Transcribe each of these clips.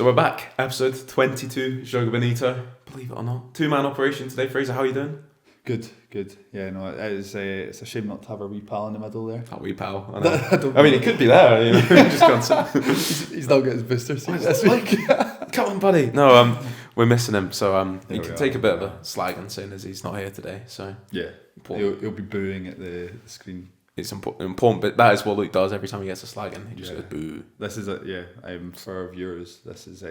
So we're back, episode 22, Joga Bonito. Believe it or not, 2-man operation today. Fraser, how are you doing? Good. Yeah, no, it's a shame not to have our wee pal in the middle there. That wee pal. I know. I mean, he could be there. You know, just can't he's not got his booster seat this week. Come on, buddy. No, we're missing him, so he can take a bit of a slag and saying as he's not here today. So yeah, he'll be booing at the screen. It's important, but that is what Luke does every time he gets a slag in. He just goes boo. This is for our viewers. This is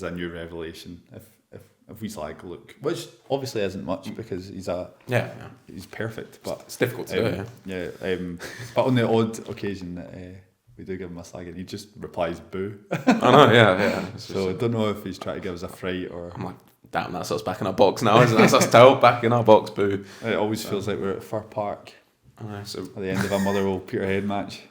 a new revelation. If we slag Luke, which obviously isn't much because he's perfect, but it's difficult to do. But on the odd occasion that we do give him a slag, and he just replies boo. I know, yeah. So I don't know if he's trying to give us a fright or. I'm like, damn, that's us back in our box now, isn't it? That's us still back in our box, boo. It always feels like we're at Fir Park. So at the end of a Motherwell Peterhead match.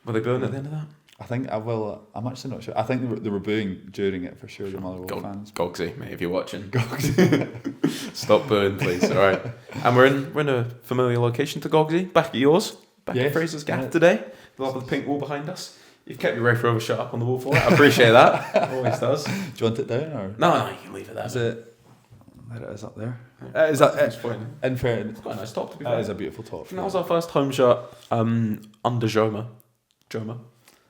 Were they booing at the end of that? I think I'm actually not sure. I think they were booing during it for sure. The Motherwell fans. Gogsy, mate, if you're watching, Gogsy, stop booing, please. All right, and we're in a familiar location to Gogsy, back at yours, at Fraser's gaff today. Love the pink wall behind us. You've kept your Ray Rover shirt up on the wall for it. I appreciate that. Always does. Do you want it down or no? You can leave it there. Is it? There it is up there. Is that it? In fairness, it's quite a nice top. To be fair, that is a beautiful top. That was our first home shirt under Joma. Joma?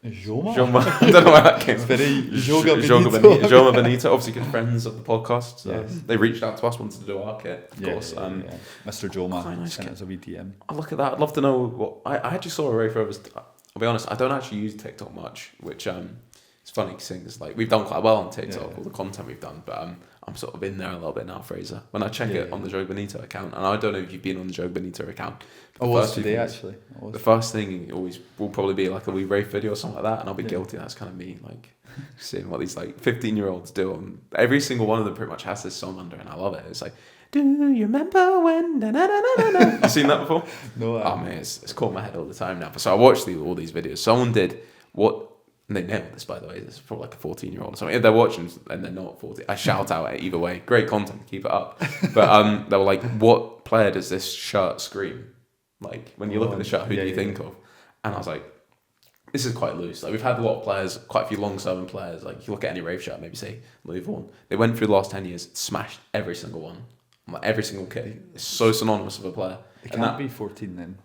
I don't know where that came from. Very Joga Bonito. Joga Bonito, obviously good friends of the podcast. So they reached out to us, wanted to do our kit, of course. Mr. Joma sent us a wee DM. Oh, look at that. I'd love to know what... I actually saw a Ray Rovers... I'll be honest, I don't actually use TikTok much, which it's funny because like we've done quite well on TikTok, all the content we've done, but I'm sort of in there a little bit now, Fraser. When I check it on the Joga Bonito account, and I don't know if you've been on the Joga Bonito account. I was today, actually. The first thing always will probably be like a wee rave video or something like that, and I'll be guilty. That's kind of me, like seeing what these like 15-year-olds do. And every single one of them pretty much has this song under, and I love it. It's like, do you remember when? You seen that before? No. Oh man, it's caught my head all the time now. But so I watched all these videos. Someone did what. And they nailed this, by the way. It's probably like a 14-year-old or something. If they're watching and they're not 14, I shout out at either way. Great content, keep it up. But they were like, what player does this shirt scream? Like, when you look at the shirt, who do you think of? And I was like, this is quite loose. Like, we've had a lot of players, quite a few long-serving players. Like, you look at any rave shirt, maybe say Louis Vuitton. They went through the last 10 years, smashed every single one. Like, every single kit. It's so synonymous with a player. It can't be 14 then.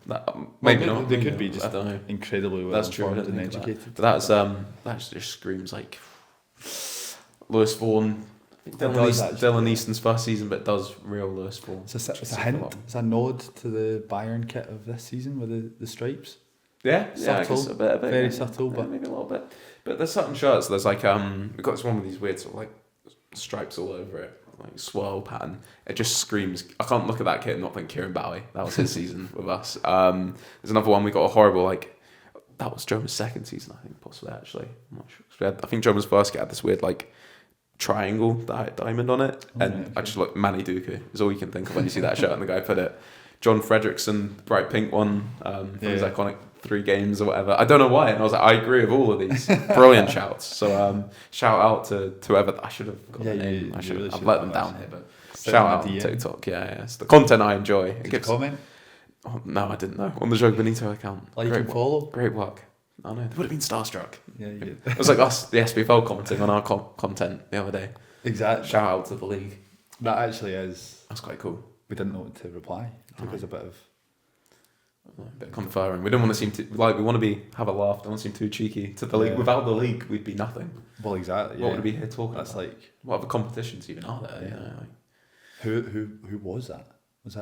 Maybe not. They could be just I don't know. Incredibly well informed and educated. But that just screams like Lewis Vaughan. Dylan Easton's first season, but it does real Lewis Vaughan. It's a hint. It's a node to the Bayern kit of this season with the stripes. Yeah, subtle, I guess a bit, very subtle, but maybe a little bit. But there's certain shirts. There's like we've got this one with these weird sort of like stripes all over it. Like swirl pattern, it just screams. I can't look at that kid and not think Kieran Bowie. That was his season with us. There's another one we got a horrible like. That was Joma's second season, I think, possibly actually. I'm not sure. I think Joma's first kit had this weird like triangle diamond on it, and I just look Manny Duku is all you can think of when you see that shirt. And the guy put it. John Fredrickson, bright pink one, from his iconic 3 games or whatever. I don't know why, and I was like, I agree with all of these. Brilliant shouts. So shout out to whoever. I should have got the name. I've let them down here, but shout out on TikTok. Yeah. It's the content I enjoy. Did you comment? Oh, no, I didn't know. On the Joga Bonito account. Like and follow. Great work. I know. They would have been starstruck. Yeah, you did. It was like us, the SPFL, commenting on our content the other day. Exactly. Shout out to the league. That actually is. That's quite cool. We didn't know what to reply. It took us a bit of conferring. We don't want to seem too like we want to have a laugh. Don't want to seem too cheeky to the league. Without the league, we'd be nothing. Well, exactly. What would we be here talking? That's about? Like what other competitions even are there? Yeah. You know, like, who was that? Was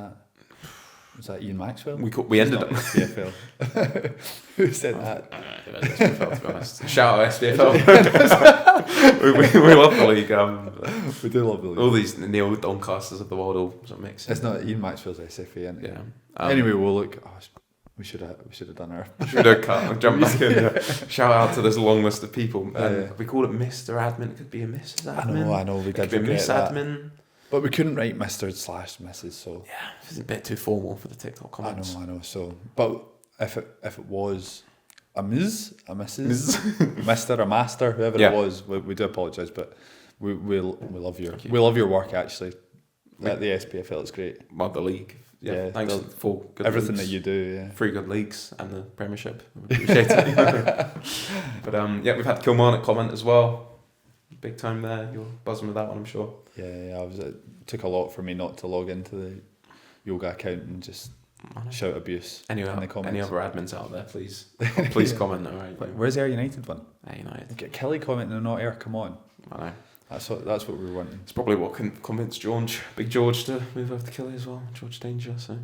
that Ian Maxwell? We ended up SPFL. Who said that? SPFL, to be honest. Shout out SPFL. we love the league. We do love the league. All these Neil Doncasters of the world all sort of mix. It's not Ian Maxwell's SFA, isn't it? Yeah. Anyway, we'll look. We should have done our. Should have cut and jump back in. Yeah. Shout out to this long list of people. We call it Mr. Admin. It could be a Mrs. Admin. I know. We did. It could be a Miss Admin. But we couldn't write Mr/Mrs. So yeah, it's a bit too formal for the TikTok comments. I know. So, but if it was a Ms, a Mrs, Mr, a Master, whoever it was, we do apologise, but we love your work actually. At the SPFL, it's great. Well, the league. Yeah, thanks for good everything leagues. that you do. Yeah, 3 good leagues and the Premiership. We appreciate it. But we've had Kilmarnock comment as well. big time there. You're buzzing with that one, I'm sure. Yeah, I was. It took a lot for me not to log into the yoga account and just shout abuse in the comments. Any other admins out there, please comment. All right. Where's the Air United one? Air United. Get Kelly commenting and not Air. Come on. I know. That's what we were wanting. It's probably what convinced Big George, to move over to Kelly as well. George Danger. So.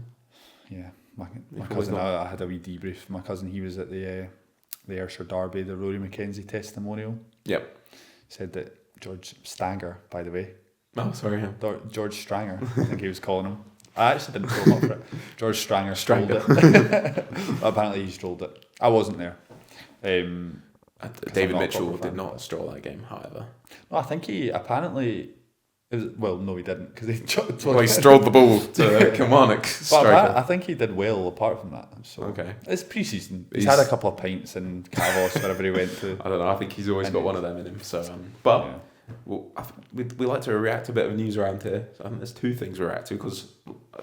Yeah, my cousin. I had a wee debrief. My cousin, he was at the Ayrshire Derby, the Rory McKenzie testimonial. Yep. Said that George Stanger, by the way. Oh, sorry. Yeah. George Stranger, I think he was calling him. I actually didn't throw him up for it. George Stranger strolled it. Apparently he strolled it. I wasn't there. David Mitchell did not stroll that game, however. No, I think he apparently... no, he didn't, because he strolled the ball to Kilmarnock striker. I think he did well apart from that. So okay. It's pre-season. He's had a couple of pints in Cavos wherever he went to. I don't know. I think he's always got one of them in him. So, well, we like to react to a bit of news around here. So I think there's two things we react to because,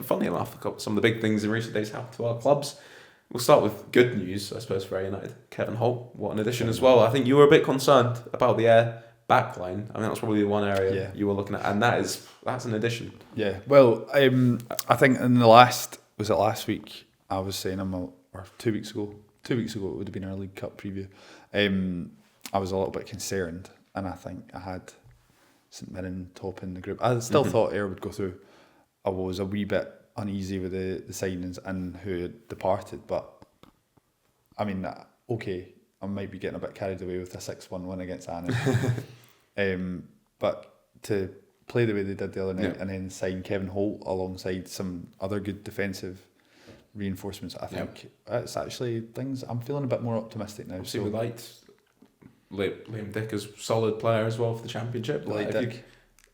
funnily enough, some of the big things in recent days happened to our clubs. We'll start with good news, I suppose, for United. Kevin Holt, what an addition as well. I think you were a bit concerned about the Air backline. I mean, that's probably the one area you were looking at, and that's an addition. Yeah. Well, I think in the last week I was saying or 2 weeks ago. 2 weeks ago it would have been our League Cup preview. I was a little bit concerned, and I think I had St Mirren top in the group. I still thought Ayr would go through. I was a wee bit uneasy with the signings and who had departed, but I mean, okay, I might be getting a bit carried away with a 6-1 win against Annan. But to play the way they did the other night and then sign Kevin Holt alongside some other good defensive reinforcements, I think it's actually things. I'm feeling a bit more optimistic now. Obviously, we liked Liam Dick as a solid player as well for the Championship. You like Dick?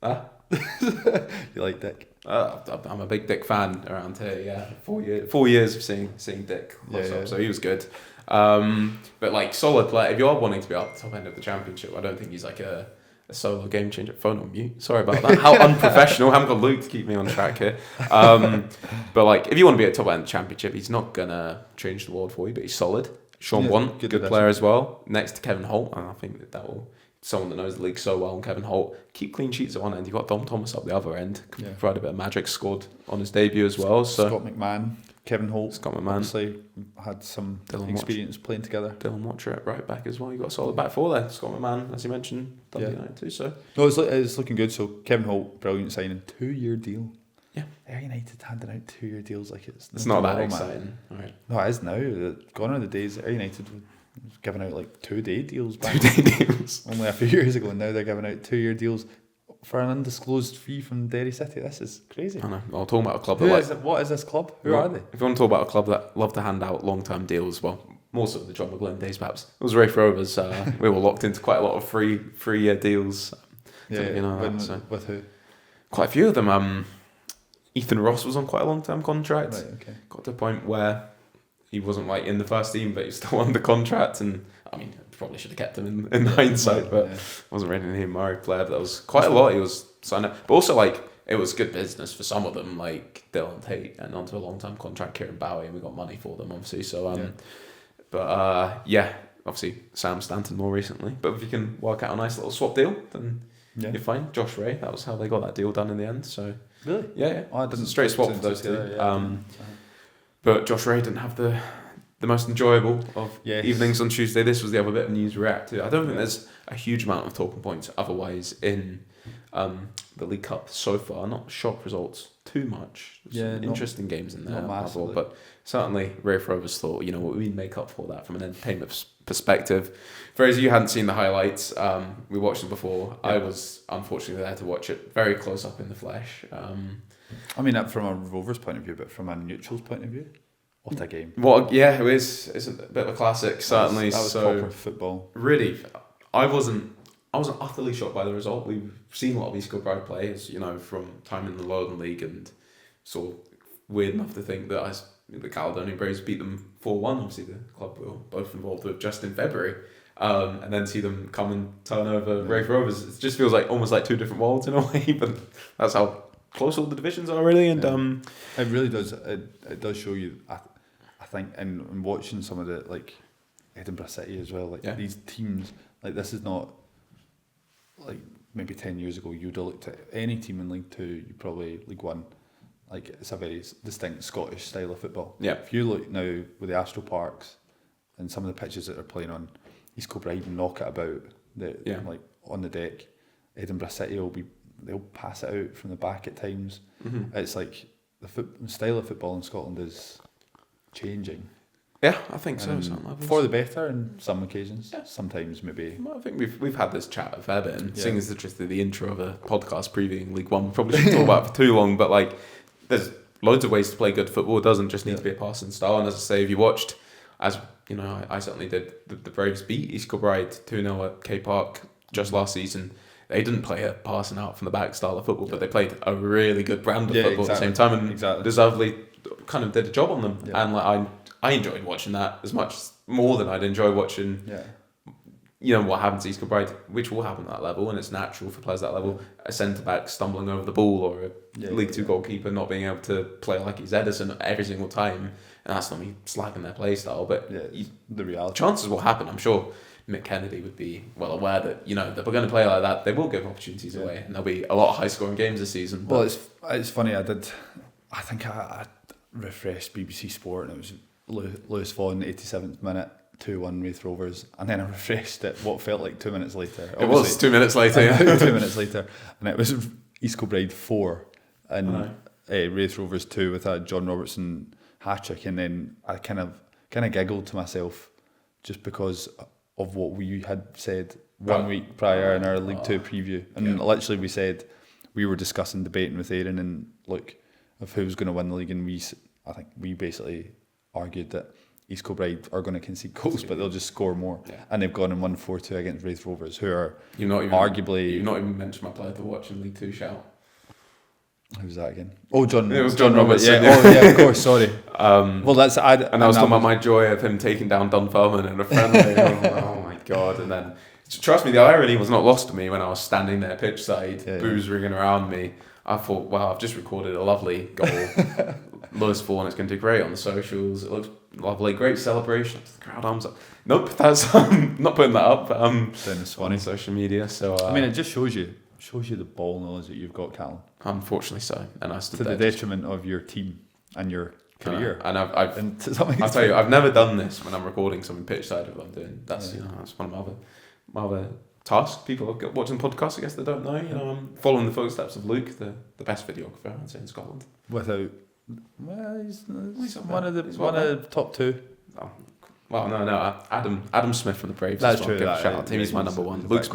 You like Dick? I'm a big Dick fan around here. Yeah, 4 years of seeing Dick. So he was good. But like solid player. If you are wanting to be up the top end of the Championship, I don't think he's like a solo game changer. Phone on mute. Sorry about that. How unprofessional. Haven't got Luke to keep me on track here. But like, if you want to be at top end of the Championship, he's not gonna change the world for you. But he's solid. Sean Blunt, good player as well. Next to Kevin Holt, and I think that will. Someone that knows the league so well, and Kevin Holt, keep clean sheets at one end. You've got Dom Thomas up the other end. Can provide a bit of magic. Scored on his debut as well. So Scott McMahon, Kevin Holt. Scott McMahon obviously had some experience playing together. Dylan Watcher at right back as well. You've got a solid back four there. Scott McMahon, as you mentioned, done the United too. So no, it's looking good. So Kevin Holt, brilliant signing, 2-year deal. Yeah, Air United handing out 2-year deals like it's not that exciting. Right. No, it is now. Gone are the days Air United was giving out like 2-day deals back. 2-day deals. Only a few years ago, and now they're giving out 2-year deals for an undisclosed fee from Derry City. This is crazy. I know. I'll talk about a club what is this club? Who are they? If you want to talk about a club that love to hand out long-term deals, well, more so the John McGlynn days perhaps. It was Rafe Rovers. We were locked into quite a lot of free deals. With who? Quite a few of them. Ethan Ross was on quite a long-term contract. Right, okay. Got to a point where he wasn't like in the first team, but he was still under contract, and I mean, probably should have kept him in hindsight, but wasn't really an Ian Murray player. But that was quite a lot. He was signed up, but also like it was good business for some of them, like Dylan Tate and onto a long-term contract, Kieran Bowie, and we got money for them, obviously. So, obviously Sam Stanton more recently. But if you can work out a nice little swap deal, then you're fine. Josh Ray, that was how they got that deal done in the end. So really, I didn't straight swap for those two. But Josh Ray didn't have the most enjoyable of evenings on Tuesday. This was the other bit of news to react to. I don't think there's a huge amount of talking points otherwise in the League Cup so far. Not shock results too much. Some interesting games in there, but certainly Rafe Rovers thought, you know what, we make up for that from an entertainment perspective. Fraser, you hadn't seen the highlights. We watched them before. I was unfortunately there to watch it very close up in the flesh. I mean, from a Rovers point of view, but from a neutral's point of view, what a game! It is. It's a bit of a classic, certainly. That was proper football. Really, I wasn't utterly shocked by the result. We've seen a lot of East Kilbride players, from time in the Lowland League, and sort of weird enough to think that the Caledonian Braves beat them 4-1. Obviously, the club we were both involved with just in February. And then see them come and turn over Rafe Rovers. It just feels like almost like two different worlds in a way, but that's how close all the divisions are really. And it really does. It does show you. I think, and watching some of the like Edinburgh City as well. Like these teams, like this is not like maybe 10 years ago, you'd have looked at any team in League Two, you probably League One, like it's a very distinct Scottish style of football. Yeah. If you look now with the Astro Parks and some of the pitches that they're playing on, East Kilbride knock it about, like on the deck. Edinburgh City they'll pass it out from the back at times. Mm-hmm. It's like the style of football in Scotland is changing. Yeah, I think so. For the better in some occasions. Yeah. Sometimes maybe. Well, I think we've had this chat a fair bit, and seeing as it's just the intro of a podcast previewing League One, we probably shouldn't talk about it for too long, but like there's loads of ways to play good football. It doesn't just need to be a passing style. And as I say, if you watched, as you know, I certainly did, the Braves beat East Kilbride 2-0 at K Park just last season. They didn't play a passing out from the back style of football, but they played a really good brand of football at the same time, and deservedly kind of did a job on them. Yeah. And like I enjoyed watching that as much more than I'd enjoy watching. Yeah. You know what happens to East Kilbride, which will happen at that level, and it's natural for players at that level. A centre back stumbling over the ball, or a League Two goalkeeper not being able to play like he's Edison every single time, and that's not me slagging their play style, but the reality. Chances will happen. I'm sure Mick Kennedy would be well aware that they're going to play like that. They will give opportunities away, and there'll be a lot of high scoring games this season. Well, it's funny. I think I refreshed BBC Sport, and it was Lewis Vaughan 87th minute. 2-1 Wraith Rovers, and then I refreshed it what felt like 2 minutes later. It was 2 minutes later, yeah. 2 minutes later, and it was East Kilbride 4 and Wraith Rovers 2 with a John Robertson hat-trick, and then I kind of giggled to myself just because of what we had said 1 week prior in our League Two preview, and literally we said we were debating with Aaron and look of who was going to win the league, and I think we basically argued that East Kilbride are going to concede goals, but they'll just score more. Yeah. And they've gone and won 4-2 against Wraith Rovers, who are arguably... You've not even mentioned my player to watch in League Two, shout. Who's that again? Oh, John. It was John Robertson. Yeah. Oh, yeah, of course, sorry. Well, that's... I was talking about my joy of him taking down Dunfermline in a friendly. Oh my God. And then, trust me, the irony was not lost to me when I was standing there pitch side, boos ringing around me. I thought, wow, I've just recorded a lovely goal. Lewis Vaughan, it's going to do great on the socials. It looks lovely, great celebration. The crowd arms up. Nope, that's not putting that up. It's funny. On social media. So I mean, it just shows you the ball knowledge that you've got, Callum. Unfortunately, so. And I stood to there the detriment of your team and your career. And I'll tell you, I've never done this when I'm recording something pitch side of what I'm doing. That's that's one of my other tasks. People watching podcasts, I guess they don't know. I'm following the footsteps of Luke, the best videographer I'd say in Scotland. Without. Well, he's one of the top two. Oh. Well, no, Adam Smith from the Braves. That's true. Shout out to him. He's my number one. Luke's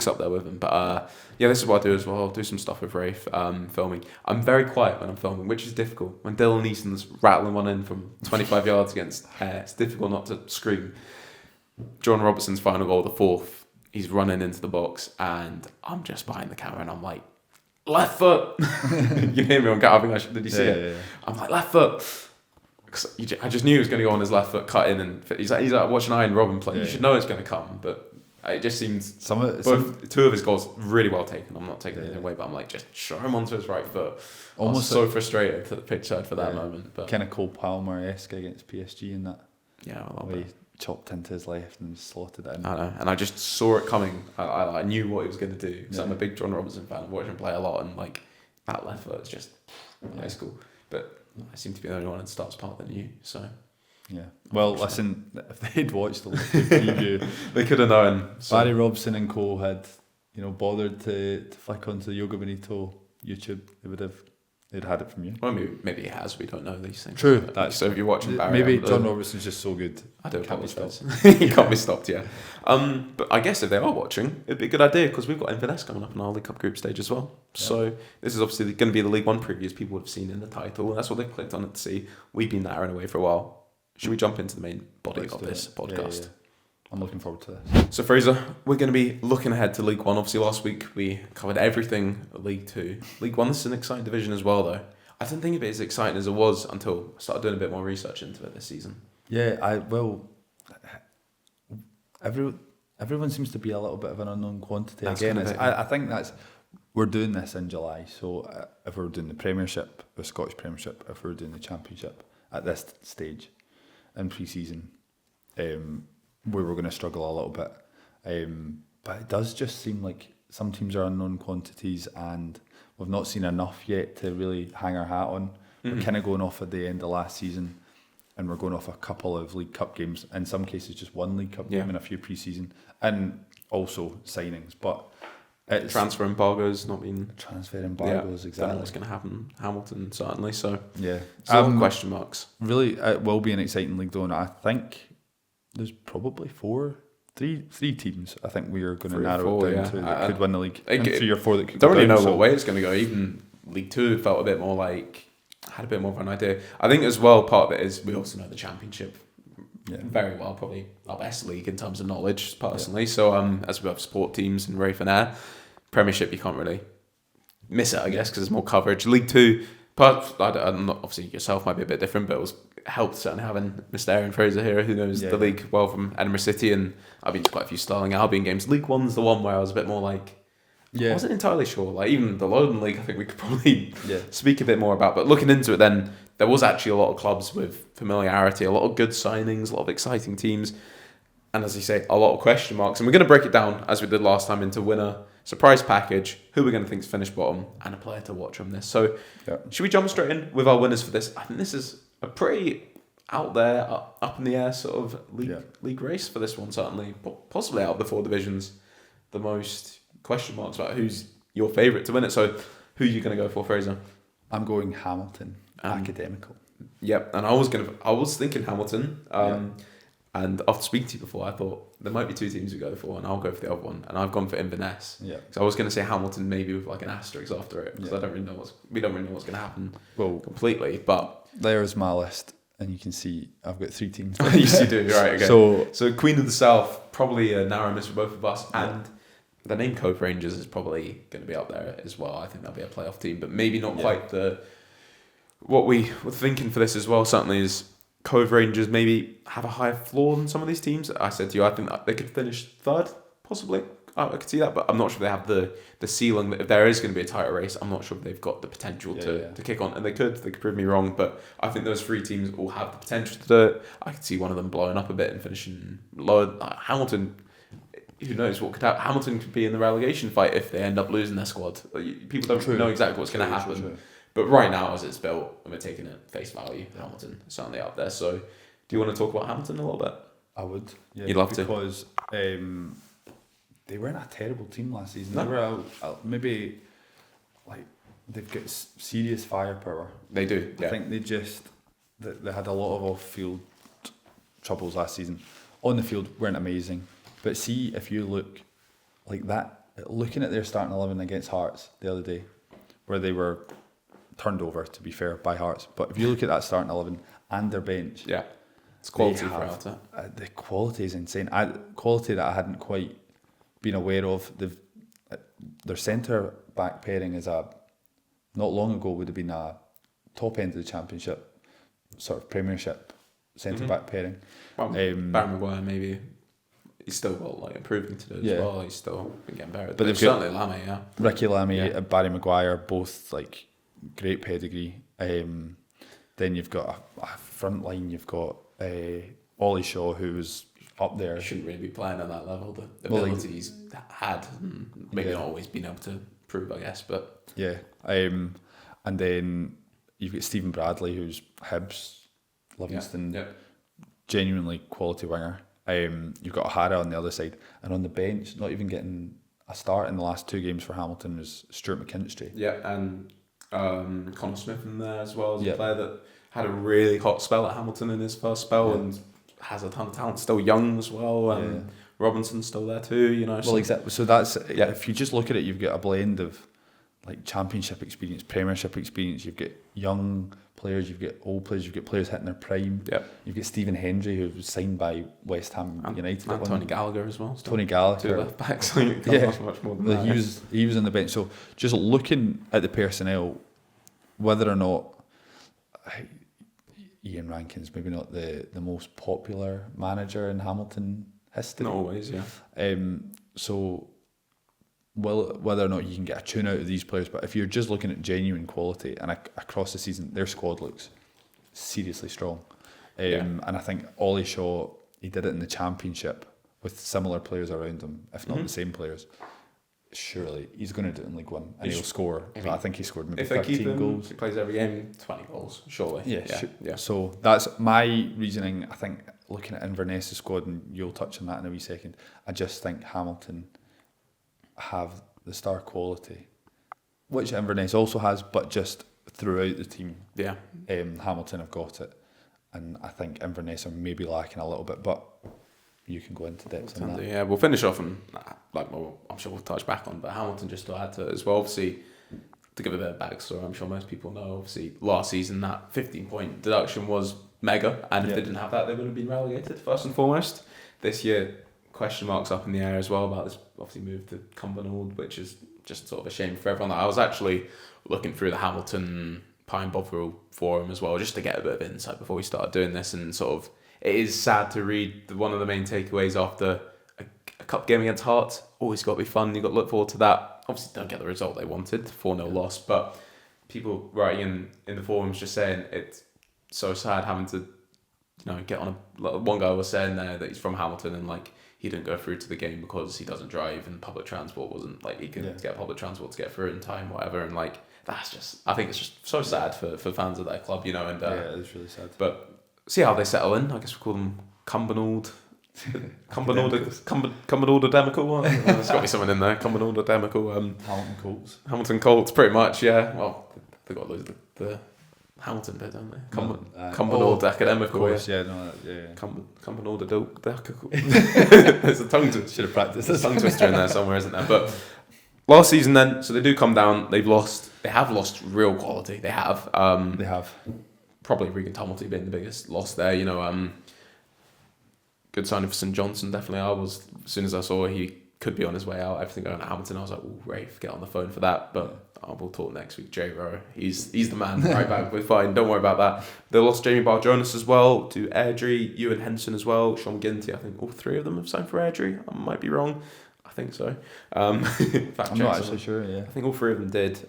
up there with him. But this is what I do as well. I'll do some stuff with Rafe, filming. I'm very quiet when I'm filming, which is difficult. When Dylan Neeson's rattling one in from 25 yards against Hare, it's difficult not to scream. John Robertson's final goal, the fourth, he's running into the box, and I'm just behind the camera, and I'm like, left foot. You hear me on camera? I think did you see it? Yeah. I'm like, left foot. I just knew he was going to go on his left foot, cut in, and he's like watching Iron Robin play. You should know it's going to come, but it just seems two of his goals really well taken. I'm not taking anything away, but I'm like, just show him onto his right foot. Almost so frustrated to the pitch side for that moment. But kind of Cole Palmer-esque against PSG in that. Yeah, a way. Chopped into his left and slotted it in. I know, and I just saw it coming. I knew what he was going to do because I'm a big John Robertson fan. I've watched him play a lot, and like that left foot is just high school. But I seem to be the only one that starts part than you. So yeah. Well, listen, if they'd watched the preview, they could have known. Barry Robson and co had bothered to flick onto the Joga Bonito YouTube, they'd had it from you. Well, maybe he has. We don't know these things. True. So if you're watching Barry, maybe John Robertson's just so good. I don't can't be stopped. He can't be stopped. Yeah. But I guess if they are watching, it'd be a good idea because we've got Inverness coming up in our League Cup group stage as well. Yeah. So this is obviously going to be the League One previews people would have seen in the title, and that's what they've clicked on it to see. We've been nattering away for a while. Should we jump into the main body of this podcast? Yeah. I'm looking forward to this. So Fraser, we're going to be looking ahead to League One. Obviously last week we covered everything at League Two. League One, this is an exciting division as well though. I didn't think of it as exciting as it was until I started doing a bit more research into it this season. Yeah, everyone seems to be a little bit of an unknown quantity. I think we're doing this in July, so if we're doing the Premiership, the Scottish Premiership, if we're doing the Championship at this stage in pre-season, we were going to struggle a little bit. But it does just seem like some teams are unknown quantities, and we've not seen enough yet to really hang our hat on. We're kind of going off at the end of last season, and we're going off a couple of League Cup games. In some cases, just one League Cup game and a few pre-season, and also signings. But it's transfer embargoes not been exactly. Don't know what's going to happen. Hamilton certainly. So yeah, question marks. Really, it will be an exciting league though, and I think there's probably three teams. I think we are going to narrow it down to that could win the league, and 3 or 4 that could. Don't really know what way it's going to go. Even League Two felt a bit more like had a bit more of an idea. I think as well part of it is we also know the Championship very well, probably our best league in terms of knowledge personally. So as we have support teams in Rafe and Air, Premiership you can't really miss it, I guess, because there's more coverage. League Two, I'm not, obviously yourself might be a bit different, but it was helped certainly having Mr. Callum and Fraser here, who knows the league well from Edinburgh City, and I've been to quite a few Stirling Albion games. League One's the one where I was a bit more like, I wasn't entirely sure. Like even the Lowland League, I think we could probably speak a bit more about. But looking into it, then there was actually a lot of clubs with familiarity, a lot of good signings, a lot of exciting teams, and as you say, a lot of question marks. And we're going to break it down as we did last time into winner, surprise package, who we're going to think is finished bottom, and a player to watch on this. So should we jump straight in with our winners for this? I think this is a pretty out there, up in the air sort of league race for this one, certainly. Possibly out of the 4 divisions, the most question marks about who's your favourite to win it. So who are you going to go for, Fraser? I'm going Hamilton, academical. Yep, and I was thinking Hamilton. And after speaking to you before, I thought there might be 2 teams we go for, and I'll go for the other one. And I've gone for Inverness. Yeah. So I was going to say Hamilton, maybe with like an asterisk after it, because we don't really know what's going to happen completely. But there's my list, and you can see I've got 3 teams. Yes, you do. Right. Okay. So Queen of the South, probably a narrow miss for both of us, and the name Cove Rangers is probably going to be up there as well. I think that'll be a playoff team, but maybe not quite what we were thinking for this as well. Certainly is. Cove Rangers maybe have a higher floor than some of these teams. I said to you, I think that they could finish 3rd, possibly. I could see that, but I'm not sure they have the ceiling. That if there is going to be a tighter race, I'm not sure if they've got the potential to kick on. And they could prove me wrong, but I think those 3 teams all have the potential to do it. I could see one of them blowing up a bit and finishing lower. Hamilton, who knows what could happen? Hamilton could be in the relegation fight if they end up losing their squad. People don't know exactly what's going to happen. True. But right now, as it's built, and we're taking it face value, Hamilton is certainly up there. So, do you want to talk about Hamilton a little bit? I would. Yeah, you'd love to. Because they weren't a terrible team last season. No. They were maybe like they've got serious firepower. They do. Yeah. I think they had a lot of off-field troubles last season. On the field, weren't amazing. But see, if you look like that, looking at their starting 11 against Hearts the other day, where they were turned over, to be fair, by Hearts. But if you look at that starting 11 and their bench, it's quality throughout it. The quality is insane. Quality that I hadn't quite been aware of. Their centre back pairing is not long ago would have been a top end of the Championship, sort of Premiership centre back pairing. Barry Maguire maybe. He's still got improving to do as well. He's still been getting better. But they've certainly Lammy, Ricky Lammy, Barry Maguire, both great pedigree. Then you've got a front line. You've got Ollie Shaw, who was up there. Shouldn't really be playing at that level. The ability he's had, maybe not always been able to prove, I guess. But and then you've got Stephen Bradley, who's Hibs, Livingston, genuinely quality winger. You've got O'Hara on the other side, and on the bench, not even getting a start in the last 2 games for Hamilton, was Stuart McKinstry. Yeah, and Connor Smith in there as well as a player that had a really hot spell at Hamilton in his first spell and has a ton of talent. Still young as well. Robinson's still there too. Well, exactly. So that's if you just look at it, you've got a blend of Championship experience, Premiership experience. You've got young players, you've got old players, you've got players hitting their prime. You've got Stephen Hendry, who was signed by West Ham United. And Tony Gallagher as well. Tony Gallagher. 2 left backs. Much more than that. He was on the bench. So just looking at the personnel, whether or not Ian Rankin's maybe not the most popular manager in Hamilton history. Not always, So whether or not you can get a tune out of these players, but if you're just looking at genuine quality and across the season, their squad looks seriously strong. And I think Ollie Shaw, he did it in the Championship with similar players around him, if not the same players. surely he's going to do it in League One and he'll score. I think he scored maybe if they 13 keep him, goals. He plays every game, 20 goals, surely. Yeah. So that's my reasoning. I think looking at Inverness' squad, and you'll touch on that in a wee second, I just think Hamilton have the star quality, which Inverness also has, but just throughout the team. Yeah. Hamilton have got it. And I think Inverness are maybe lacking a little bit, but you can go into depth on that. Yeah, we'll finish off and I'm sure we'll touch back on, but Hamilton, just to add to it as well, obviously, to give a bit of backstory, I'm sure most people know, obviously, last season that 15-point deduction was mega, and if they didn't have that, they would have been relegated, first and foremost. This year, question marks up in the air as well about this, obviously, move to Cumbernauld, which is just sort of a shame for everyone. I was actually looking through the Hamilton Pine Bovril forum as well, just to get a bit of insight before we started doing this, and sort of, it is sad to read one of the main takeaways after a cup game against Hearts. Always got to be fun. You've got to look forward to that. Obviously, don't get the result they wanted, 4-0 loss. But people writing in the forums just saying it's so sad having to, get on a. One guy was saying there that he's from Hamilton and he didn't go through to the game because he doesn't drive and public transport wasn't he could get public transport to get through in time, whatever. And that's just, I think it's just so sad for fans of their club, and it is really sad. But see how they settle in. I guess we call them Cumbernauld. Cumbernauld Academical. There's got to be someone in there. Cumbernauld Academical. Hamilton Colts, pretty much. Yeah. Well, they got loads of the Hamilton bit, don't they? Cumbernauld Academical. Of course, Cumbernauld Academical. There's a tongue twister. Should have practiced. There's a tongue twister in there somewhere, isn't there? But last season, then, so they do come down. They have lost real quality. They have. They have. Probably Regan Tumulty being the biggest loss there. Good signing for St Johnson, definitely. As soon as I saw he could be on his way out, everything going at Hamilton, I was like, Rafe, get on the phone for that. But we'll talk next week. J Rowe, he's the man. Right back, we're fine. Don't worry about that. They lost Jamie Barr-Jonas as well to Airdrie, Ewan Henson as well, Sean Ginty. I think all three of them have signed for Airdrie. I might be wrong. I think so. I'm not actually sure, yeah. I think all three of them did.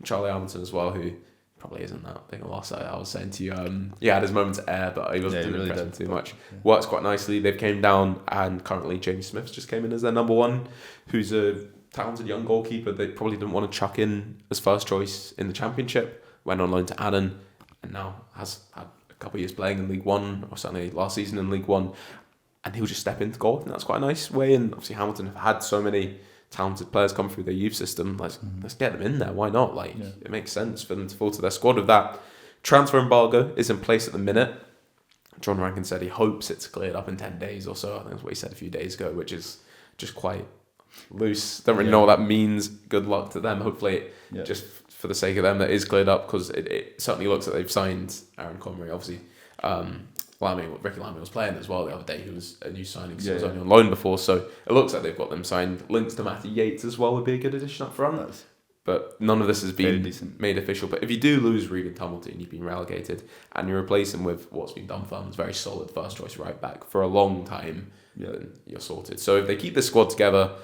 Charlie Hamilton as well, who probably isn't that big a loss. I was saying to you, he had his moments of air, but he didn't really impress me too much. Yeah. Works quite nicely. They've came down, and currently Jamie Smith just came in as their number one, who's a talented young goalkeeper. They probably didn't want to chuck in as first choice in the Championship. Went on loan to Annan, and now has had a couple of years playing in League One, or certainly last season in League One, and he'll just step into goal, and that's quite a nice way. And obviously Hamilton have had so many talented players come through their youth system. Let's get them in there. Why not? It makes sense for them to fall to their squad. With that transfer embargo is in place at the minute. John Rankin said he hopes it's cleared up in 10 days or so. I think that's what he said a few days ago, which is just quite loose. Don't really know what that means. Good luck to them. Hopefully, just for the sake of them, that is cleared up, because it certainly looks like they've signed Aaron Connery. Obviously, Ricky Lamy was playing as well the other day. He was a new signing, because he was only on loan before. So it looks like they've got them signed. Links to Matthew Yates as well would be a good addition up front. But none of this has been made official. But if you do lose Regan Tumulty and you've been relegated, and you replace him with what's been done for him, very solid first choice right back for a long time, then you're sorted. So if they keep this squad together,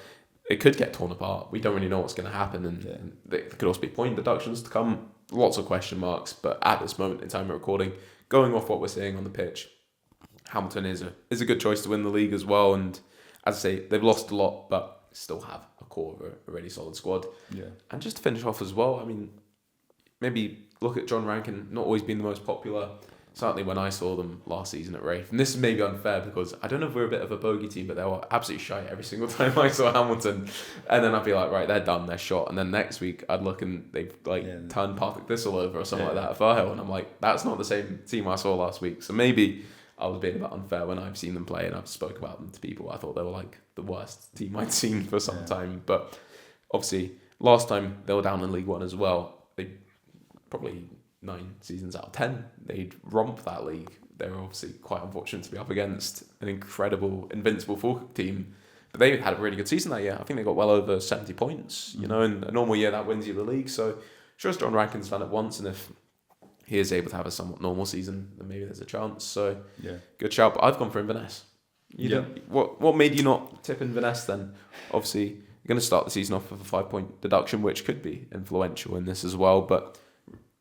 it could get torn apart. We don't really know what's going to happen, and there could also be point deductions to come. Lots of question marks. But at this moment in time of recording, going off what we're seeing on the pitch, Hamilton is a good choice to win the league as well. And as I say, they've lost a lot, but still have a core of a really solid squad. Yeah. And just to finish off as well, I mean, maybe look at John Rankin, not always been the most popular. Certainly when I saw them last season at Rafe, and this is maybe unfair because I don't know if we're a bit of a bogey team, but they were absolutely shy every single time I saw Hamilton. And then I'd be like, right, they're done, they're shot. And then next week I'd look and they've turned Partick Thistle over or something like that at Firhill, and I'm like, that's not the same team I saw last week. So maybe I was being a bit unfair when I've seen them play and I've spoke about them to people. I thought they were like the worst team I'd seen for some time. But obviously, last time they were down in League One as well, they probably 9 seasons out of 10, they'd romp that league. They were obviously quite unfortunate to be up against an incredible, invincible Falkirk team. But they had a really good season that year. I think they got well over 70 points. You know, in a normal year, that wins you the league. So, sure as John Rankin's done it once, and if he is able to have a somewhat normal season, then maybe there's a chance. So, good shout. But I've gone for Inverness. What made you not tip Inverness then? Obviously, you're going to start the season off with a 5-point deduction, which could be influential in this as well. But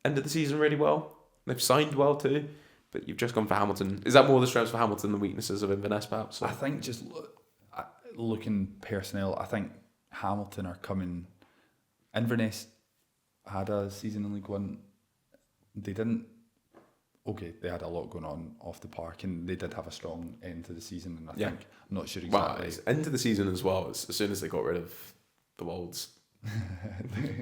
ended the season really well. They've signed well too. But you've just gone for Hamilton. Is that more the strengths for Hamilton than the weaknesses of Inverness, perhaps? I think just looking personnel, I think Hamilton are coming. Inverness had a season in League One. They didn't. Okay, they had a lot going on off the park, and they did have a strong end to the season. And I think I'm not sure exactly. Well, it's end of the season as well. As soon as they got rid of the Wolds,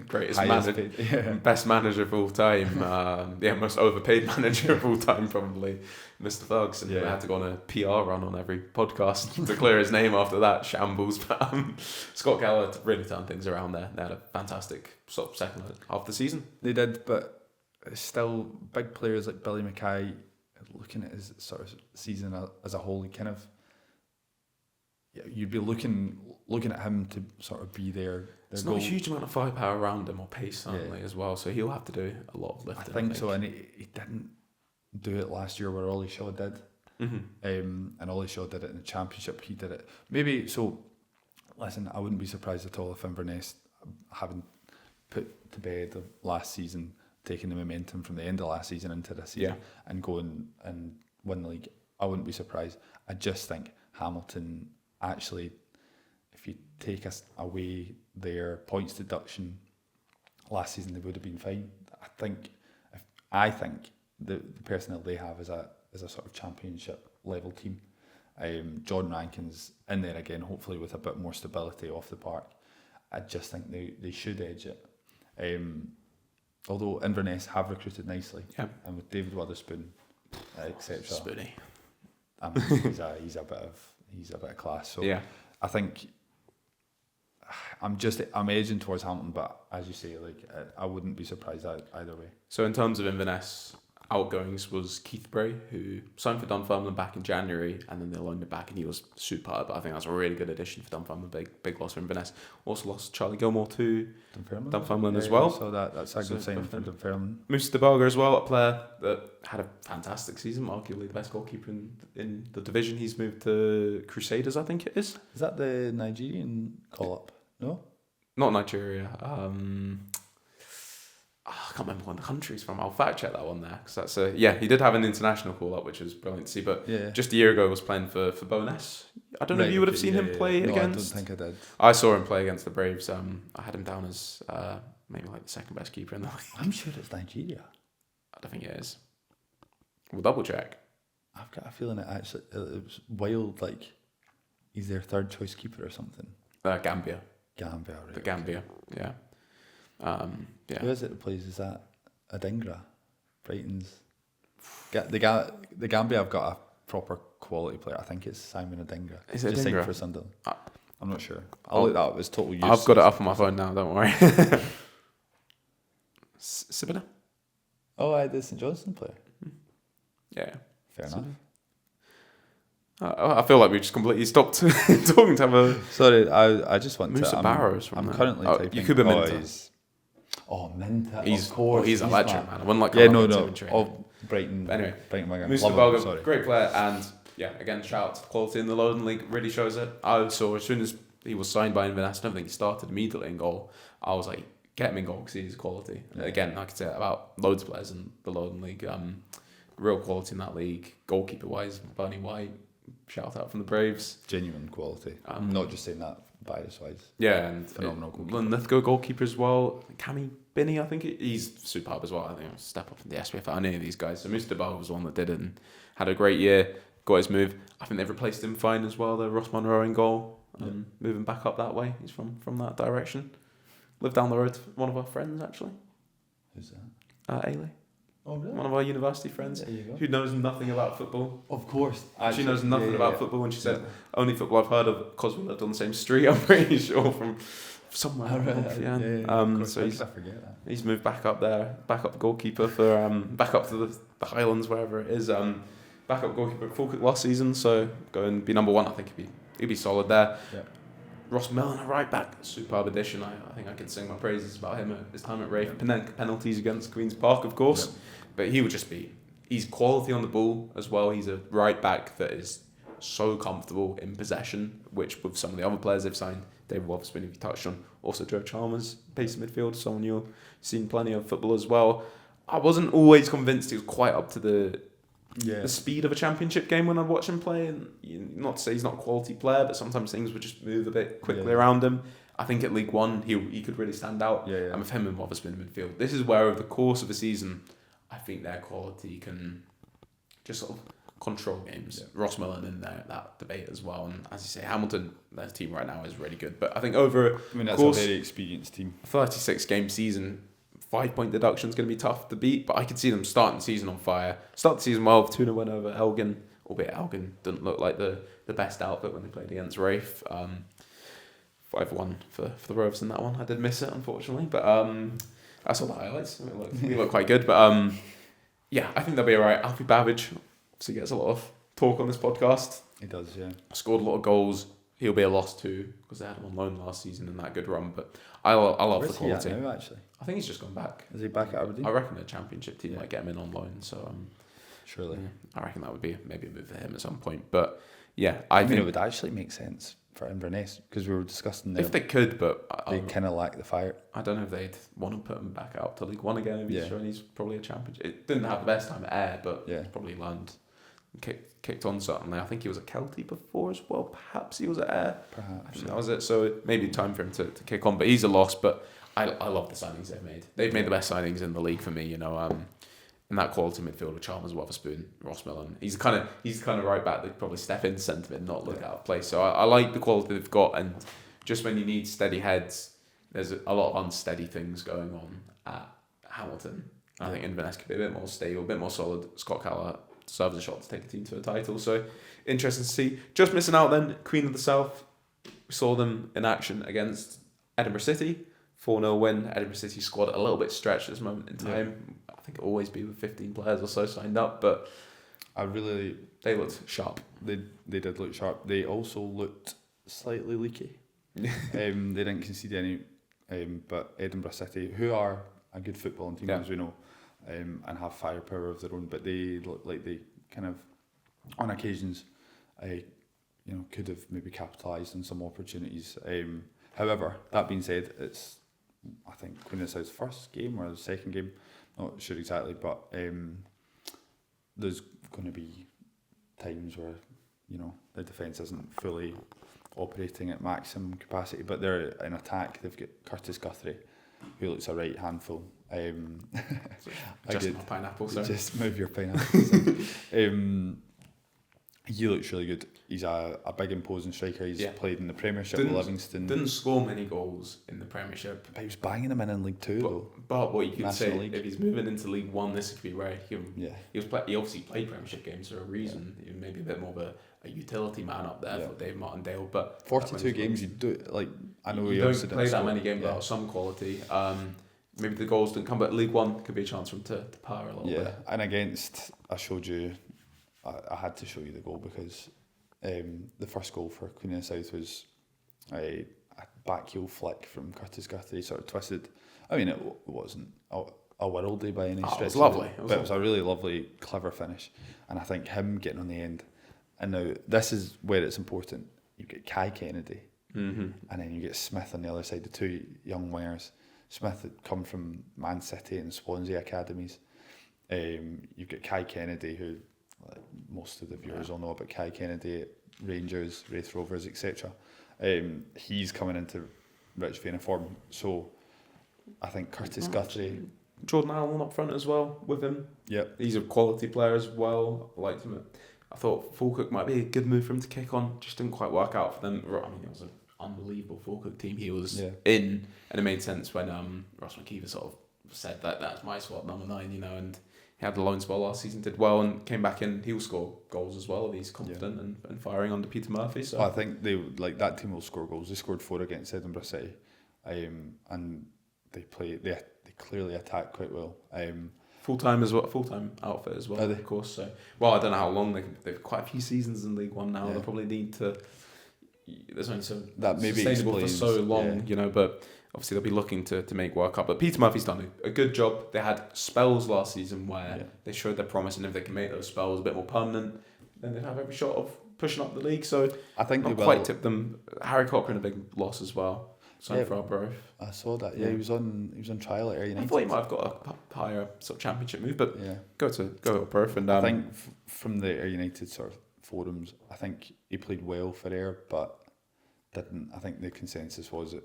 greatest manager, best manager of all time, most overpaid manager of all time, probably Mr. Thugs, and they had to go on a PR run on every podcast to clear his name after that shambles. But Scott Gallagher really turned things around there. They had a fantastic sort of second half of the season. They did, but still, big players like Billy Mackay, looking at his sort of season as a whole, kind of, you'd be looking at him to sort of be there. There's not a huge amount of firepower around him or pace certainly as well, so he'll have to do a lot of lifting. I think so, and he didn't do it last year where Ollie Shaw did, and Ollie Shaw did it in the Championship. He did it maybe so. Listen, I wouldn't be surprised at all if Inverness, having put to bed the last season, taking the momentum from the end of last season into this season and going and win the league. I wouldn't be surprised. I just think Hamilton actually, if you take us away their points deduction last season, they would have been fine. I think the personnel they have is a sort of championship level team. John Rankin's in there again, hopefully with a bit more stability off the park. I just think they should edge it. Although Inverness have recruited nicely, and with David Witherspoon, etc. Spoony. He's a bit of class. So I think I'm edging towards Hamilton, but as you say, like I wouldn't be surprised either way. So in terms of Inverness outgoings was Keith Bray, who signed for Dunfermline back in January, and then they loaned him back, and he was superb. I think that's a really good addition for Dunfermline. Big loss for Inverness. Also lost Charlie Gilmore to Dunfermline as well. So that's a good sign for Dunfermline. Moose de Barger as well, a player that had a fantastic season, arguably the best goalkeeper in the division. He's moved to Crusaders, I think it is. Is that the Nigerian call-up? No? Not Nigeria. I can't remember what the country's from. I'll fact check that one there, because that's he did have an international call up, which was brilliant to see. But just a year ago, was playing for Bo'ness. I don't know if you would have seen him play against. I don't think I did. I saw him play against the Braves. I had him down as maybe like the second best keeper in the league. I'm sure it's Nigeria. I don't think it is. We'll double check. I've got a feeling it was wild. Like he's their third choice keeper or something. Gambia. Right. The Gambia. Yeah. Who is it that plays? Is that Adingra? Brighton's. The Gambia have got a proper quality player. I think it's Simon Adingra. Is it just Adingra? For Sunderland. I'm not sure. I'll look that up. It's total use. I've got it up on my phone now. Don't worry. Sibina? Oh, the St Johnstone player. Yeah. Fair enough. I feel like we just completely stopped talking to have a... Sorry, I just want Musa to... Barrows from I'm there. currently typing... Yakuba Minta. Minta, he's, of course. He's a legend, man. I wouldn't like Brighton. But anyway, Brighton, Musa Barrows, great player, and again, shout out to quality in the Lowland League, really shows it. I saw as soon as he was signed by Inverness, I don't think he started immediately in goal. I was like, get him in goal because he's quality. Yeah. Again, I could say that about loads of players in the Lowland League. Real quality in that league, goalkeeper wise. Bernie White, shout out from the Braves. Genuine quality. I'm not just saying that bias wise. Yeah, and phenomenal goalkeeper. Lithgow goalkeeper as well. Cammy Binney, I think he's superb as well. I think he'll step up in the SPFL. Any of these guys. So Mr. Bell was one that did and had a great year. Got his move. I think they've replaced him fine as well. The Ross Monroe in goal. Moving back up that way. He's from that direction. Lived down the road. One of our friends actually. Who's that? Ailey. Oh, really? One of our university friends who knows nothing about football. Of course. She knows nothing about football, and she said, only football I've heard of, because we lived on the same street, I'm pretty sure, from somewhere. So he's moved back up there, backup goalkeeper for, back up to the Highlands, wherever it is. Backup goalkeeper at Falkirk last season, so go and be number one. I think he'd be solid there. Yeah. Ross Mellon, a right back, superb addition. I think I could sing my praises about him at his time at Rafe. Penalties against Queen's Park, of course. Yep. But he would just be... He's quality on the ball as well. He's a right back that is so comfortable in possession, which with some of the other players they've signed, David Wotherspoon, if you touched on, also Joe Chalmers, pace midfield, someone you've seen plenty of football as well. I wasn't always convinced he was quite up to the speed of a championship game when I'd watch him play. And not to say he's not a quality player, but sometimes things would just move a bit quickly around him. I think at League One he could really stand out. Yeah. And with him and Wotherspoon in midfield, this is where over the course of the season, I think their quality can just sort of control games. Yeah. Ross Millen in there, that debate as well. And as you say, Hamilton, their team right now is really good. But I think over that's course, a very experienced team. 36 game season, 5-point deduction is going to be tough to beat. But I could see them starting the season on fire. Start the season well with 2-0 win over Elgin. Albeit Elgin didn't look like the best outfit when they played against Rafe. 5-1 for the Rovers in that one. I did miss it, unfortunately. But I saw the highlights. We look quite good. But yeah, I think they'll be all right. Alfie Babbage obviously gets a lot of talk on this podcast. He does, yeah. Scored a lot of goals. He'll be a loss too because they had him on loan last season in that good run. But I love the quality. He at now, actually? I think he's just gone back. Is he back at Aberdeen? I reckon the Championship team might get him in on loan. So surely. I reckon that would be maybe a move for him at some point. But yeah, I mean, it would actually make sense for Inverness because we were discussing if they could, but they kind of lack the fire. I don't know if they'd want to put him back out to League One again. If he's showing he's probably a championship. It didn't have the best time at Ayr, but probably learned and kicked on certainly. I think he was at Kelty before as well. Perhaps he was at Ayr. Perhaps I think that was it. So it may be time for him to kick on. But he's a loss. But I love the signings they've made. They've made the best signings in the league for me. You know, in that quality midfield with Chalmers, Wotherspoon, Ross Millen. He's kind of right back. They'd probably step in centre mid, not look out of place. So I like the quality they've got. And just when you need steady heads, there's a lot of unsteady things going on at Hamilton. I think Inverness could be a bit more stable, a bit more solid. Scott Callagher deserves a shot to take a team to a title. So interesting to see. Just missing out then, Queen of the South. We saw them in action against Edinburgh City. 4-0 win. Edinburgh City squad a little bit stretched at this moment in time. I think it'll always be with 15 players or so signed up, but they looked sharp. They did look sharp. They also looked slightly leaky. They didn't concede any, but Edinburgh City, who are a good footballing team as we know, and have firepower of their own, but they look like they kind of, on occasions, could have maybe capitalised on some opportunities. However, that being said, it's I think Queen of the South's first game or the second game, not sure exactly, but there's going to be times where the defence isn't fully operating at maximum capacity, but they're in attack. They've got Curtis Guthrie, who looks a right handful. Just my pineapple, sorry. Just move your pineapple. He looks really good. He's a big imposing striker. He's played in the Premiership with Livingston. Didn't score many goals in the Premiership. But he was banging them in League Two though. But what you could National say, League. if he's moving into League One, this could be where he obviously played Premiership games for a reason. He maybe a bit more of a utility man up there for Dave Martindale. But 42 games, you do like I know you don't play that many games without some quality. Maybe the goals didn't come, but League One could be a chance for him to power a little bit. Yeah, and against, I showed you, I had to show you the goal because the first goal for Queen of the South was a back heel flick from Curtis Guthrie, sort of twisted. I mean, it wasn't a worldie by any stretch. It was lovely. It was a really lovely, clever finish. And I think him getting on the end, and now this is where it's important. You get Kai Kennedy, and then you get Smith on the other side, the two young wingers. Smith had come from Man City and Swansea academies. You've got Kai Kennedy, who most of the viewers will know about Kai Kennedy at Rangers, Wraith Rovers, etc. He's coming into rich vein of form. So I think Curtis Guthrie... Jordan Allen up front as well with him. Yep. He's a quality player as well. I liked him. I thought Falkirk might be a good move for him to kick on. Just didn't quite work out for them. I mean, it was an unbelievable Falkirk team he was in, and it made sense when Ross McKeever sort of said that that's my swap, number 9, and he had the loan spell last season, did well, and came back in. He'll score goals as well if he's confident and firing under Peter Murphy. So I think that team will score goals. They scored 4 against Edinburgh City, and they clearly attack quite well. Full-time outfit as well, of course. So, I don't know how long they've quite a few seasons in League One now. They'll probably need to. There's only so that maybe sustainable for so long, But obviously they'll be looking to make work up. But Peter Murphy's done a good job. They had spells last season where they showed their promise, and if they can make those spells a bit more permanent, then they'd have every shot of pushing up the league. So I think not quite tipped them. Harry Cochrane a big loss as well. Signed for Arbroath. I saw that. Yeah, he was on trial at Ayr United. I thought he might have got a higher sort of championship move, but go to Arbroath. And I think from the Ayr United sort of forums, I think he played well for Ayr, but didn't. I think the consensus was that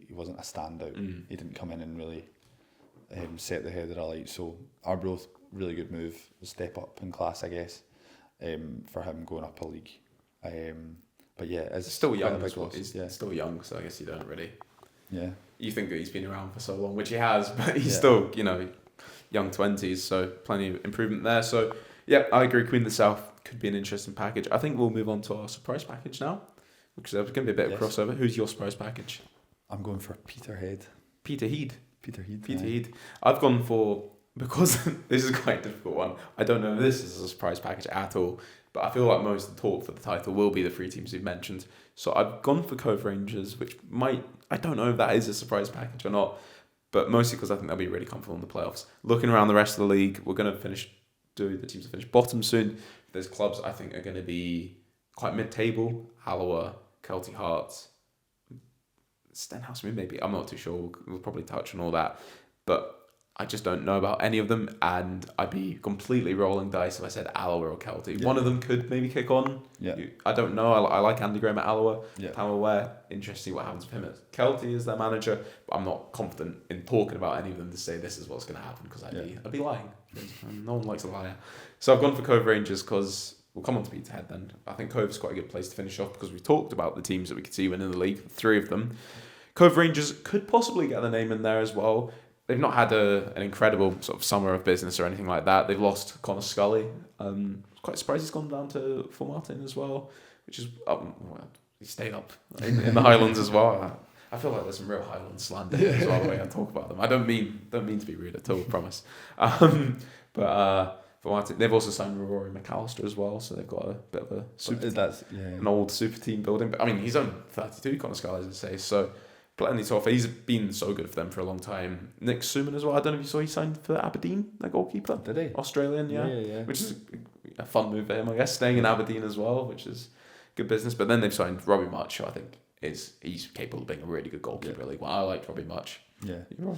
he wasn't a standout. He didn't come in and really set the head of the light. So Arbroath, really good move, step up in class, I guess, for him going up a league. But yeah, it's still young. He's still young, so I guess you don't really. Yeah. You think that he's been around for so long, which he has, but he's still, young 20s, so plenty of improvement there. So yeah, I agree. Queen of the South could be an interesting package. I think we'll move on to our surprise package now, because there's going to be a bit of crossover. Who's your surprise package? I'm going for Peterhead. Peterhead. Peterhead. I've gone for, because this is quite a difficult one. I don't know if this is a surprise package at all, but I feel like most of the talk for the title will be the three teams we've mentioned. So I've gone for Cove Rangers, which I don't know if that is a surprise package or not, but mostly because I think they'll be really comfortable in the playoffs. Looking around the rest of the league, we're going to do the teams to finish bottom soon. There's clubs I think are going to be quite mid-table. Alloa, Celtic Hearts, Stenhouse, maybe. I'm not too sure. We'll probably touch on all that. But I just don't know about any of them, and I'd be completely rolling dice if I said Alloa or Celtic. Yeah. One of them could maybe kick on. Yeah. I don't know. I like Andy Graham at Alloa. Yeah. I'm aware. Interesting what happens with him at Celtic as their manager, but I'm not confident in talking about any of them to say this is what's going to happen, because I'd be lying. No one likes a liar. So I've gone for Cove Rangers because we'll come on to Peterhead then. I think Cove's quite a good place to finish off, because we talked about the teams that we could see winning the league, 3 of them. Cove Rangers could possibly get their name in there as well. They've not had an incredible sort of summer of business or anything like that. They've lost Connor Scully. Quite surprised he's gone down to Fort Martin as well, which is he stayed up in the Highlands as well. I feel like there's some real Highland slander as well, the way I talk about them. I don't mean to be rude at all, I promise. But Fort Martin, they've also signed Rory McAllister as well, so they've got a bit of an old super team building. But I mean, he's only 32, Connor Scully, as I say, so plenty to offer. He's been so good for them for a long time. Nick Suman as well. I don't know if you saw he signed for Aberdeen, the goalkeeper. Did he? Australian, yeah. Which is a fun move for him, I guess. Staying in Aberdeen as well, which is good business. But then they've signed Robbie Much, who I think he's capable of being a really good goalkeeper. Yeah. I liked Robbie Much. Yeah. You're right.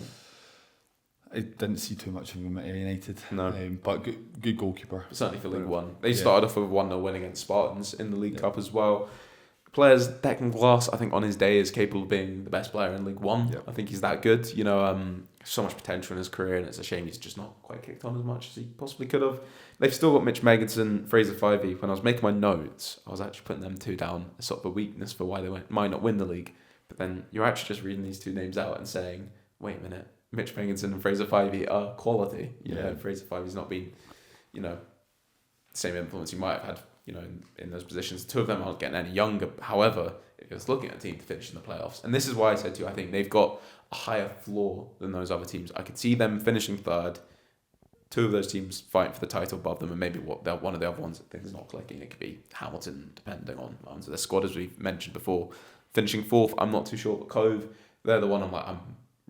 I didn't see too much of him at United. No. But good goalkeeper. Certainly for League One. They started off with a 1-0 win against Spartans in the League Cup as well. Players, Declan Glass, I think on his day is capable of being the best player in League One. Yep. I think he's that good. So much potential in his career, and it's a shame he's just not quite kicked on as much as he possibly could have. They've still got Mitch Megginson, Fraser Fivey. When I was making my notes, I was actually putting them two down as sort of a weakness for why they might not win the league. But then you're actually just reading these two names out and saying, wait a minute, Mitch Megginson and Fraser Fivey are quality. Fraser Fivey's not been, the same influence you might have had, in those positions. 2 of them aren't getting any younger. However, if you're looking at a team to finish in the playoffs, and this is why I said to you, I think they've got a higher floor than those other teams. I could see them finishing 3rd, 2 of those teams fighting for the title above them, and maybe one of the other ones that things not clicking. It could be Hamilton, depending on their squad, as we've mentioned before. Finishing 4th, I'm not too sure, but Cove, they're the one I'm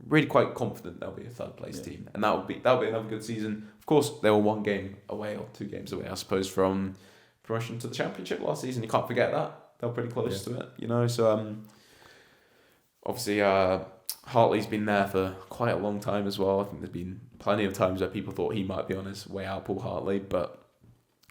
really quite confident they'll be a 3rd place team, and that'll be another good season. Of course, they were 1 game away or 2 games away, I suppose, from promotion to the Championship last season. You can't forget that. They were pretty close to it, So obviously, Hartley's been there for quite a long time as well. I think there's been plenty of times where people thought he might be on his way out, Paul Hartley, but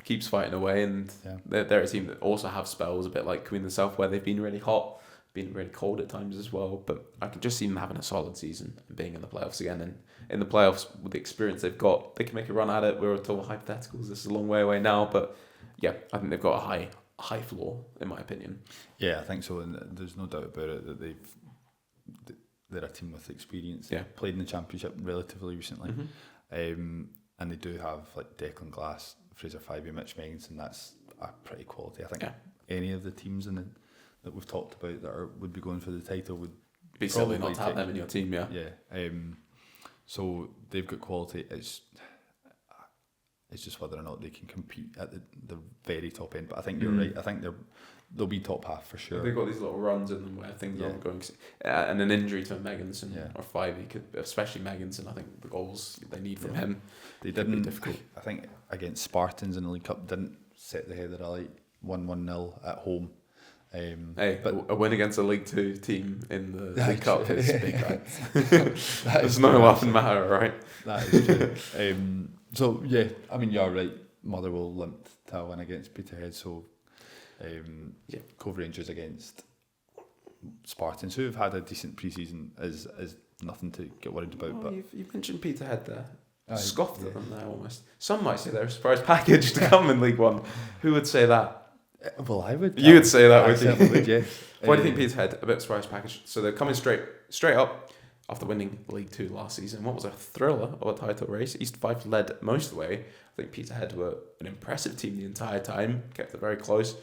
keeps fighting away. And they're a team that also have spells, a bit like Queen of the South, where they've been really hot, been really cold at times as well. But I can just see them having a solid season and being in the playoffs again. And in the playoffs, with the experience they've got, they can make a run at it. We're all hypotheticals. This is a long way away now, but yeah, I think they've got a high floor, in my opinion. Yeah, I think so, and there's no doubt about it that they're a team with experience. Yeah. Played in the Championship relatively recently, and they do have like Declan Glass, Fraser Fivey, Mitch Megginson. That's a pretty quality. I think any of the teams that we've talked about that would be going for the title would be silly not to have them in your team. Yeah. So they've got quality. It's just whether or not they can compete at the very top end. But I think you're right. I think they'll be top half for sure. They've got these little runs in them where things aren't going. And an injury to Megginson or Fivey could, especially Megginson, I think the goals they need from him. They didn't. Be difficult. I think against Spartans in the League Cup didn't set the head of the light. 1-0 at home. But a win against a League 2 team in the League Cup is big, right? There's no laughing matter, right? That is true. So yeah, I mean you're right. Motherwell limped to a win against Peterhead, so Cove Rangers against Spartans, who have had a decent pre-season, is nothing to get worried about. But you've mentioned Peterhead there. Scoffed at them there almost. Some might say they're a surprise package to come in League One. Who would say that? Well, I would. You would say that, would you? Would, yeah. Why do you think Peterhead a bit of a surprise package? So they're coming straight up after winning League Two last season. What was a thriller of a title race? East Fife led most of the way. I think Peterhead were an impressive team the entire time, kept it very close,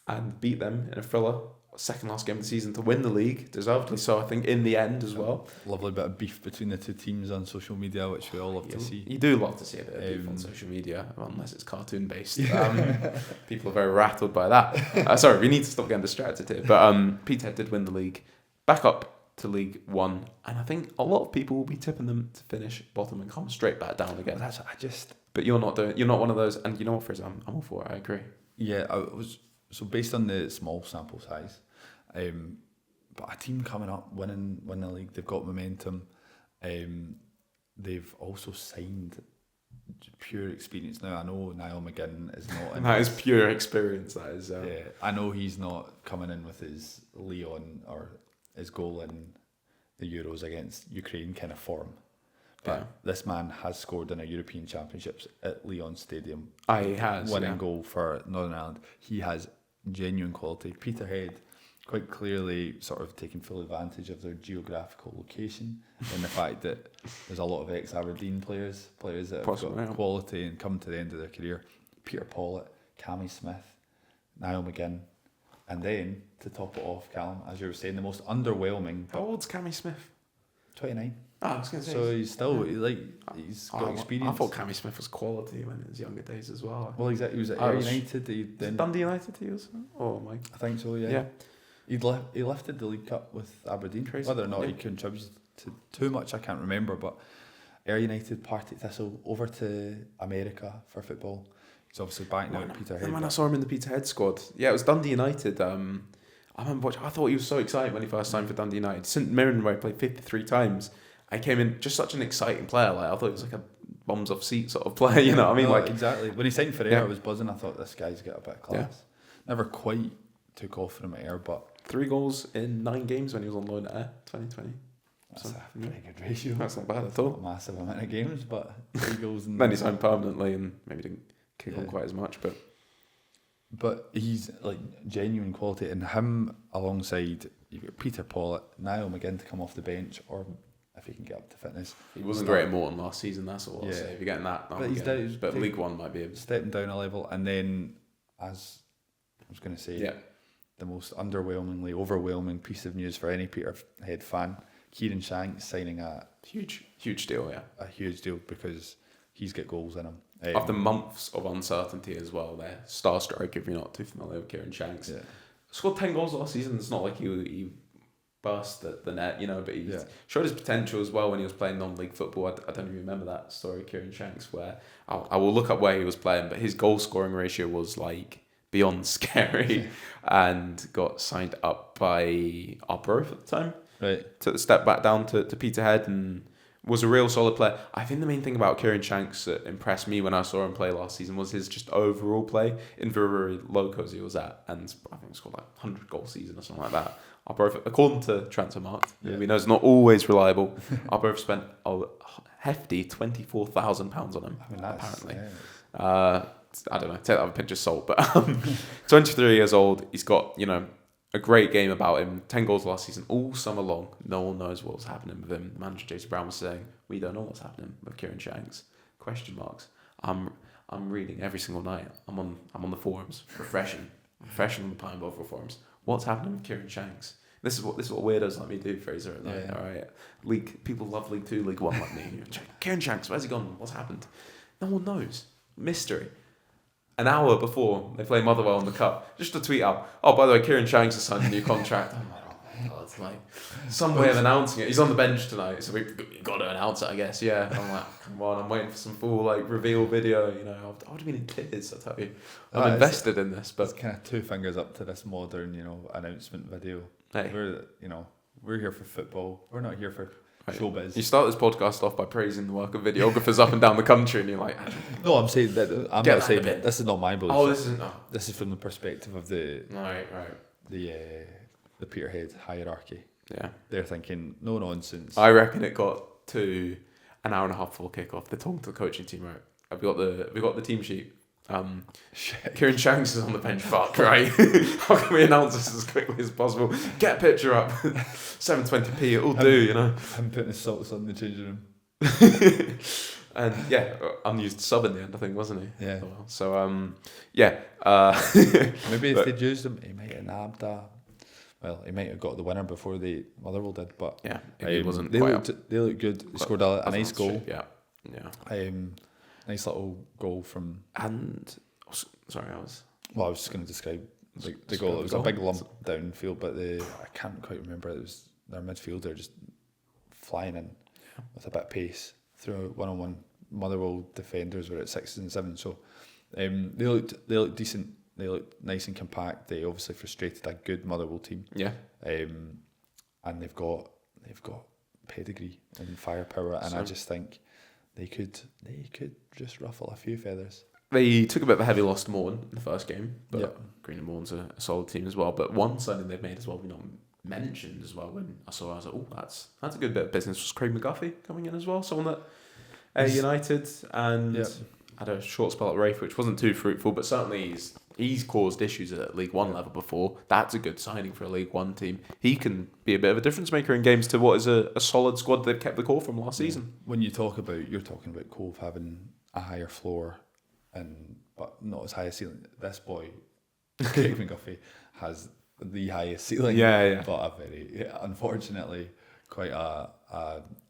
and beat them in a thriller. Second last game of the season to win the league, deservedly so, I think, in the end as well. Lovely bit of beef between the two teams on social media, which we all love to see. You do love to see a bit of beef on social media, unless it's cartoon based. People are very rattled by that. Sorry, we need to stop getting distracted here. But Peterhead did win the league, back up to League One, and I think a lot of people will be tipping them to finish bottom and come straight back down again. But you're not one of those, and you know what, Fraser, I'm all for it. I agree. Yeah, So based on the small sample size, but a team coming up, winning the league, they've got momentum. They've also signed pure experience. Now I know Niall McGinn is not. In that is pure experience. That is. Yeah, I know he's not coming in with his Leon or his goal in the Euros against Ukraine kind of form. But this man has scored in a European Championships at Leon Stadium. He has winning goal for Northern Ireland. He has genuine quality. Peterhead quite clearly sort of taking full advantage of their geographical location and the fact that there's a lot of ex-Aberdeen players that have got quality and come to the end of their career. Peter Pollitt, Cammy Smith, Niall McGinn, and then to top it off, Callum, as you were saying, the most underwhelming. How old's Cammy Smith? 29. I was going to say. So he's still he's got experience. I thought Cammy Smith was quality when in his younger days as well. Well, exactly. He was at United. Then Dundee United. He was. Oh my. I think so. Yeah. He lifted the League Cup with Aberdeen. Crazy. Whether or not he contributed to too much, I can't remember. But Ayr United, Partick Thistle, over to America for football. He's obviously back now at Peterhead. And when I saw him in the Peterhead squad, it was Dundee United. I remember watching. I thought he was so excited when he first signed for Dundee United. St Mirren, where he played 53 times. I came in just such an exciting player. Like I thought he was like a bums off seat sort of player. You know what I mean? Like exactly. When he signed for Ayr, I was buzzing. I thought this guy's got a bit of class. Yeah. Never quite took off from Ayr, but 3 goals in 9 games when he was on loan at Ayr 2020. That's a pretty good ratio. That's not bad at all. A massive amount of games, but 3 goals. Then he signed permanently and maybe didn't kick on quite as much, but he's like genuine quality, and him alongside you've got Peter Pollitt, Niall McGinn to come off the bench, or if he can get up to fitness. He wasn't great at Morton last season, that's all I'll say. If you're getting that, but he's down, but League One might be stepping down a level. And then, as I was going to say, the most overwhelming piece of news for any Peterhead fan: Kieran Shanks signing a huge deal. A huge deal because he's got goals in him. After months of uncertainty as well, there star strike. If you're not too familiar with Kieran Shanks, scored 10 goals last season. It's not like he burst the net, but he showed his potential as well when he was playing non-league football. I don't even remember that story, Kieran Shanks, where I will look up where he was playing, but his goal scoring ratio was like beyond scary, and got signed up by Arbroath at the time. Right, took the step back down to Peterhead and was a real solid player. I think the main thing about Kieran Shanks that impressed me when I saw him play last season was his just overall play in very locals he was at, and I think he scored like 100 goal season or something like that. Arbroath, according to Transfermarkt, we know it's not always reliable. Arbroath spent a hefty £24,000 on him. I mean, apparently. I don't know, take that with a pinch of salt, but 23 years old, he's got a great game about him. 10 goals last season, all summer long. No one knows what's happening with him. Manager Jason Brown was saying, "We don't know what's happening with Kieran Shanks." Question marks. I'm reading every single night. I'm on the forums, refreshing on the Pine Bowl forums. What's happening with Kieran Shanks? This is what weirdos like me do, Fraser. All right, League people love League 2, League 1 like me. Kieran Shanks, where's he gone? What's happened? No one knows. Mystery. An hour before they play Motherwell in the Cup, just to tweet out, "Oh, by the way, Kieran Shanks has signed a new contract." I'm like, oh my God, it's like some way of announcing it. He's on the bench tonight, so we've got to announce it, I guess. Yeah, I'm like, come on, I'm waiting for some full reveal video. I would have been in tears. I tell you, I'm invested in this. But it's kind of 2 fingers up to this modern, announcement video. Hey. We're here for football. We're not here for showbiz. You start this podcast off by praising the work of videographers up and down the country, and you're like, no, I'm saying that. I'm not saying this is not my belief. Oh, this isn't. This is from the perspective of the right. the the Peterhead hierarchy. Yeah. They're thinking, no nonsense. I reckon it got to an hour and a half before kickoff. They're talking to the coaching team, right? We got the team sheet. Kieran Shanks is on the bench. Fuck, right? How can we announce this as quickly as possible? Get a picture up. 720p, it'll do, you know. I'm putting his socks on in the changing room. And yeah, unused sub in the end, I think, wasn't he? Yeah. So yeah. Maybe if they'd used him, he might have nabbed a. Well, he might have got the winner before the Motherwell did, but yeah, he wasn't. They quite looked good. He scored a nice goal. Yeah. Nice little goal from. And sorry, I was just going to describe the goal. It was a big lump downfield, but I can't quite remember. It was their midfielder just flying in with a bit of pace through 1-on-1. Motherwell defenders were at 6 and 7, so they looked decent. They looked nice and compact. They obviously frustrated a good Motherwell team. Yeah. And they've got pedigree and firepower, and I just think they could just ruffle a few feathers. They took a bit of a heavy loss to Morton in the first game, but yeah. Green and Morton's a solid team as well. But one signing they've made as well, we not mentioned as well. When I was like, oh, that's a good bit of business. Was Craig McGuffey coming in as well? Someone that United and had a short spell at Rafe, which wasn't too fruitful, but certainly he's caused issues at League One level before. That's a good signing for a League One team. He can be a bit of a difference maker in games to what is a solid squad they've kept the core from last season. When you're talking about Cove having a higher floor but not as high a ceiling. This boy, Craig McGuffey, has the highest ceiling. Yeah. But unfortunately, quite a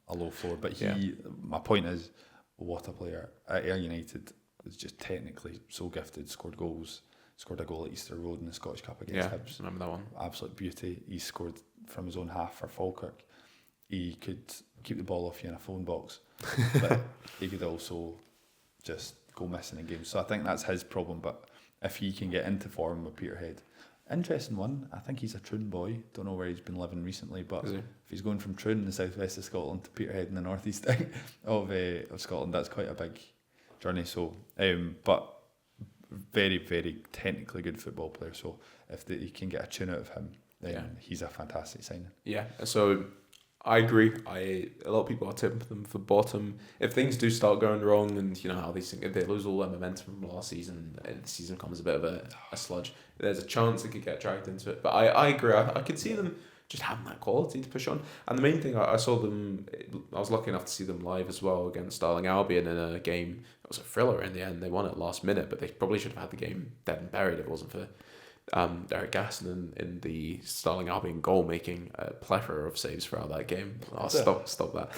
low floor. But my point is, what a player at Ayr United was just technically so gifted. Scored goals. Scored a goal at Easter Road in the Scottish Cup against Hibs. Remember that one? Absolute beauty. He scored from his own half for Falkirk. He could keep the ball off you in a phone box, but he could also just go missing in games. So I think that's his problem. But if he can get into form with Peterhead, interesting one. I think he's a Troon boy. Don't know where he's been living recently, but if he's going from Troon in the southwest of Scotland to Peterhead in the northeast of Scotland, that's quite a big journey. So, but very, very technically good football player. So if he can get a tune out of him, then he's a fantastic signing. Yeah. So I agree. A lot of people are tipping them for bottom. If things do start going wrong, and you know how these things, if they lose all their momentum from last season, and the season becomes a bit of a sludge, there's a chance they could get dragged into it. But I agree. I could see them just having that quality to push on. And the main thing, I saw them, I was lucky enough to see them live as well against Stirling Albion in a game. It was a thriller in the end. They won it last minute, but they probably should have had the game dead and buried if it wasn't for Derek Gaston in the Stirling Albion goal, making a plethora of saves throughout that game. Stop that.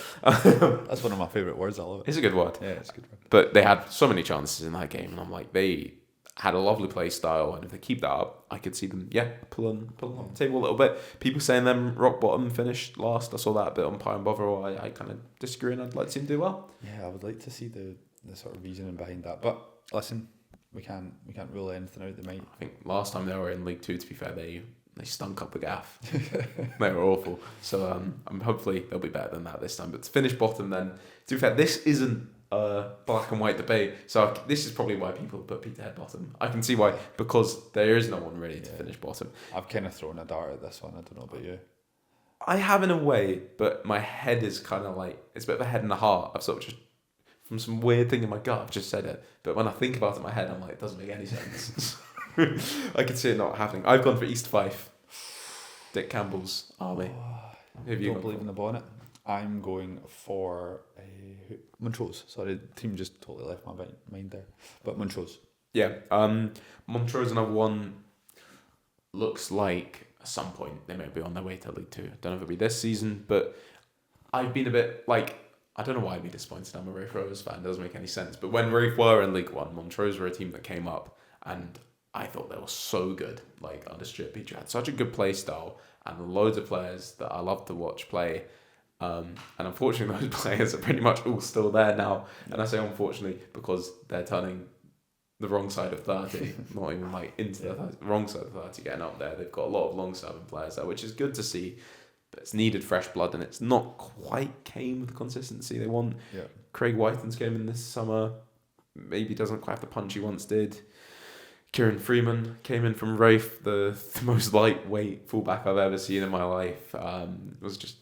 That's one of my favourite words. I love it. It's a good word. Yeah, it's a good word. But they had so many chances in that game, and I'm like, they had a lovely play style, and if they keep that up, I could see them, pulling on the table a little bit. People saying them rock bottom finished last. I saw that a bit on Pie and Bovril. I kind of disagree, and I'd like to see them do well. Yeah, I would like to see the sort of reasoning behind that. But listen, we can't rule anything out. They might. I think last time they were in League Two, to be fair, they stunk up the gaff. They were awful. So hopefully they'll be better than that this time. But to finish bottom, then, to be fair, this isn't a black and white debate. So this is probably why people put Peterhead bottom. I can see why, because there is no one ready to finish bottom. I've kind of thrown a dart at this one. I don't know about you. I have in a way, but my head is kind of like, it's a bit of a head and a heart. I've sort of just, from some weird thing in my gut, I've just said it. But when I think about it in my head, I'm like, it doesn't make any sense. I can see it not happening. I've gone for East Fife. Dick Campbell's army. Have you don't believe in the bonnet? I'm going for Montrose. Sorry, the team just totally left my mind there. But Montrose. Yeah. Montrose, another one, looks like at some point they might be on their way to League Two. Don't know if it'll be this season, but I've been a bit like, I don't know why I'd be disappointed. I'm a Rafe Rovers fan. It doesn't make any sense. But when Rafe were in League One, Montrose were a team that came up, and I thought they were so good. Like, under Stuart Peach, had such a good play style, and loads of players that I love to watch play. And unfortunately, those players are pretty much all still there now. And I say unfortunately because they're turning the wrong side of 30, not even like into the wrong side of 30, getting up there. They've got a lot of long-serving players there, which is good to see. But it's needed fresh blood, and it's not quite came with the consistency they want. Yeah. Craig Whiten's came in this summer. Maybe doesn't quite have the punch he once did. Kieran Freeman came in from Wraith, the most lightweight fullback I've ever seen in my life. Was just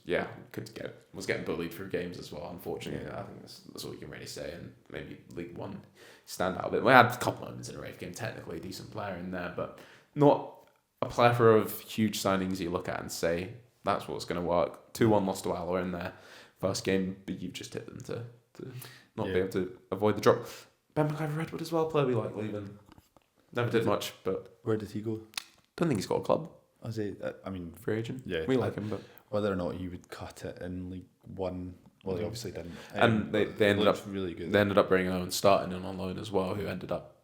was getting bullied through games as well. Unfortunately, I think that's all you can really say. And maybe League One stand out a bit. We had a couple moments in a Wraith game, technically a decent player in there, but not a plethora of huge signings you look at and say that's what's going to work. 2-1 lost to Alloa in their first game, but you've just hit them to not be able to avoid the drop. Ben McIver-Redwood as well, player we like leaving. Never did much, but... Where did he go? Don't think he's got a club. Free agent? Yeah. We like him, but... Whether or not he would cut it in League One, well, he obviously didn't. And they ended up really good. They ended up bringing Owen starting in on loan as well, who ended up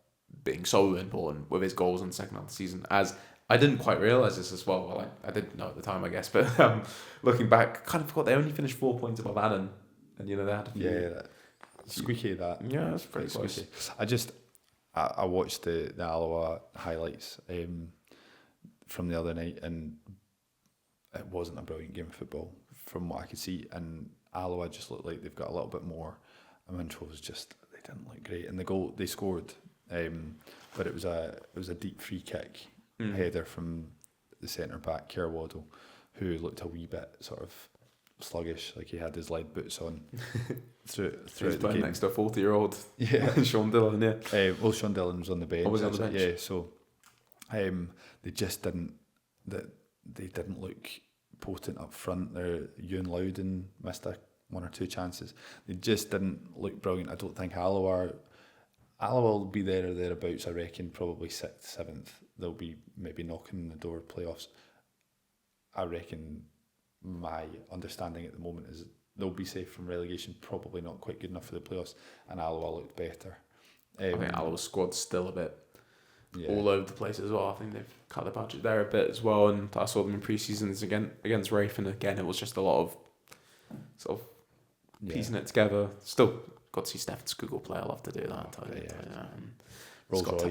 being so important with his goals in the second half of the season. As I didn't quite realise this as well. Well, I didn't know at the time, I guess, but looking back, kind of forgot they only finished 4 points above Annan, and they had a few... Squeaky that. Yeah, that's pretty close. I watched the Alloa highlights from the other night, and it wasn't a brilliant game of football from what I could see. And Alloa just looked like they've got a little bit more. And Montrose they didn't look great. And the goal they scored, but it was a deep free kick header from the centre back Kerr Waddle, who looked a wee bit sort of sluggish, like he had his lead boots on throughout the game. Next to a 40-year-old Sean Dillon, well, Sean Dillon was on the bench. Was on the bench? Yeah, so they just didn't look potent up front. Ewan Loudon missed one or two chances. They just didn't look brilliant. I don't think Alloa will be there or thereabouts, I reckon, probably 6th, 7th. They'll be maybe knocking on the door of playoffs. I reckon my understanding at the moment is they'll be safe from relegation, probably not quite good enough for the playoffs, and Alloa looked better. I think Alloa's squad's still a bit all over the place as well. I think they've cut the budget there a bit as well, and I saw them in pre-seasons against Wraith, and again it was just a lot of sort of piecing it together. Still got to see Stefan Skugel play. I love to do that.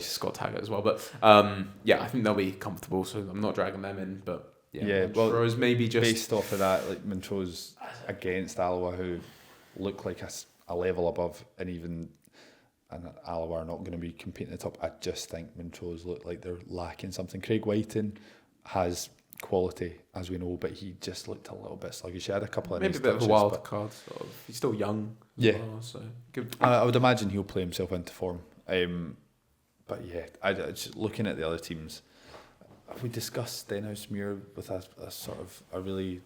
Scott Taggart as well, but I think they'll be comfortable, so I'm not dragging them in, but Montrose maybe just based off of that, like Montrose against Alloa, who look like a level above, and Alloa are not going to be competing at the top. I just think Montrose look like they're lacking something. Craig Whiting has quality, as we know, but he just looked a little bit sluggish. He had a couple of maybe a bit of a wild card. Sort of. He's still young. Well, so I would imagine he'll play himself into form. But I just looking at the other teams. Have we discussed Stenhousemuir with a sort of a really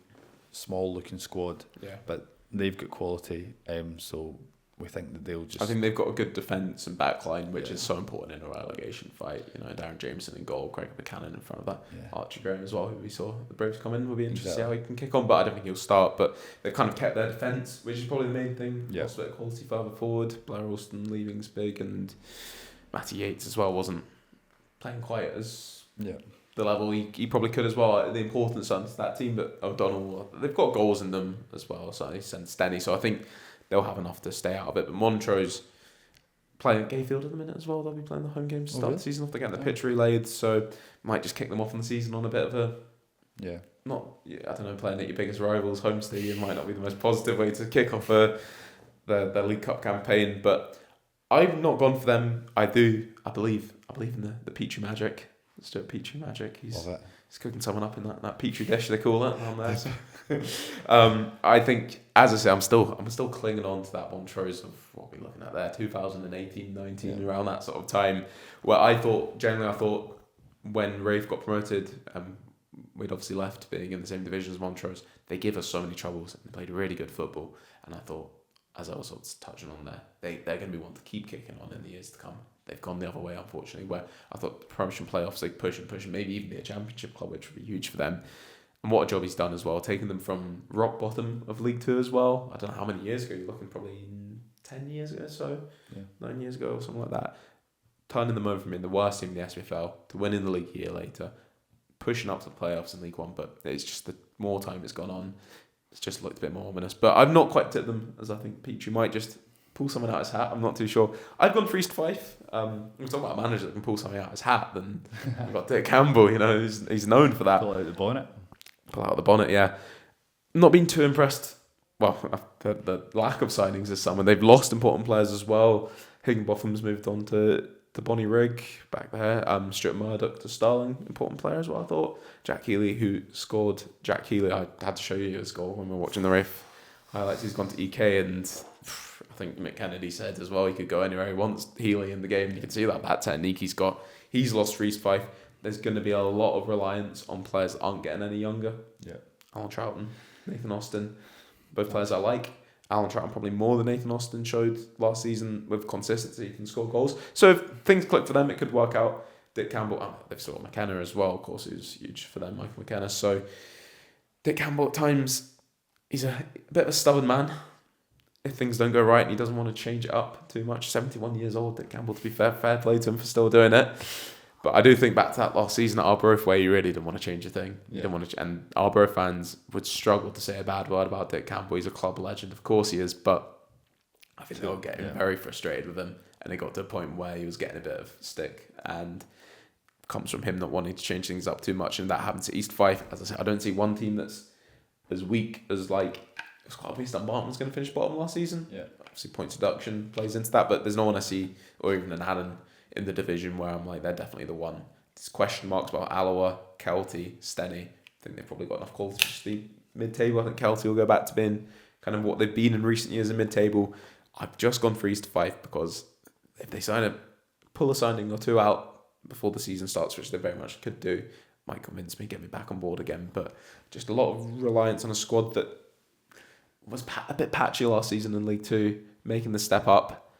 small looking squad? Yeah. But they've got quality, so we think that they'll just... I think they've got a good defence and backline, which is so important in a relegation fight. Darren Jameson in goal, Craig Buchanan in front of that. Yeah. Archie Graham as well, who we saw the Braves come in. We'll be interested to see how he can kick on, but I don't think he'll start. But they've kind of kept their defence, which is probably the main thing. Yeah. Also a bit of quality further forward. Blair Alston leaving's big, and Matty Yates as well wasn't playing quite as... the level he probably could as well. The importance on that team, but O'Donnell, they've got goals in them as well, so he sends Stenny, so I think they'll have enough to stay out of it. But Montrose playing at Gayfield at the minute as well. They'll be playing the home games to start the season off. They're getting the pitch relayed, so might just kick them off in the season on a bit of a playing at your biggest rivals home stadium might not be the most positive way to kick off their League Cup campaign. But I've not gone for them. I believe in the Petrie Magic. Stuart Petrie Magic. He's cooking someone up in that Petrie dish, they call it on there. So. I think, as I say, I'm still clinging on to that Montrose of what we're looking at there, 2018, 19, around that sort of time, where I thought when Wraith got promoted, we'd obviously left being in the same division as Montrose. They give us so many troubles. They played really good football, and I thought, as I was sort of touching on there, they're going to be one to keep kicking on in the years to come. They've gone the other way, unfortunately, where I thought the promotion playoffs, they push and maybe even be a championship club, which would be huge for them. And what a job he's done as well, taking them from rock bottom of League Two as well. I don't know how many years ago, you're looking probably 10 years ago, 9 years ago or something like that. Turning them over from being the worst team in the SPFL to winning the league a year later, pushing up to the playoffs in League One, but it's just the more time it's gone on, it's just looked a bit more ominous. But I've not quite tipped them, as I think Petrie might just pull someone out of his hat. I'm not too sure. I've gone for East Fife. We're talking about a manager that can pull something out of his hat, then we've got Dick Campbell, he's known for that. Pull out the bonnet. Pull out the bonnet, yeah. Not been too impressed. Well, the lack of signings this summer. They've lost important players as well. Higginbotham's moved on to to Bonnie Rigg back there. Stuart Murdoch to Starling, important player as well, I thought. Jack Healy, who scored. Jack Healy, I had to show you his goal when we were watching the Rafe highlights. He's gone to EK, and I think Mick Kennedy said as well he could go anywhere he wants. Healy in the game, you can see that technique he's got. He's lost for East Fife. There's going to be a lot of reliance on players that aren't getting any younger. Yeah. Alan Troughton, Nathan Austin, both players I like. Alan Troughton probably more than Nathan Austin showed last season with consistency. He can score goals. So if things click for them, it could work out. Dick Campbell, they've still got McKenna as well, of course, who's huge for them, Michael McKenna. So Dick Campbell at times, he's a bit of a stubborn man. If things don't go right and he doesn't want to change it up too much. 71 years old, Dick Campbell, to be fair play to him for still doing it. But I do think back to that last season at Arbroath where you really didn't want to change a thing. You didn't want to, and Arbroath fans would struggle to say a bad word about Dick Campbell. He's a club legend, of course he is, but I think they were getting very frustrated with him, and it got to a point where he was getting a bit of stick, and it comes from him not wanting to change things up too much, and that happened to East Fife. As I said, I don't see one team that's as weak as it's quite obvious Dumbarton was going to finish bottom last season. Yeah, obviously points deduction plays into that, but there's no one I see, or even an Allen in the division where I'm like, they're definitely the one. There's question marks about Alloa, Kelty, Steny. I think they've probably got enough quality to be mid-table. I think Kelty will go back to being kind of what they've been in recent years in mid-table. I've just gone for East Fife because if they pull a signing or two out before the season starts, which they very much could do, might convince me, get me back on board again. But just a lot of reliance on a squad that was a bit patchy last season in League Two. Making the step up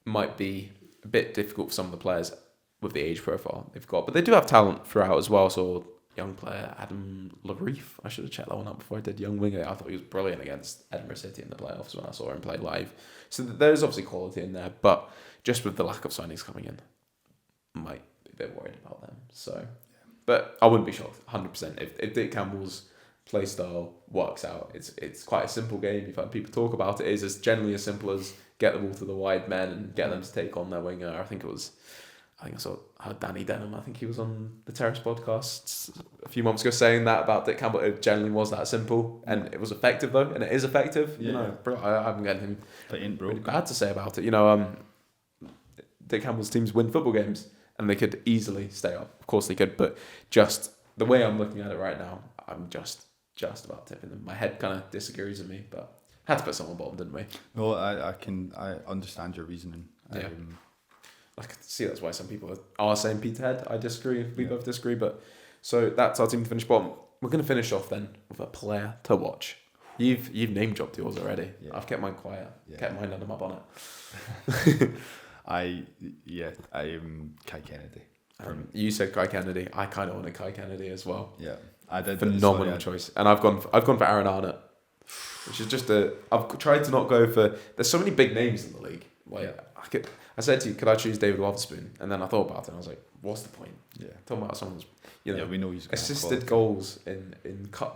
might be a bit difficult for some of the players with the age profile they've got, but they do have talent throughout as well. So young player Adam Lareef, I should have checked that one out before I did. Young winger, I thought he was brilliant against Edinburgh City in the playoffs when I saw him play live. So there's obviously quality in there, but just with the lack of signings coming in, might be a bit worried about them. So, but I wouldn't be shocked 100% if Dick Campbell's play style works out. It's quite a simple game. You've heard people talk about it. It is as generally as simple as get the ball to the wide men and get them to take on their winger. I heard Danny Denham, I think he was on the Terrace podcast a few months ago saying that about Dick Campbell. It generally was that simple, and it was effective though, and it is effective. Yeah. You know, I haven't got anything really bad to say about it. You know, Dick Campbell's teams win football games, and they could easily stay up. Of course they could, but just the way I'm looking at it right now, I'm just about tipping them. My head kind of disagrees with me, but had to put someone bottom, didn't we? No, I understand your reasoning. Yeah. I can see that's why some people are saying Peterhead. I disagree. We both disagree, but so that's our team to finish bottom. We're going to finish off then with a player to watch. You've name dropped yours already. Yeah. I've kept mine quiet. Yeah. Kept mine under my bonnet. I am Kai Kennedy. You said Kai Kennedy. I kind of wanted Kai Kennedy as well. Yeah, I did. Phenomenal choice, and I've gone for Aaron Arnott, which is just I've tried to not go for. There's so many big names in the league. I said to you, could I choose David Wotherspoon? And then I thought about it and I was like, what's the point? Yeah. Talking about someone's, we know he's assisted goals in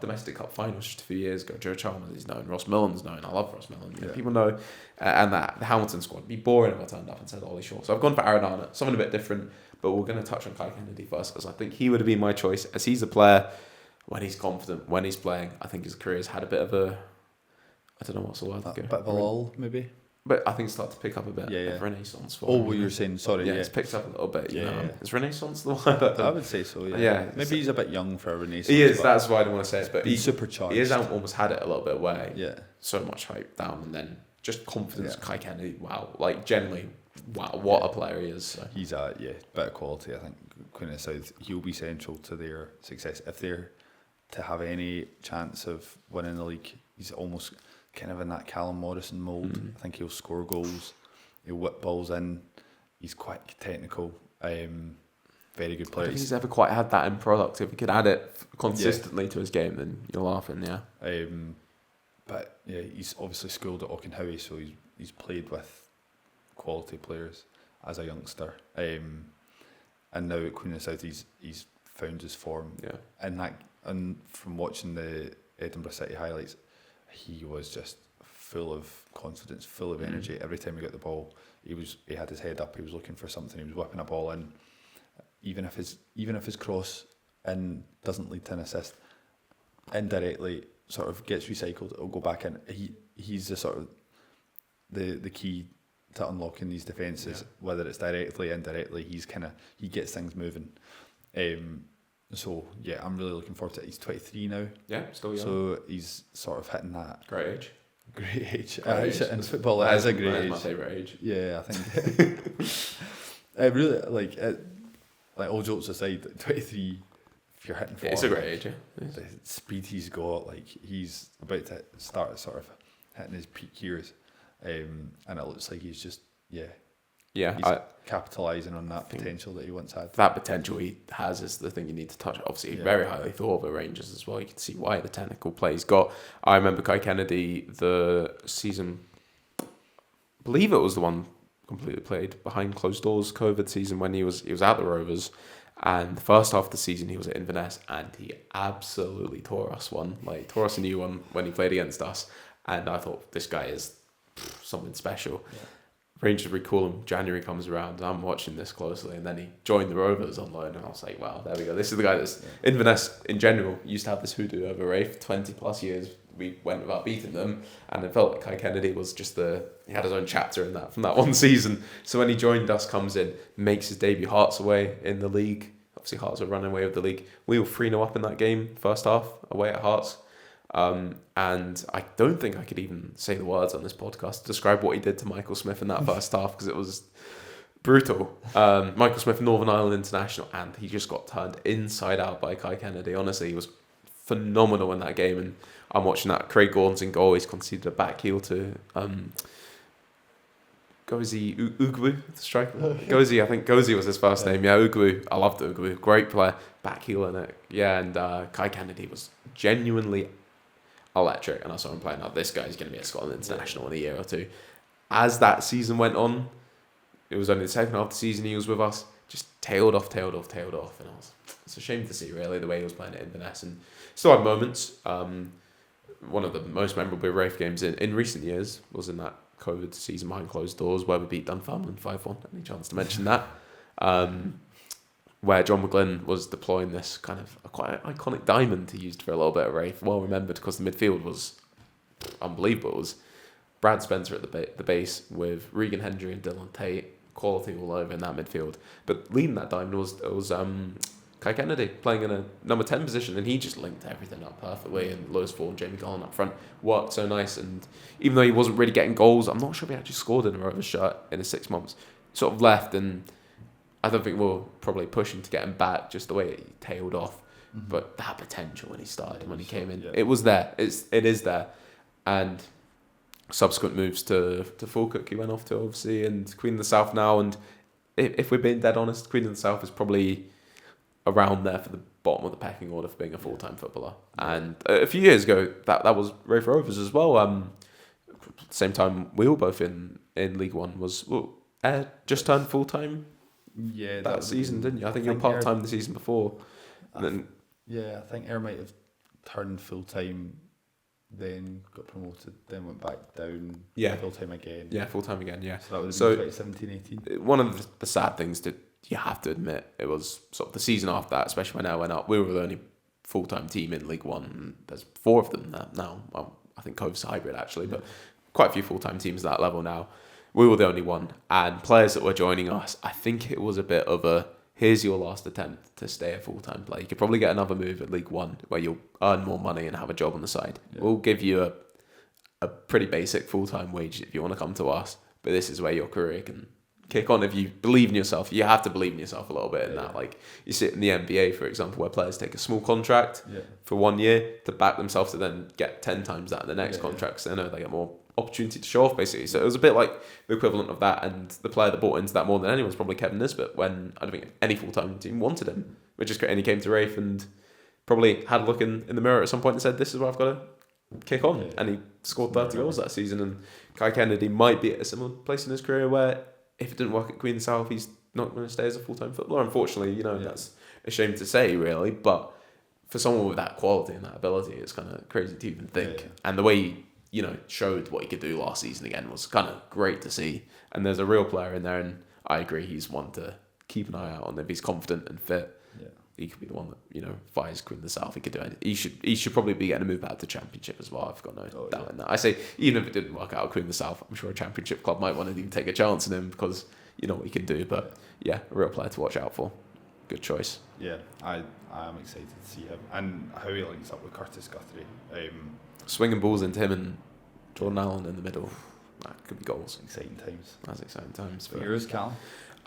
domestic cup finals just a few years ago. Joe Chalmers is known, Ross Millen's known. I love Ross Millen. Yeah. People know. And that the Hamilton squad. It'd be boring if I turned up and said Ollie Shaw. So I've gone for Aaron Arnott, something a bit different, but we're going to touch on Kai Kennedy first because I think he would have been my choice as he's a player when he's confident, when he's playing. I think his career's had a bit of a, I don't know what's the word. A bit of a lull, maybe? But I think it's starting to pick up a bit of renaissance for him. What you were saying, sorry. Yeah, it's picked up a little bit. Is renaissance the word? I would say so, yeah. Maybe he's a bit young for a renaissance. He is, that's why I don't want to say it. But he's supercharged. He has almost had it a little bit where so much hype down and then just confidence. Kai Kennedy, wow. Like, generally, wow, what a player he is. So. He's a bit of quality, I think. Queen of the South, he'll be central to their success. If they're to have any chance of winning the league, he's almost kind of in that Callum Morrison mould. I think he'll score goals, he'll whip balls in, he's quite technical, very good player. I don't think he's ever quite had that in product. If he could add it consistently to his game, then you're laughing, But he's obviously schooled at Auchenhowie, so he's played with quality players as a youngster. And now at Queen of the South, he's found his form. And from watching the Edinburgh City highlights, he was just full of confidence, full of energy. Every time he got the ball, he had his head up. He was looking for something. He was whipping a ball in. Even if his cross in doesn't lead to an assist, indirectly sort of gets recycled. It'll go back in. He's the sort of the key to unlocking these defences, whether it's directly, indirectly. He gets things moving. So yeah, I'm really looking forward to it. He's 23 now. Yeah, still young. So he's sort of hitting that great age. Great age. Great age. In football, that is a great age. My favourite age. Yeah, I think. It really like all jokes aside, 23. If you're hitting 40, it's a great age. Yeah. The speed he's got, like he's about to start sort of hitting his peak years, and it looks like he's just he's capitalising on that potential that he once had. That potential he has is the thing you need to touch. Obviously, very highly thought of at Rangers as well. You can see why the technical play he's got. I remember Kai Kennedy, the season, I believe it was the one completely played behind closed doors COVID season when he was at the Rovers, and the first half of the season he was at Inverness and he absolutely tore us a new one when he played against us, and I thought this guy is something special. Rangers recall him, January comes around, I'm watching this closely, and then he joined the Rovers on loan, and I was like, wow, there we go. This is the guy that's Inverness in general used to have this hoodoo over Rafe. 20 plus years we went without beating them, and it felt like Kai Kennedy was just he had his own chapter in that from that one season. So when he joined us, comes in, makes his debut, Hearts away in the league. Obviously Hearts were running away with the league. We were 3-0 up in that game, first half, away at Hearts. And I don't think I could even say the words on this podcast to describe what he did to Michael Smith in that first half, because it was brutal. Michael Smith, Northern Ireland international, and he just got turned inside out by Kai Kennedy. Honestly, he was phenomenal in that game, and I'm watching that. Craig Gordon's in goal. He's conceded a back heel to Gozi Ugwu, the striker. Gozi, I think Gozi was his first name. Yeah, Ugwu. I loved Ugwu. Great player. Back heel in it. Yeah, and Kai Kennedy was genuinely electric, and I saw him playing. Now this guy's going to be a Scotland international in a year or two. As that season went on, it was only the second half of the season he was with us, just tailed off, and it's a shame to see really the way he was playing at Inverness, and still had moments. One of the most memorable Rafe games in recent years was in that COVID season behind closed doors where we beat Dunfermline 5-1. Any chance to mention that? Where John McGlynn was deploying this kind of quite iconic diamond he used for a little bit of Rafe, well remembered because the midfield was unbelievable. It was Brad Spencer at the base with Regan Hendry and Dylan Tate, quality all over in that midfield. But leading that diamond was Kai Kennedy playing in a number 10 position, and he just linked everything up perfectly. And Lewis Ford and Jamie Cullen up front worked so nice. And even though he wasn't really getting goals, I'm not sure if he actually scored in a Rovers shirt in his 6 months. Sort of left, and I don't think we're probably pushing to get him back just the way he tailed off. Mm-hmm. But that potential when he started, when he came in, it was there. It is there. And subsequent moves to Falkirk he went off to, obviously, and Queen of the South now. And if we're being dead honest, Queen of the South is probably around there for the bottom of the pecking order for being a full-time footballer. And a few years ago, that was Rafe Rovers as well. Same time we were both in League One was just turned full-time. Yeah, that season, didn't you? I think you were part-time the season before. And then I think Air might have turned full-time, then got promoted, then went back down, full-time again. Yeah, full-time again, yeah. So that would have been 2017-18. One of the sad things that you have to admit, it was sort of the season after that, especially when I went up, we were the only full-time team in League One. And there's 4 of them now. Well, I think Cove's a hybrid actually, but quite a few full-time teams at that level now. We were the only one. And players that were joining us, I think it was a bit of a, here's your last attempt to stay a full-time player. You could probably get another move at League One where you'll earn more money and have a job on the side. Yeah. We'll give you a pretty basic full-time wage if you want to come to us, but this is where your career can kick on. If you believe in yourself, you have to believe in yourself a little bit in that. Like you sit in the NBA, for example, where players take a small contract for 1 year to back themselves to then get 10 times that in the next contract. So they know they get more opportunity to show off, basically. So it was a bit like the equivalent of that, and the player that bought into that more than anyone was probably Kevin Nisbet, when I don't think any full-time team wanted him, which is great. And he came to Rafe and probably had a look in the mirror at some point and said, this is where I've got to kick on. And he scored 30 goals that season. And Kai Kennedy might be at a similar place in his career where if it didn't work at Queen South, he's not going to stay as a full-time footballer. Unfortunately, that's a shame to say, really. But for someone with that quality and that ability, it's kind of crazy to even think. Yeah. And the way he, showed what he could do last season again was kind of great to see. And there's a real player in there, and I agree he's one to keep an eye out on if he's confident and fit. he could be the one that fires Queen of the South. He could do it. He should probably be getting a move back to Championship as well. I've got no doubt in that. I say even if it didn't work out at Queen of the South, I'm sure a Championship club might want to even take a chance on him because you know what he can do. But yeah, a real player to watch out for. Good choice. Yeah, I am excited to see him and how he links up with Curtis Guthrie. Swinging balls into him and Jordan Allen in the middle. That could be goals. Exciting times. That's exciting times. For yours, Callum?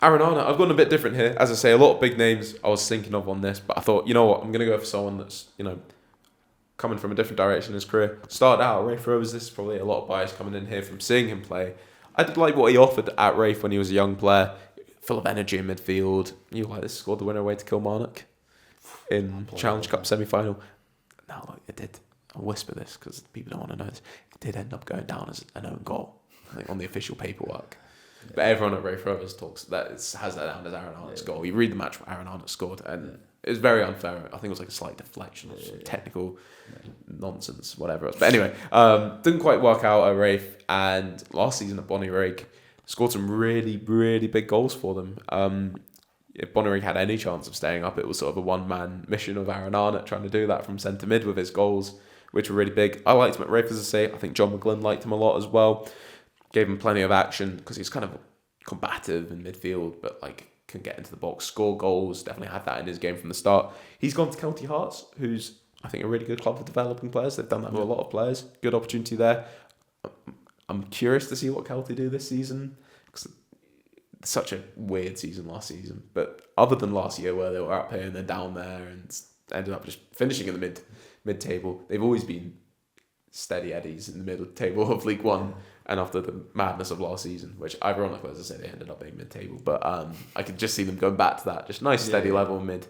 Aaron Arnott, I've gone a bit different here. As I say, a lot of big names I was thinking of on this, but I thought, you know what, I'm going to go for someone that's, coming from a different direction in his career. Started out at Raith Rovers. This is probably a lot of bias coming in here from seeing him play. I did like what he offered at Raith when he was a young player. Full of energy in midfield. You like this, scored the winner away to Kilmarnock in Challenge Cup semi-final. No, look, it did. I'll whisper this because people don't want to know this. It did end up going down as an own goal, I think, on the official paperwork. Yeah. But everyone at Raith Rovers has that down as Aaron Arnott's goal. You read the match where Aaron Arnott scored, and it was very unfair. I think it was like a slight deflection or some technical nonsense, whatever else. But anyway, didn't quite work out at Raith, and last season at Bonnyrigg, scored some really, really big goals for them. If Bonnyrigg had any chance of staying up, it was sort of a one-man mission of Aaron Arnott trying to do that from centre mid with his goals, which were really big. I liked him at Raith, as I say. I think John McGlynn liked him a lot as well. Gave him plenty of action because he's kind of combative in midfield, but can get into the box, score goals. Definitely had that in his game from the start. He's gone to Kelty Hearts, who's I think a really good club for developing players. They've done that with a lot of players. Good opportunity there. I'm curious to see what Kelty do this season because it's such a weird season last season. But other than last year where they were up here and then down there and ended up just finishing in the mid table, they've always been steady eddies in the middle table of League One. And after the madness of last season, which ironically, as I say, they ended up being mid table, but I could just see them going back to that, just nice steady level mid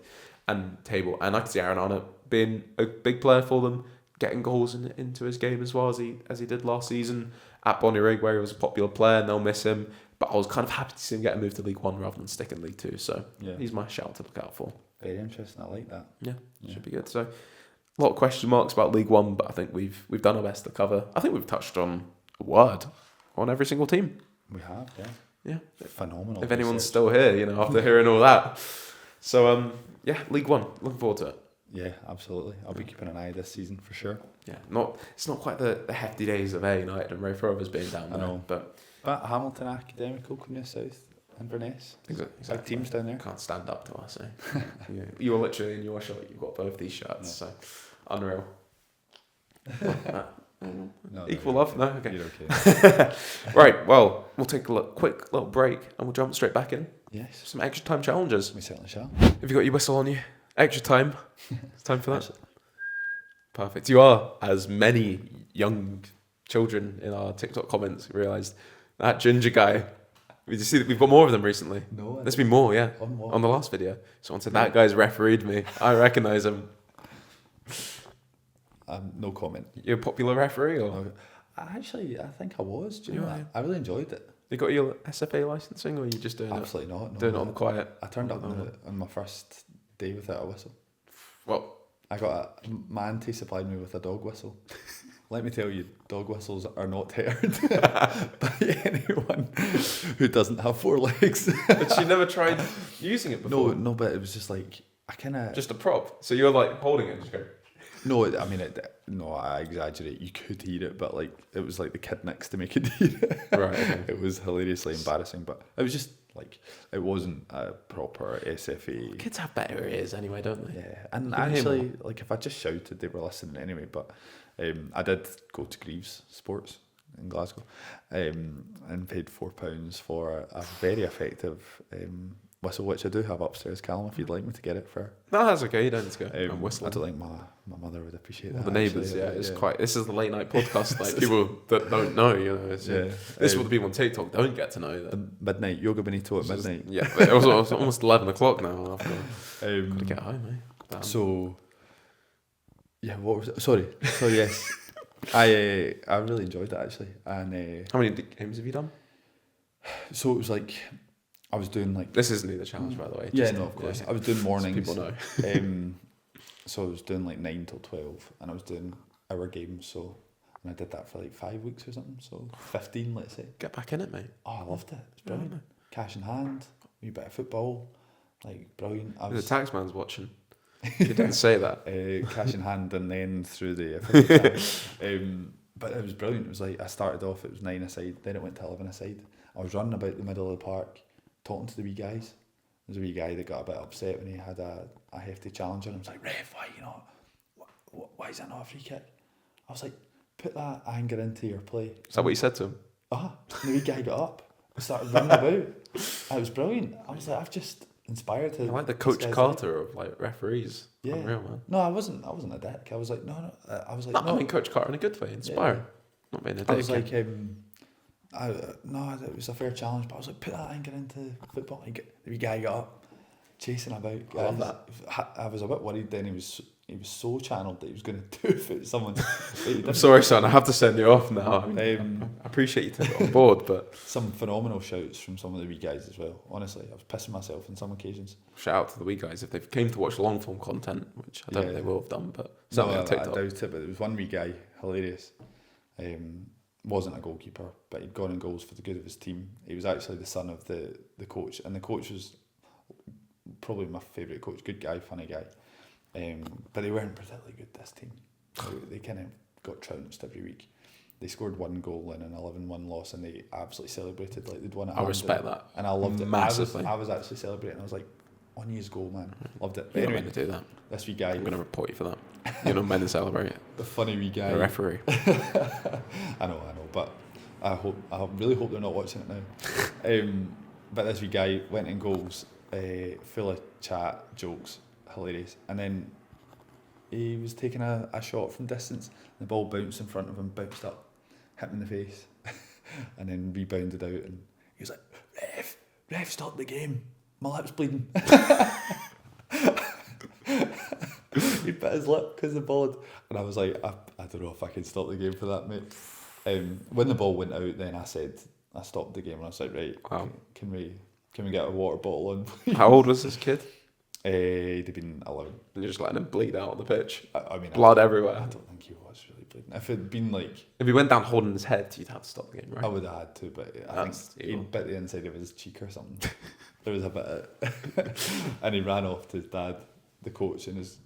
and table. And I could see Aaron Arnott being a big player for them, getting goals into his game as well as he did last season at Bonnyrigg, where he was a popular player, and they'll miss him. But I was kind of happy to see him get a move to League One rather than stick in League Two. So he's my shout to look out for. Very interesting. I like that. Yeah, should be good. So a lot of question marks about League One, but I think we've done our best to cover. I think we've touched on a word on every single team. We have, yeah. Phenomenal. If anyone's still here, after hearing all that. So League One. Looking forward to it. Yeah, absolutely. I'll be keeping an eye this season for sure. Yeah, it's not quite the hefty days of Ayr United and Raith Rovers being down there. I know, but Hamilton Academical, Queen of South, Inverness. Exactly. Big teams down there. Can't stand up to us. You were literally in your shirt. You've got both these shirts, so unreal. No, equal love? No? Okay. You're okay. Right, well, we'll take a quick little break and we'll jump straight back in. Yes. Some extra time challenges. We certainly shall. Have you got your whistle on you? Extra time? It's time for that? Perfect. You are, as many young children in our TikTok comments realised, that ginger guy. Did you see that we've got more of them recently? No. There's been more, yeah. On what? On the last video. Someone said, that guy's refereed me. I recognise him. No comment. You're a popular referee? Or? No. I think I was. Do you know that? I really enjoyed it. You got your SFA licensing, or are you just doing Absolutely not. No, doing it on the quiet? I turned up on my first day without a whistle. Well, I got my auntie supplied me with a dog whistle. Let me tell you, dog whistles are not heard by anyone who doesn't have four legs. But she never tried using it before? No, but it was just like, I kind of... Just a prop? So you're like holding it and just go... No, I mean, I exaggerate. You could hear it, but it was like the kid next to me could hear it. Right. Okay. It was hilariously embarrassing, but it was just it wasn't a proper SFA. Kids have better ears anyway, don't they? Yeah, and actually, if I just shouted, they were listening anyway. But I did go to Greaves Sports in Glasgow, and paid £4 for a very effective whistle, which I do have upstairs, Callum, if you'd like me to get it for... No, that's okay, you don't need to go whistle. I don't think my mother would appreciate that. The neighbours, it's quite... This is the late night podcast, people that don't know, This is what the people on TikTok don't get to know. Midnight, Joga Bonito at midnight. Yeah, it was almost 11 o'clock now. Gotta get home, eh? Damn. So... Yeah, what was it? Sorry, yes. I really enjoyed it, actually. And how many games have you done? So it was I was doing This isn't the challenge, by the way. Yeah, no, of course. I was doing mornings. So people know. So I was doing 9 till 12, and I was doing hour games. And I did that for 5 weeks or something. So 15, let's say. Get back in it, mate. Oh, I loved it. It's brilliant. Cash in hand, a wee bit of football, brilliant. The taxman's watching. You didn't say that. Cash in hand and then through the official channel. But it was brilliant. It was like, I started off, it was 9 aside, then it went to 11 aside. I was running about the middle of the park, talking to the wee guys. There's a wee guy that got a bit upset when he had a hefty challenge on him. I was like, ref, why you not? Why is that not a free kick? I was like, put that anger into your play. Is that what you said to him? And the wee guy got up and started running about. It was brilliant. I was like, I've just inspired him. I like the Coach Carter of like referees. Yeah. Unreal, man. No, I wasn't a dick. I was like, no. I was like, no. I mean, Coach Carter in a good way, inspiring. Not being a dick. I was like, no, it was a fair challenge, but I was like, put that anger into football. The wee guy got up, chasing about. I love that. I was a bit worried then. He was so channeled that he was going to do it at someone. I'm sorry, son. I have to send you off now. I appreciate you taking it on board, but some phenomenal shouts from some of the wee guys as well. Honestly, I was pissing myself on some occasions. Shout out to the wee guys if they came to watch long form content, which I don't think they will have done, but certainly on TikTok. I doubt it, but there was one wee guy, hilarious. Wasn't a goalkeeper, but he'd gone in goals for the good of his team. He was actually the son of the coach, and the coach was probably my favourite coach. Good guy, funny guy. But they weren't particularly good, this team. They kind of got trounced every week. They scored 1 goal in an 11-1 loss, and they absolutely celebrated like they'd won it. I respect that. And I loved it massively. I was actually celebrating. I was like, on his goal, man. Loved it. You're not meant to do that. This wee guy. I'm going to report you for that. You're not meant to celebrate it. The funny wee guy. The referee. I know, but I really hope they're not watching it now. But this wee guy went in goals, full of chat, jokes, hilarious. And then he was taking a shot from distance. The ball bounced in front of him, bounced up, hit him in the face, and then rebounded out. And he was like, ref, stop the game. My lip's bleeding. He bit his lip because the ball had, and I was like, I don't know if I can stop the game for that, mate. When the ball went out, then I said I stopped the game, and I was like, right, wow. Can we get a water bottle on, please? How old was this kid? He'd have been 11. And you're just letting him bleed out on the pitch. I mean, blood everywhere. I don't think he was really bleeding. If it'd been like, if he went down holding his head, you'd have to stop the game, right? I would have had to, but I think he'd bit the inside of his cheek or something. There was a bit of and he ran off to his dad, the coach, and his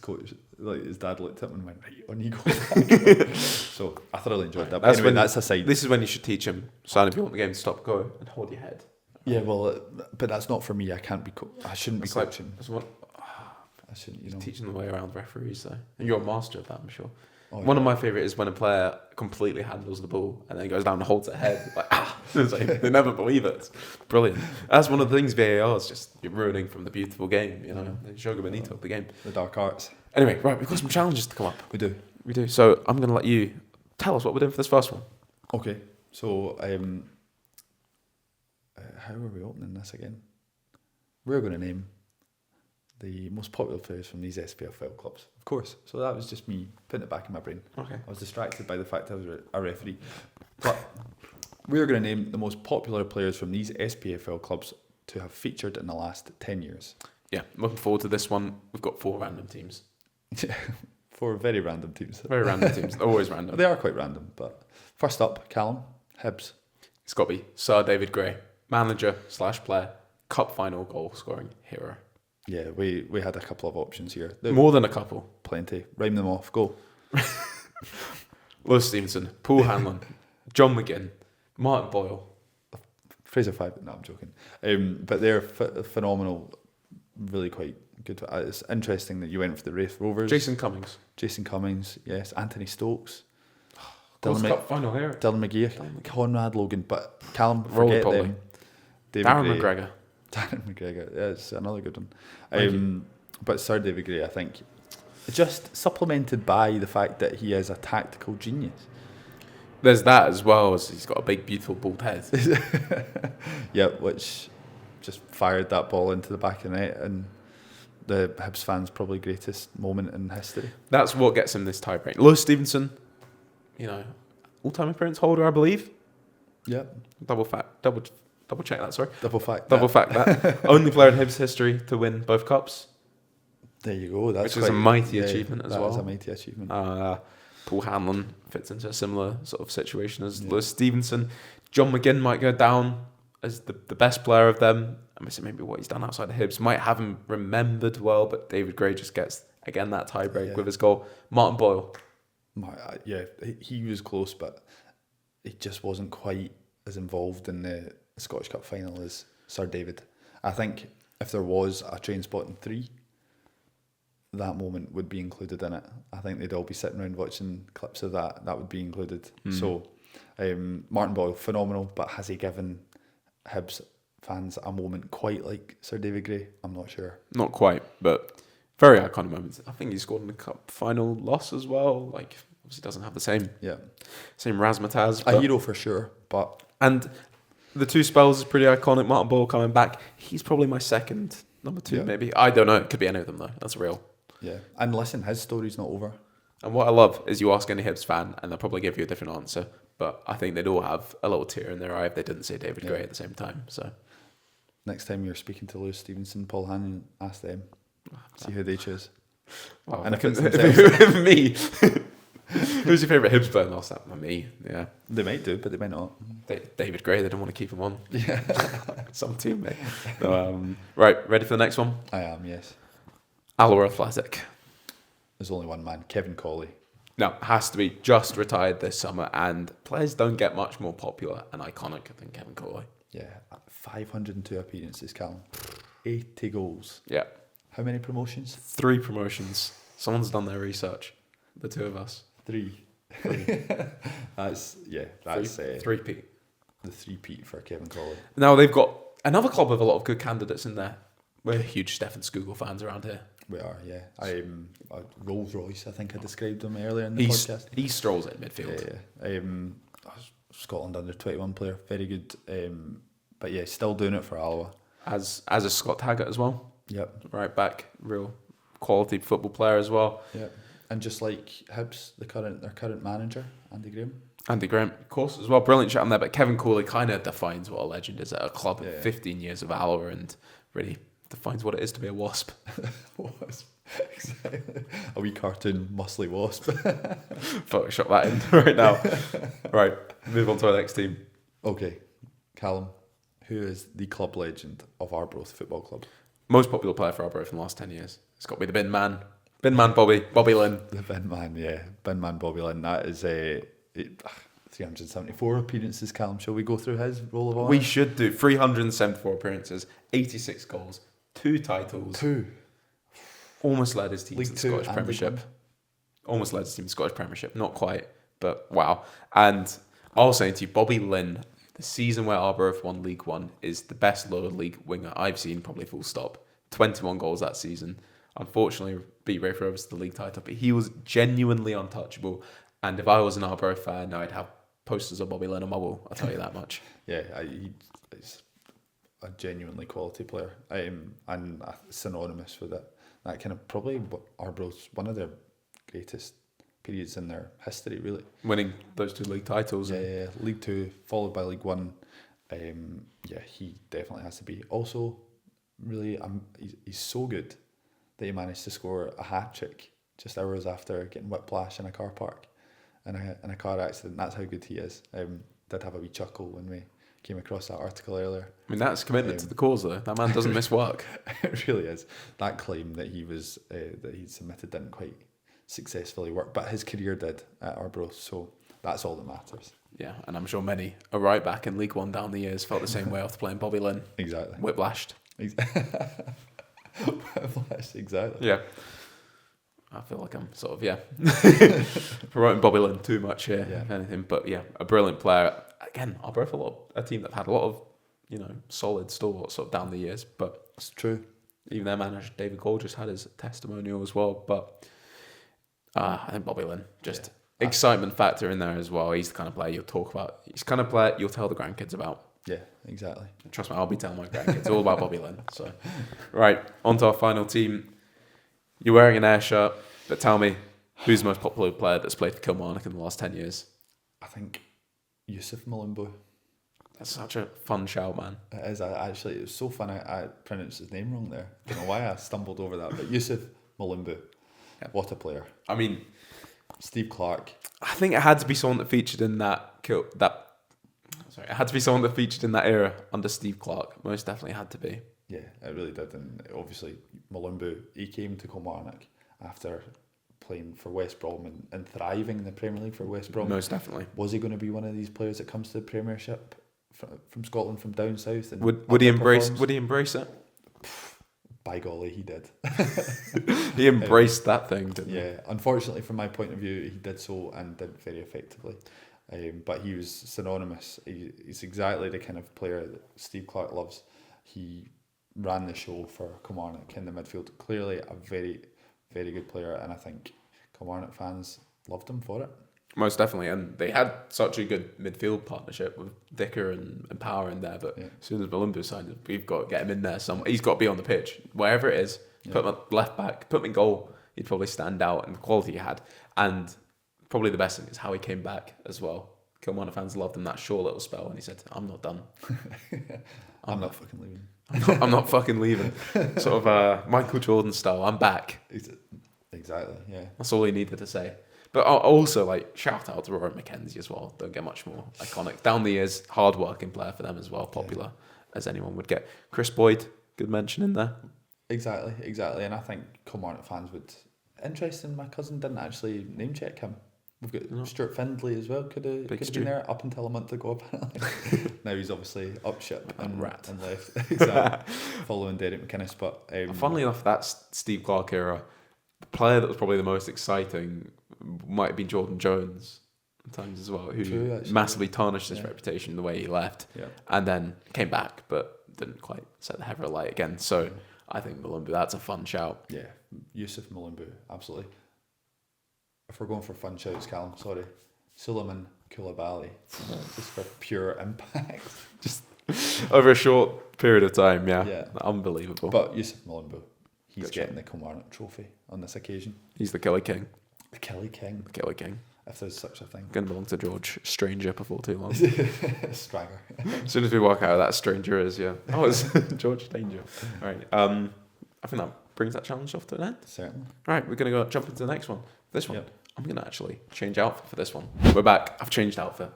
coach, like his dad looked at him and went, right, on you go. So I thoroughly enjoyed that. But anyway, that's aside. This is when you should teach him, son, if you want the game to stop, go and hold your head. Yeah, well, but that's not for me. I can't be. I shouldn't be coaching. I shouldn't. You know, teaching the way around referees, though. And you're a master of that, I'm sure. Oh, One of my favourite is when a player completely handles the ball and then goes down and holds it head. Like, it's like, they never believe it. It's brilliant. That's one of the things VAR is just you're ruining from the beautiful game, you know, the Joga Bonito of the game. The dark arts. Anyway, right, we've got some challenges to come up. We do. So I'm going to let you tell us what we're doing for this first one. Okay. So, how are we opening this again? We're going to name the most popular players from these SPFL clubs, of course. So that was just me putting it back in my brain. Okay. I was distracted by the fact I was a referee. But we're going to name the most popular players from these SPFL clubs to have featured in the last 10 years. Yeah, looking forward to this one. We've got 4 random teams. 4 very random teams. Very random teams. They're always random. They are quite random. But first up, Callum, Hibs. It's got to be Sir David Gray, manager/player, cup final goal scoring hero. Yeah, we had a couple of options here. More than a couple. Plenty. Rhyme them off. Go. Lewis Stevenson, Paul Hanlon, John McGinn, Martin Boyle. Fraser 5. No, I'm joking. But they're phenomenal. Really quite good. It's interesting that you went for the Wraith Rovers. Jason Cummings, yes. Anthony Stokes. Cup final hero. Dylan McGee. Conrad Logan. But Callum, Roly forget them. Darren McGregor. Darren McGregor, yeah, it's another good one. But Sir David Gray, I think, just supplemented by the fact that he is a tactical genius. There's that as well, as he's got a big, beautiful bald head. Yeah, which just fired that ball into the back of the net, and the Hibs fans' probably greatest moment in history. That's what gets him this tie break. Lewis Stevenson, you know, all-time appearance holder, I believe. Yep. Double check that, sorry. Double fact that. Only player in Hibs history to win both cups. There you go. That's which is a mighty achievement as well. That is a mighty achievement. Paul Hanlon fits into a similar sort of situation as Lewis Stevenson. John McGinn might go down as the best player of them. I'm missing maybe what he's done outside of Hibs. Might have him remembered well, but David Gray just gets, again, that tie break with his goal. Martin Boyle. Yeah, he was close, but he just wasn't quite as involved in the Scottish Cup final as Sir David. I think if there was a train spotting 3, that moment would be included in it. I think they'd all be sitting around watching clips of that. That would be included. So Martin Boyle, phenomenal, but has he given Hibs fans a moment quite like Sir David Gray? I'm not sure. Not quite, but very iconic moments. I think he scored in the cup final loss as well. Like, obviously doesn't have the same razzmatazz. A hero for sure, but... And the 2 spells is pretty iconic. Martin Boyle coming back. He's probably my second, number 2 maybe. I don't know. It could be any of them though. That's real. Yeah, and listen, his story's not over. And what I love is you ask any Hibs fan and they'll probably give you a different answer. But I think they'd all have a little tear in their eye if they didn't say David Gray at the same time. So next time you're speaking to Lewis Stevenson, Paul Hannon, ask them. See who they choose. Wow, and if it's me, who's your favourite Hibs player last time? Me, yeah. They might do, but they might not. David Gray, they don't want to keep him on. Yeah. Some teammate. Right, ready for the next one? I am, yes. Alloa Athletic. There's only one man, Kevin Colley. No, has to be. Just retired this summer, and players don't get much more popular and iconic than Kevin Colley. Yeah, 502 appearances, Callum. 80 goals. Yeah. How many promotions? 3 promotions. Someone's done their research. The 2 of us. 3. That's 3-peat. The 3-peat for Kevin Colley. Now they've got another club with a lot of good candidates in there. We're huge Stefan Skugel fans around here. We are, yeah. Rolls Royce, I think I described him earlier in the podcast. He strolls at midfield. Yeah. Scotland under 21 player, very good. But yeah, still doing it for Alloa. As a Scott Taggart as well. Yep. Right back, real quality football player as well. Yep. And just like Hibs, their current manager, Andy Graham. Andy Graham, of course, as well. Brilliant shot on there. But Kevin Colley kind of defines what a legend is at a club. 15 years of Alloa and really defines what it is to be a wasp. Wasp. Exactly. A wee cartoon muscly wasp. Photoshop that in right now. Right, move on to our next team. Okay, Callum, who is the club legend of Arbroath Football Club? Most popular player for Arbroath in the last 10 years. It's got to be the bin man. Bin man Bobby Lynn. The bin man, yeah. Bin man Bobby Lynn. That is 374 appearances, Callum. Shall we go through his roll of honour? We should do. 374 appearances, 86 goals, 2 titles. 2. Almost led his team to the Scottish Premiership. Almost led his team to the Scottish Premiership. Not quite, but wow. And I was saying to you, Bobby Lynn, the season where Arbroath won League One, is the best lower league winger I've seen, probably full stop. 21 goals that season. Unfortunately, beat Rafe Rovers to the league title, but he was genuinely untouchable. And if I was an Arbroath fan, I'd have posters of Bobby Lynn on my wall. I'll tell you that much. Yeah, he's a genuinely quality player. And synonymous with it. That kind of probably Arbroath's one of their greatest periods in their history, really. Winning those 2 league titles. Yeah, League 2 followed by League 1. He definitely has to be. Also, really, he's so good that he managed to score a hat-trick just hours after getting whiplash in a car park in a car accident. That's how good he is. Did have a wee chuckle when we came across that article earlier. I mean, that's commitment to the cause, though. That man doesn't miss work. It really is. That claim that he submitted didn't quite successfully work, but his career did at Arbroath, so that's all that matters. Yeah, and I'm sure many are right back in League One down the years felt the same way after playing Bobby Lynn. Exactly. Whiplashed. Whiplashed, exactly. Yeah. I feel like I'm sort of, promoting Bobby Lynn too much here, if anything. But yeah, a brilliant player. Again, Arbroath, a team that had a lot of, solid stalwarts sort of down the years. But it's true. Even their manager, David Cole, just had his testimonial as well. But I think Bobby Lynn, just excitement factor in there as well. He's the kind of player you'll talk about. He's the kind of player you'll tell the grandkids about. Yeah, exactly. Trust me, I'll be telling my grandkids all about Bobby Lynn. So, right, on to our final team. You're wearing an Air shirt, but tell me, who's the most popular player that's played for Kilmarnock in the last 10 years? I think Yusuf Malumbo. That's such a fun shout, man. It is. It was so fun. I pronounced his name wrong there. Don't know why I stumbled over that. But Yusuf Malumbo. Yeah. What a player. I mean, Steve Clark. I think it had to be someone that featured in that Sorry, it had to be someone that featured in that era under Steve Clarke. Most definitely had to be. Yeah, it really did. And obviously, Malumbu, he came to Kilmarnock after playing for West Brom and thriving in the Premier League for West Brom. Most definitely. Was he going to be one of these players that comes to the Premiership from Scotland, from down south? And would he embrace? Would he embrace it? By golly, he did. He embraced that thing, didn't he? Yeah, unfortunately, from my point of view, he did so and did very effectively. But he was synonymous. He's exactly the kind of player that Steve Clarke loves. He ran the show for Kilmarnock in the midfield. Clearly a very, very good player, and I think Kilmarnock fans loved him for it. Most definitely, and they had such a good midfield partnership with Dicker and Power in there. But as soon as Malumbu signed, we've got to get him in there. He's got to be on the pitch, wherever it is. Put him at left back, put him in goal. He'd probably stand out, and the quality he had, and probably the best thing is how he came back as well. Kilmarnock fans loved him that short little spell, and he said, "I'm not done. I'm not fucking leaving. I'm not fucking leaving." Sort of Michael Jordan style. I'm back. Exactly. Yeah. That's all he needed to say. But also, like, shout out to Rory McKenzie as well. Don't get much more iconic. Down the years, hard-working player for them as well. Popular as anyone would get. Chris Boyd, good mention in there. Exactly. And I think Kilmarnock fans would... Interesting, my cousin didn't actually name-check him. We've got Stuart Findlay as well. Could have been there up until a month ago, apparently. Now he's obviously up ship and left. Exactly. Following Derek McInnes. But funnily enough, that Steve Clarke era, the player that was probably the most exciting might have been Jordan Jones at times as well, who massively tarnished his reputation the way he left, and then came back, but didn't quite set the heaven alight again. So I think Malumbu, that's a fun shout. Yeah, Yusuf Malumbu, absolutely. If we're going for fun shouts, Callum, sorry. Suleiman Koulibaly, just for pure impact. Just over a short period of time, unbelievable. But Yusuf Malumbu, he's getting the Kilmarnock trophy on this occasion. He's the Kelly King. The Kelly King. The Kelly King. If there's such a thing. Going to belong to George Stranger before too long. Stranger. As soon as we work out who that Stranger is, Oh, it's George Stranger. All right. I think that brings that challenge off to an end. Certainly. All right, we're going to go jump into the next one. This one, I'm going to actually change outfit for this one. We're back. I've changed outfit.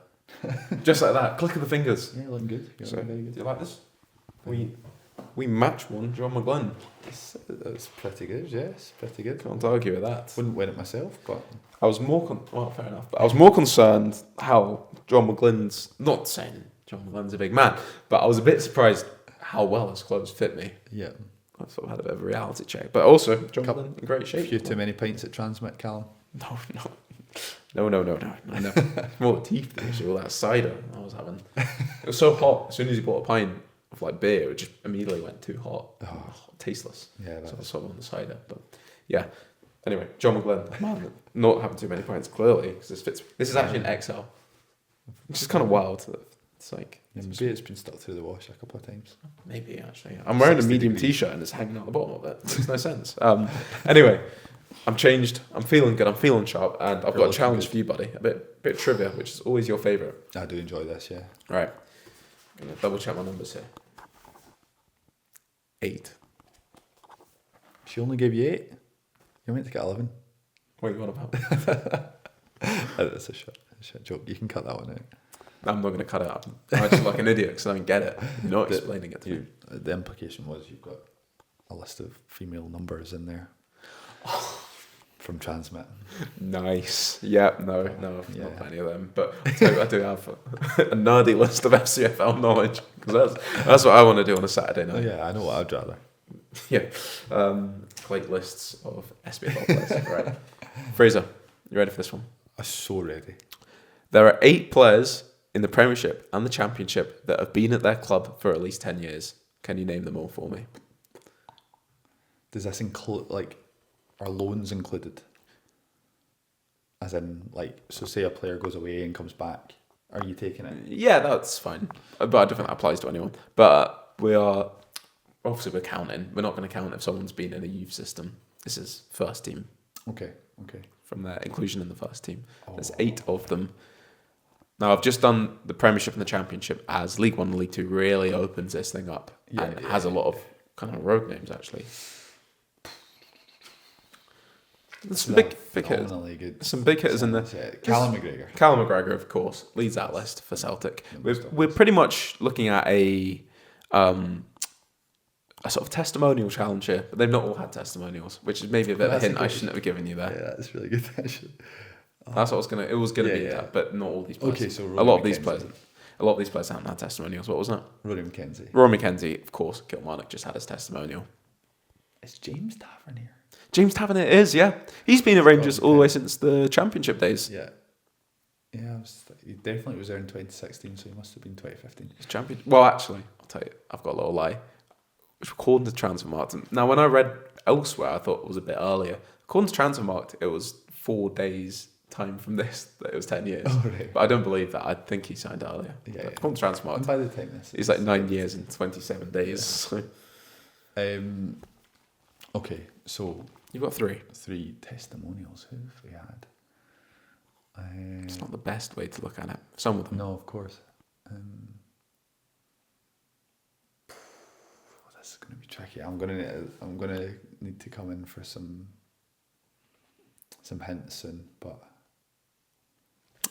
Just like that. Click of the fingers. Yeah, looking good. You're looking very good. Do you like this? We match one, John McGlynn. That's pretty good, yes. Pretty good. Can't argue with that. Wouldn't win it myself, but... I was more... fair enough. But I was more concerned how John McGlynn's... Not saying John McGlynn's a big man, but I was a bit surprised how well his clothes fit me. Yeah. I sort of had a bit of a reality check. But also, John McGlynn in great shape. A few too many pints at Transmit, Callum. No. More the teeth than actually all that cider I was having. It was so hot. As soon as you bought a pint of like beer, it just immediately went too hot. Tasteless. Yeah, so I was sort of on the cider. But yeah. Anyway, John McGlynn, man, not having too many pints clearly because this fits. This is actually an XL, which is kind of wild. It's like maybe it's been stuck through the wash a couple of times. Maybe actually, I'm wearing a medium t-shirt and it's hanging out the bottom of it. It makes no sense. Anyway, I'm changed. I'm feeling good. I'm feeling sharp, and I've got a challenge for you, buddy. A bit of trivia, which is always your favourite. I do enjoy this. Yeah. Right. I'm gonna double check my numbers here. 8. She only gave you 8. You're meant to get 11. What are you on about? That's a shit joke. You can cut that one out. I'm not going to cut it out. I'm just like an idiot because I don't get it. You're not explaining it to me. The implication was you've got a list of female numbers in there from Transmit. Nice. Yeah, no, not plenty of them. But I do have a nerdy list of FCFL knowledge because that's what I want to do on a Saturday night. Oh, yeah, I know what I'd rather. Yeah. Playlists of SPFL players. Right. Fraser, you ready for this one? I'm so ready. There are 8 players in the Premiership and the Championship that have been at their club for at least 10 years. Can you name them all for me? Does this include, are loans included? As in, so say a player goes away and comes back, are you taking it? Yeah, that's fine. But I don't think that applies to anyone. But we're counting. We're not going to count if someone's been in a youth system. This is first team. Okay. From their inclusion in the first team. There's 8 of them. Now, I've just done the Premiership and the Championship as League 1 and League 2 really opens this thing up and has a lot of kind of rogue names, actually. There's some big hitters. Phenomenally good. Some big hitters in there. Callum McGregor. Callum McGregor, of course, leads that list for Celtic. We're pretty much looking at a sort of testimonial challenge here, but they've not all had testimonials, which is maybe a bit of a hint I shouldn't have given you there. Yeah, that's really good actually. That's what it was gonna be that, but not all these players. Okay, so a lot of these players haven't had testimonials. What was that? Rory McKenzie. Rory McKenzie, of course. Kilmarnock just had his testimonial. It's James Tavernier. James Tavernier is, yeah. He's been at Rangers all the way since the Championship days. Yeah. Yeah, he definitely was there in 2016, so he must have been 2015. He's champion. Well, actually, I'll tell you, I've got a little lie. According to Transfermarkt, now when I read elsewhere, I thought it was a bit earlier. According to Transfermarkt, it was 4 days time from this that it was 10 years. Oh, right. But I don't believe that. I think he signed earlier. Yeah. According to Transfermarkt, And by the time he's like 9 years and 27 days. Yeah. So. Okay, so You've got 3. 3 testimonials. Who have we had? It's not the best way to look at it. Some of them. No, of course. This is going to be tricky. I'm gonna need to come in for some hints soon, but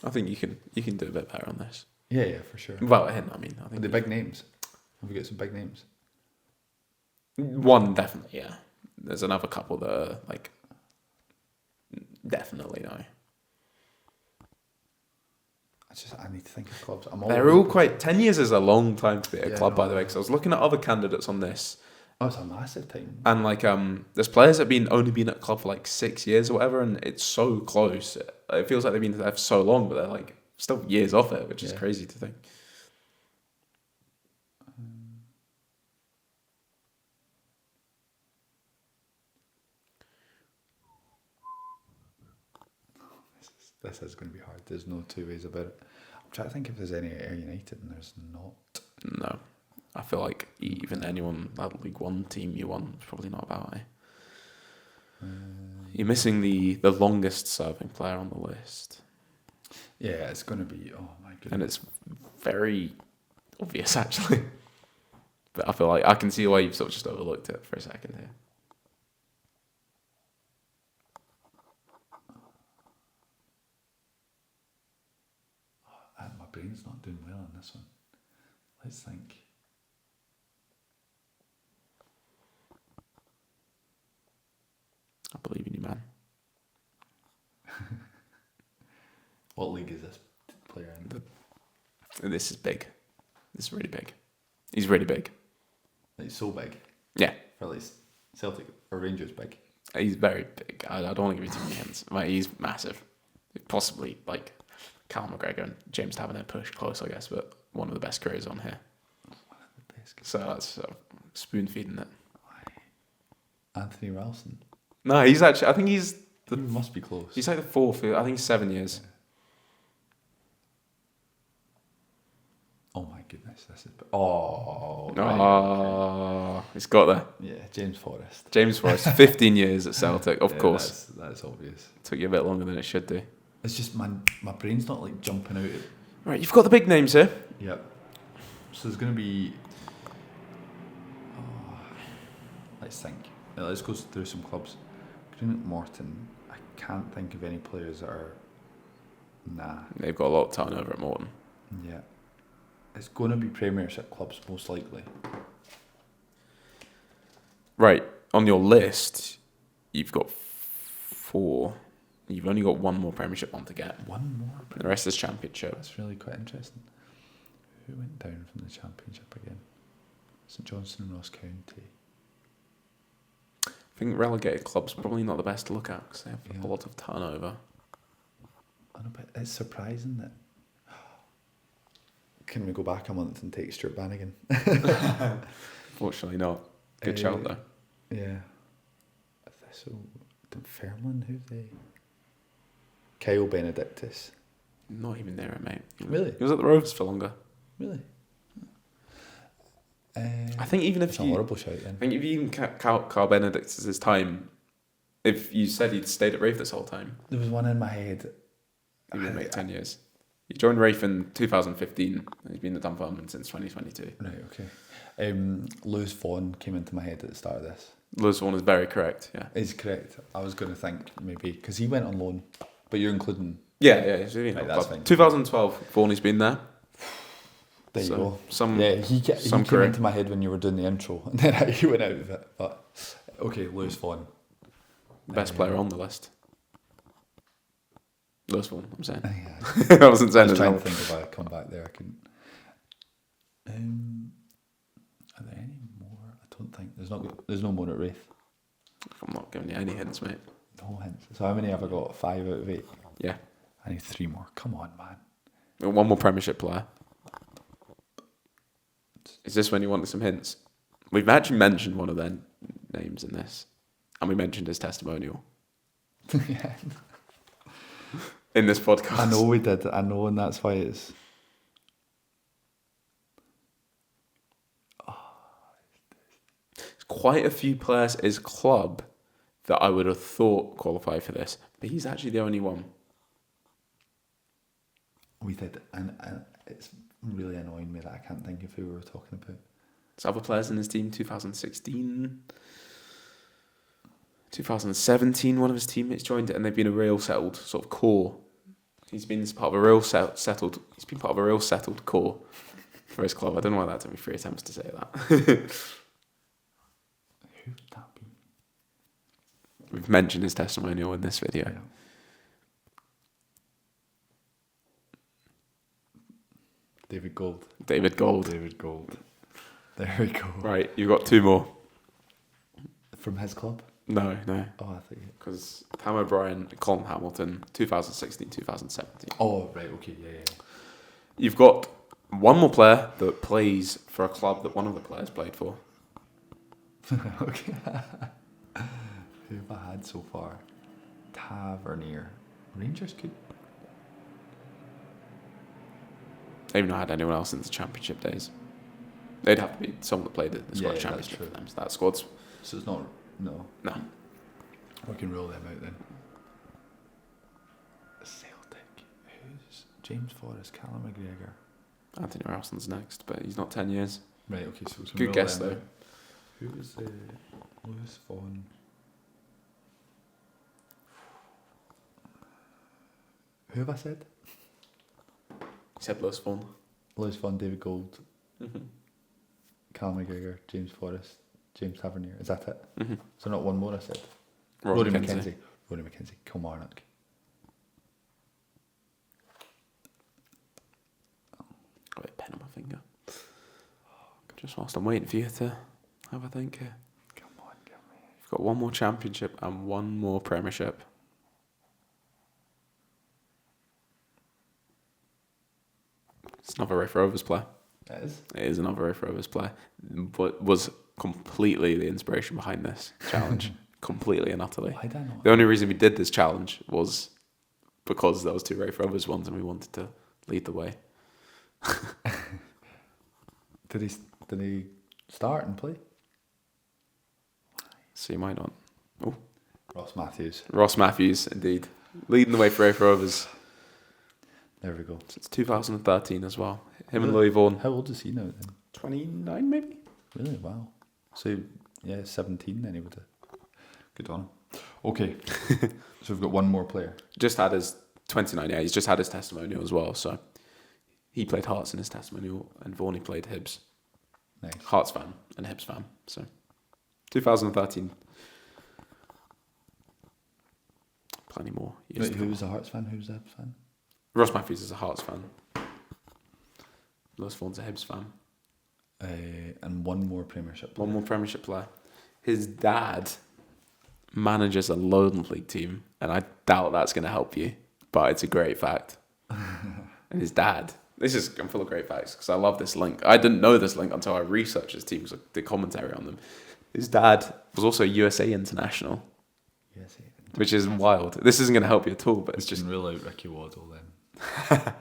I think you can do a bit better on this. yeah, for sure. Well, a hint, I mean. I think The big names. Have we got some big names? One, definitely, yeah. There's another couple that are, like, definitely no. I need to think of clubs. They're all quite... 10 years is a long time to be at a club, no, by the way, because I was looking at other candidates on this. Oh, it's a massive time. And, like, there's players that have only been at a club for, like, 6 years or whatever, and it's so close. It feels like they've been there for so long, but they're, like, still years off it, which is crazy to think. This is going to be hard. There's no 2 ways about it. I'm trying to think if there's any at Ayr United, and there's not. No. I feel like even anyone, that League One team you won, is probably not about it. You're missing the longest serving player on the list. Yeah, it's going to be, oh my goodness. And it's very obvious, actually. But I feel like I can see why you've sort of just overlooked it for a second here. My brain's not doing well on this one. Let's think. I believe in you, man. What league is this player in? This is big. This is really big. He's really big. Like, so big? Yeah. For at least Celtic or Rangers big? He's very big. I don't want to give you too many hints. Like, he's massive. Possibly, like, Callum McGregor and James Tavernier push close, I guess, but one of the best careers on here. One of the best. So that's spoon feeding it. Anthony Ralston? No, he's actually, I think he's... He must be close. He's like the 4th, I think he's 7 years. Yeah. Oh my goodness, this is... Oh, right, he's got there. Yeah, James Forrest. James Forrest, 15 years at Celtic, of course. That's obvious. Took you a bit longer than it should do. It's just my brain's not like jumping out. Right, you've got the big names here. Yep. So there's going to be... let's think. Let's go through some clubs. Greenock Morton. I can't think of any players that are... Nah. They've got a lot of turnover at Morton. Yeah. It's going to be Premiership clubs, most likely. Right, on your list, you've got 4. You've only got 1 more Premiership one to get. 1 more? The rest is Championship. That's really quite interesting. Who went down from the Championship again? St Johnstone and Ross County. I think relegated clubs probably not the best to look at because they have a lot of turnover. I know, but it's surprising that... Can we go back a month and take Stuart Bannigan? Fortunately not. Good shout though. Yeah. So, Fairland, who've they? Kyle Benedictus. Not even there, mate. Really? He was at the Rovers for longer. Really? I think even if it's a horrible shout then. I think if you even Carl Benedictus' time, if you said he'd stayed at Rave this whole time, There was one in my head. he would make 10 years. He joined Rafe in 2015. And he's been at Dunfermline since 2022. Right, okay. Lewis Vaughan came into my head at the start of this. Lewis Vaughan is very correct, yeah. Is correct. I was going to think maybe, because he went on loan, but you're including... Yeah. So, right, that's fine. 2012, Vaughan's been there. There you go. He came career. into my head when you were doing the intro, and then he went out of it. But, okay, Lewis Vaughan. Best player on the list. Lewis Vaughan, I'm saying. Yeah. I wasn't saying I was it. trying to think if I come back there. I couldn't. Are there any more? I don't think there's no more at Wraith. I'm not giving you any hints, mate. No hints. So how many have I got? 5 out of 8. Yeah. I need 3 more. Come on, man. One more Premiership player. Is this when you wanted some hints? We've actually mentioned one of their names in this, and we mentioned his testimonial. Yeah. In this podcast. I know we did. I know, and that's why it's... Quite a few players at his club that I would have thought qualify for this, but he's actually the only one. We did, and it's really annoying me that I can't think of who we were talking about. There's other players in his team, 2016, 2017, one of his teammates joined it, and they've been a real settled sort of core. He's been part of a real settled core for his club. I don't know why that took me 3 attempts to say that. Who would that be? We've mentioned his testimonial in this video. Yeah. David Gold. There There we go. Right, you've got 2 more. From his club? No. Oh, I thought you... Because Tam O'Brien and Colin Hamilton, 2016, 2017. Oh, right, okay, yeah. You've got one more player that plays for a club that one of the players played for. Okay. Who have I had so far? Tavernier. Rangers could... They've not had anyone else since the Championship days. They'd have to be someone that played the Scottish Championship for them. So that squad's... So it's not... No. We can rule them out then. Celtic. Who's... James Forrest, Callum McGregor. Anthony Ralston's next, but he's not 10 years. Right, okay, so we can Good rule guess, them though. out. Who was Lewis Vaughan? Who have I said? He said Lewis Vaughan. Lewis Vaughan, David Gold, Callum McGregor, James Forrest, James Tavernier. Is that it? Mm-hmm. So not one more I said. Rory McKenzie. Rory McKenzie. Kilmarnock. Got a pen on my finger. Just whilst I'm waiting for you to have a think here. Come on, give me. You've got one more Championship and one more Premiership. It's another Rafe Rovers player. It is? It is another Rafe Rovers player. But was completely the inspiration behind this challenge. Completely and utterly. Why did I not? The only reason we did this challenge was because there was 2 Rafe Rovers ones and we wanted to lead the way. Did he start and play? So you might not. Oh, Ross Matthews, indeed. Leading the way for Rafe Rovers. There we go. Since 2013 as well. Him and Louis Vaughan. How old is he now then? 29 maybe? Really? Wow. So, yeah, 17 then he would have. Good on him. Okay. So we've got one more player. Just had his 29, yeah, he's just had his testimonial as well, so he played Hearts in his testimonial and Vaughan played Hibs. Nice. Hearts fan and Hibs fan, so 2013. Plenty more. Wait, who was a Hearts fan? Who was a Hibs fan? Ross Matthews is a Hearts fan. Lewis Vaughan's a Hibs fan. And one more Premiership player. One more Premiership player. His dad manages a Lowland League team, and I doubt that's going to help you, but it's a great fact. And his dad, I'm full of great facts because I love this link. I didn't know this link until I researched his teams, like the commentary on them. His dad was also a USA international, which is wild. This isn't going to help you at all, but it's just... rule out Ricky Waddle then.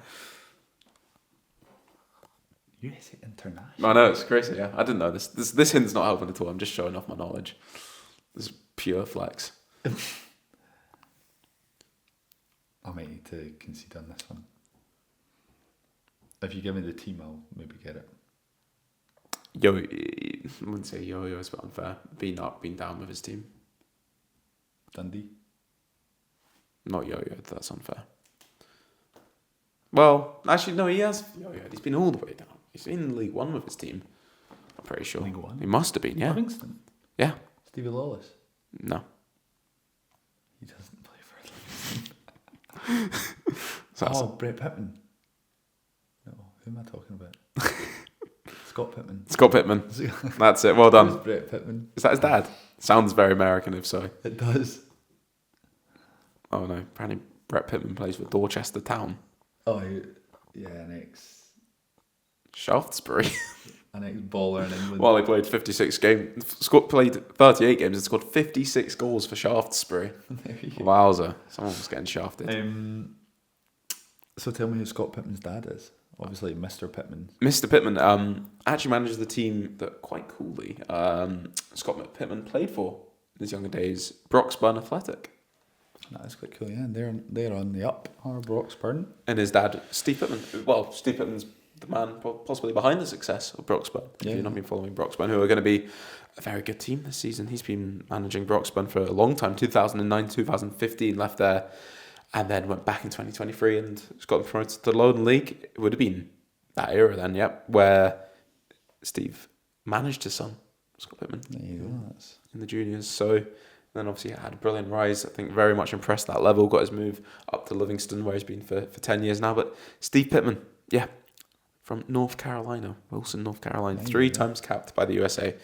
USA international? I know, it's crazy, yeah. I didn't know this. This hint's not helping at all. I'm just showing off my knowledge. This is pure flex. I might need to concede on this one. If you give me the team, I'll maybe get it. I wouldn't say Yo-Yo is a bit unfair. Been up, been down with his team. Dundee. Not Yo-Yo, that's unfair. Well, actually, no, he has Yo-Yo. He's been all the way down. He's in League One with his team. I'm pretty sure. League One? He must have been, yeah. Livingston? Yeah. Stevie Lawless? No. He doesn't play for Livingston. So Brett Pittman. No, who am I talking about? Scott Pittman. Scott Pittman. That's it. Well done. Who's Brett Pittman? Is that his dad? Sounds very American, if so. It does. Oh no, apparently Brett Pittman plays for Dorchester Town. Oh, yeah, an Shaftesbury. ex-baller in England. Well, he played 56 games. Played 38 games and scored 56 goals for Shaftesbury. Wowza. Someone was getting shafted. So tell me who Scott Pittman's dad is. Obviously, Mr. Pittman. Mr. Pittman actually manages the team that, quite coolly, Scott Pittman played for in his younger days, Broxburn Athletic. That's quite cool, yeah. They're on the up, our Broxburn. And his dad, Steve Pittman. Well, Steve Pittman's the man possibly behind the success of Broxburn. If you've not been following Broxburn, who are going to be a very good team this season. He's been managing Broxburn for a long time, 2009, 2015, left there, and then went back in 2023 and got them promoted to the Lowland League. It would have been that era then, where Steve managed his son, Scott Pittman, There you go. in the juniors. So then obviously had a brilliant rise. I think very much impressed that level. Got his move up to Livingston, where he's been for 10 years now. But Steve Pittman, from North Carolina, Wilson, North Carolina, 3 times capped by the USA,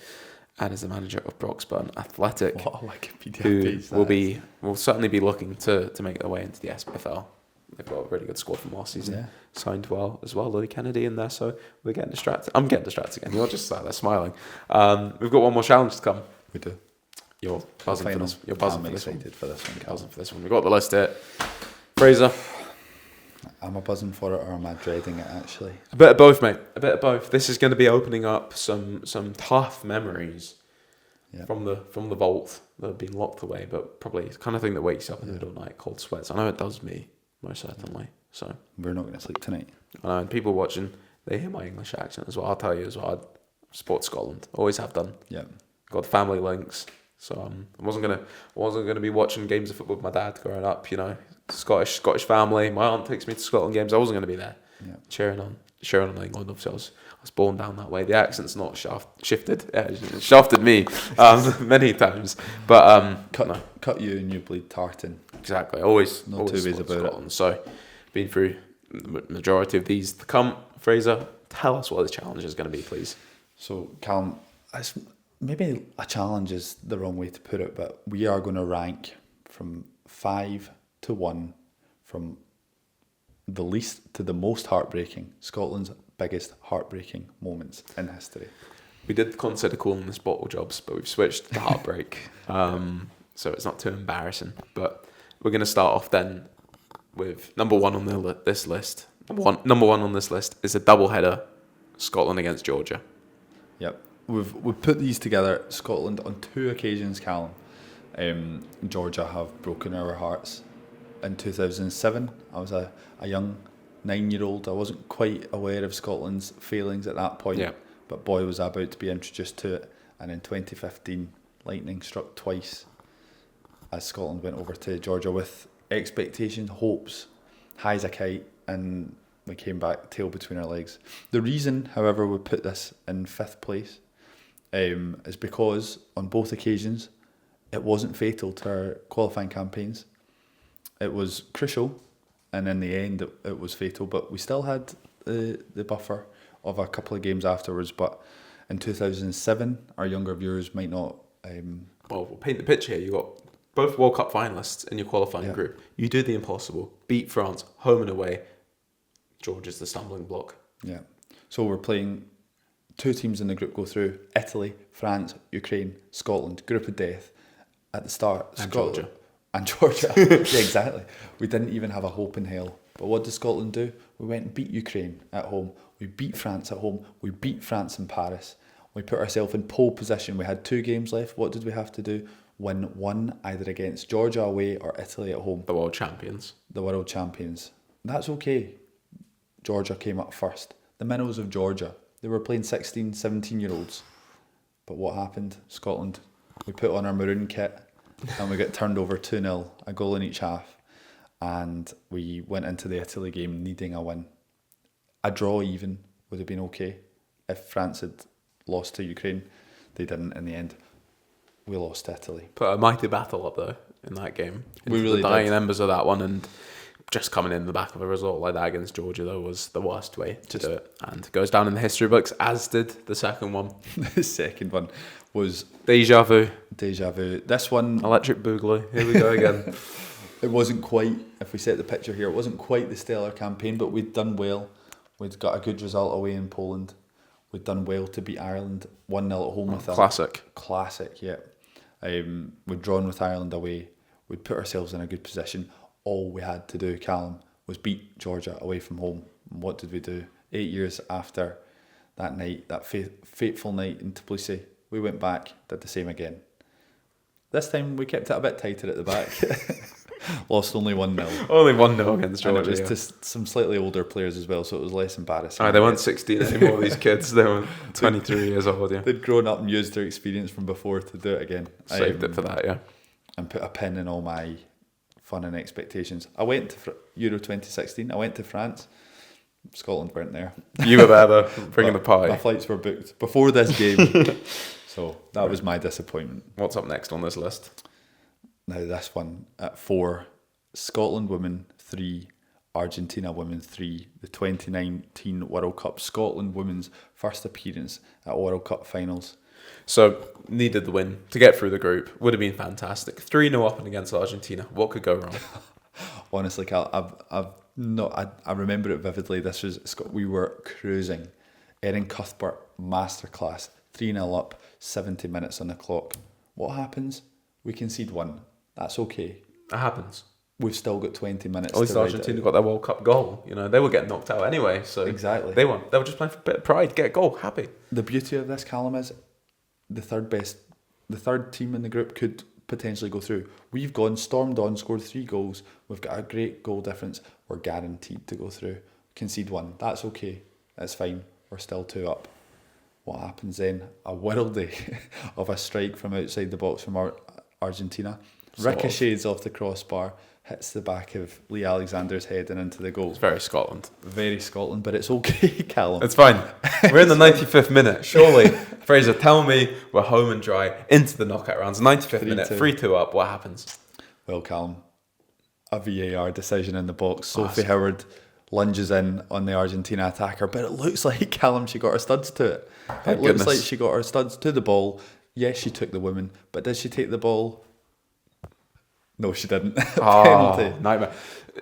and is the manager of Broxburn Athletic, What a Wikipedia who page will certainly be looking to make their way into the SPFL. They've got a really good squad from last season. Yeah. Signed well as well, Louis Kennedy in there, so we're getting distracted. I'm getting distracted again. You're just sat there smiling. We've got one more challenge to come. We do. You're buzzing for this. You're buzzing for this one. excited for this one, Buzzing for this one. We've got the list here. Fraser. Am I buzzing for it or am I dreading it, actually? A bit of both, mate. A bit of both. This is going to be opening up some tough memories from the vault that have been locked away, but probably the kind of thing that wakes you up in the middle of the night, cold sweats. I know it does me, most certainly. So We're not going to sleep tonight. I know, and people watching, they hear my English accent as well. I'll tell you as well. I support Scotland. Always have done. Yeah. Got family links. So I wasn't gonna be watching games of football with my dad growing up. You know, Scottish family. My aunt takes me to Scotland games. I wasn't gonna be there cheering on England. Obviously, I was born down that way. The accent's not shifted. It shafted me many times. But cut you and you bleed tartan. Exactly. Always two always ways about Scotland. So been through the majority of these to come. Fraser, tell us what the challenge is going to be, please. So, Callum, maybe a challenge is the wrong way to put it, but we are going to rank from 5 to 1, from the least to the most heartbreaking, Scotland's biggest heartbreaking moments in history. We did consider calling this Bottle Jobs, but we've switched to Heartbreak, so it's not too embarrassing. But we're going to start off then with number one on this list. Number one on this list is a double header, Scotland against Georgia. Yep. We've put these together. Scotland on 2 occasions, Callum. Georgia have broken our hearts. In 2007, I was a young 9-year-old. I wasn't quite aware of Scotland's failings at that point, but boy, was I about to be introduced to it. And in 2015, lightning struck twice as Scotland went over to Georgia with expectations, hopes, high as a kite, and we came back tail between our legs. The reason, however, we put this in 5th place is because on both occasions it wasn't fatal to our qualifying campaigns. It was crucial, and in the end it was fatal, but we still had the buffer of a couple of games afterwards. But in 2007, our younger viewers might not... Well, we'll paint the picture here. You got both World Cup finalists in your qualifying group. You do the impossible, beat France home and away. Georgia's the stumbling block. Yeah. So we're playing 2 teams in the group go through: Italy, France, Ukraine, Scotland. Group of death at the start. And Georgia. Yeah, exactly. We didn't even have a hope in hell. But what did Scotland do? We went and beat Ukraine at home. We beat France at home. We beat France in Paris. We put ourselves in pole position. We had 2 games left. What did we have to do? Win 1, either against Georgia away or Italy at home. The world champions. The world champions. That's okay. Georgia came up first. The minnows of Georgia. They were playing 16, 17-year-olds. But what happened? Scotland, we put on our maroon kit and we got turned over 2-0, a goal in each half. And we went into the Italy game needing a win. A draw even would have been okay if France had lost to Ukraine. They didn't in the end. We lost to Italy. Put a mighty battle up though in that game. We really the dying did. embers of that one, and just coming in the back of a result like that against Georgia though was the worst way to do it, and goes down in the history books, as did the second one. The second one was Deja vu. This one, Electric Boogaloo. Here we go again. it wasn't quite, if we set the picture here, it wasn't quite the stellar campaign, but we'd done well. We'd got a good result away in Poland. We'd done well to beat Ireland 1-0 at home with Classic, yeah. We'd drawn with Ireland away. We'd put ourselves in a good position. All we had to do, Callum, was beat Georgia away from home. And what did we do? 8 years after that night, that fateful night in Tbilisi, we went back, did the same again. This time we kept it a bit tighter at the back. Lost only 1-0. Only 1-0 against Georgia. And it was to some slightly older players as well, so it was less embarrassing. They weren't 16 anymore, these kids. They were 23 years old, yeah. They'd grown up and used their experience from before to do it again. Saved it for that, yeah. And put a pin in all my fun and expectations. I went to Euro 2016. I went to France. Scotland weren't there. You were there though, bringing the party. My flights were booked before this game. So that was my disappointment. What's up next on this list? Now this one at 4, Scotland women 3, Argentina women 3, the 2019 World Cup, Scotland women's first appearance at World Cup finals. So needed the win to get through the group. Would have been fantastic. 3-0 up and against Argentina. What could go wrong? Honestly, Cal, I remember it vividly. We were cruising. Erin Cuthbert masterclass, 3-0 up, 70 minutes on the clock. What happens? We concede 1. That's okay. That happens. We've still got 20 minutes. At least Argentina got their World Cup goal. You know, they were getting knocked out anyway. So exactly. They won. They were just playing for a bit of pride, get a goal, happy. The beauty of this, Callum, is the third team in the group could potentially go through. We've stormed on, scored 3 goals. We've got a great goal difference. We're guaranteed to go through. Concede 1. That's okay. That's fine. We're still 2 up. What happens then? A worldie of a strike from outside the box from Argentina. Ricochets off the crossbar, hits the back of Lee Alexander's head and into the goal. It's very Scotland. Very Scotland, but it's okay, Callum. It's fine. We're in the 95th minute. Surely, Fraser, tell me we're home and dry into the knockout rounds. 95th minute, 3-2 up. What happens? Well, Callum, a VAR decision in the box. Sophie Howard lunges in on the Argentina attacker, but it looks like, Callum, she got her studs to it. It looks like she got her studs to the ball. Yes, she took the woman, but did she take the ball? No, she didn't. Penalty. Nightmare.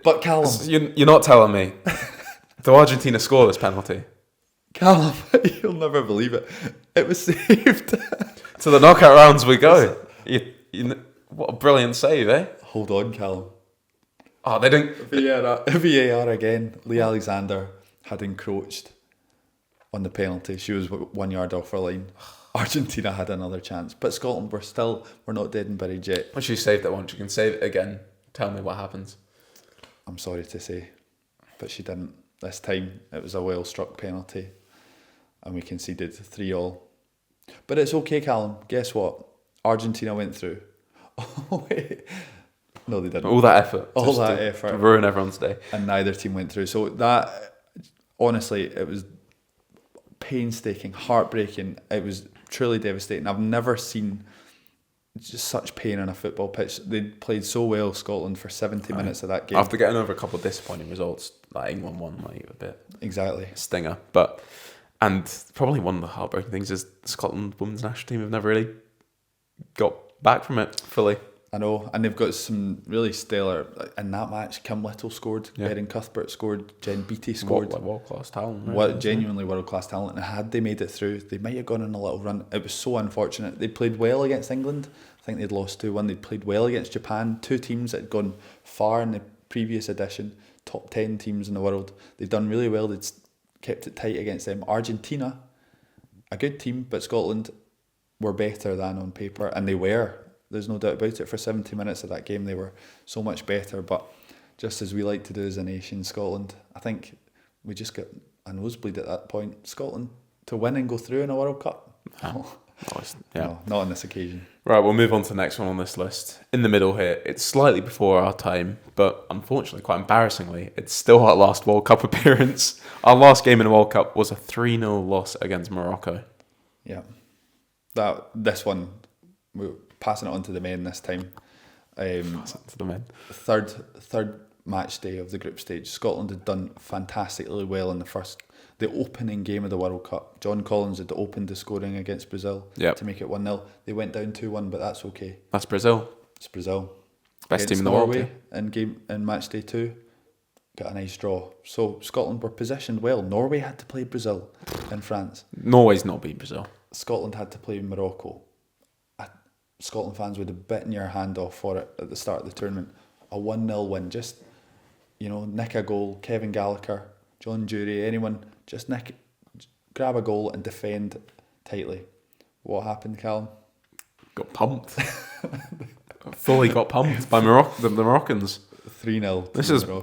But Callum... You're not telling me. Did Argentina score this penalty? Callum, you'll never believe it. It was saved. To the knockout rounds we go. What a brilliant save, eh? Hold on, Callum. Oh, they didn't... VAR again. Lee Alexander had encroached on the penalty. She was 1 yard off her line. Argentina had another chance. But Scotland, we're not dead and buried yet. When she saved it once, you can save it again. Tell me what happens. I'm sorry to say, but she didn't. This time, it was a well-struck penalty. And we conceded 3-3. But it's okay, Callum. Guess what? Argentina went through. Oh, wait. No, they didn't. All that effort. To ruin everyone's day. And neither team went through. So that, honestly, it was painstaking, heartbreaking. It was truly devastating. I've never seen just such pain on a football pitch. They played so well, Scotland, for 70 minutes of that game. After getting over a couple of disappointing results, like England won, like a bit. Exactly. Stinger. And probably one of the heartbreaking things is the Scotland women's national team have never really got back from it fully. I know, and they've got some really stellar in that match. Kim Little scored, Erin Cuthbert scored, Jen Beattie scored. World-class talent. Right? Genuinely world-class talent. And had they made it through, they might have gone on a little run. It was so unfortunate. They played well against England. I think they'd lost 2-1. They played well against Japan. 2 teams that had gone far in the previous edition, top 10 teams in the world. They'd done really well. They'd kept it tight against them. Argentina, a good team, but Scotland were better than on paper, and they were. There's no doubt about it. For 70 minutes of that game, they were so much better. But just as we like to do as a nation, Scotland, I think we just got a nosebleed at that point. Scotland to win and go through in a World Cup. No, not on this occasion. Right, we'll move on to the next one on this list. In the middle here, it's slightly before our time, but unfortunately, quite embarrassingly, it's still our last World Cup appearance. Our last game in the World Cup was a 3-0 loss against Morocco. Yeah. This one, we're passing it on to the men this time. To the men. Third match day of the group stage. Scotland had done fantastically well in the opening game of the World Cup. John Collins had opened the scoring against Brazil to make it 1-0. They went down 2-1, but that's okay. That's Brazil. It's Brazil. Best team in the Norway world. In match day 2, got a nice draw. So Scotland were positioned well. Norway had to play Brazil and France. Norway's not beat Brazil. Scotland had to play Morocco. Scotland fans would have bitten your hand off for it at the start of the tournament. A 1-0 win, just, nick a goal, Kevin Gallagher, John Jury, anyone, just grab a goal and defend tightly. What happened, Callum? Got pumped. Fully got pumped by the Moroccans. 3-0.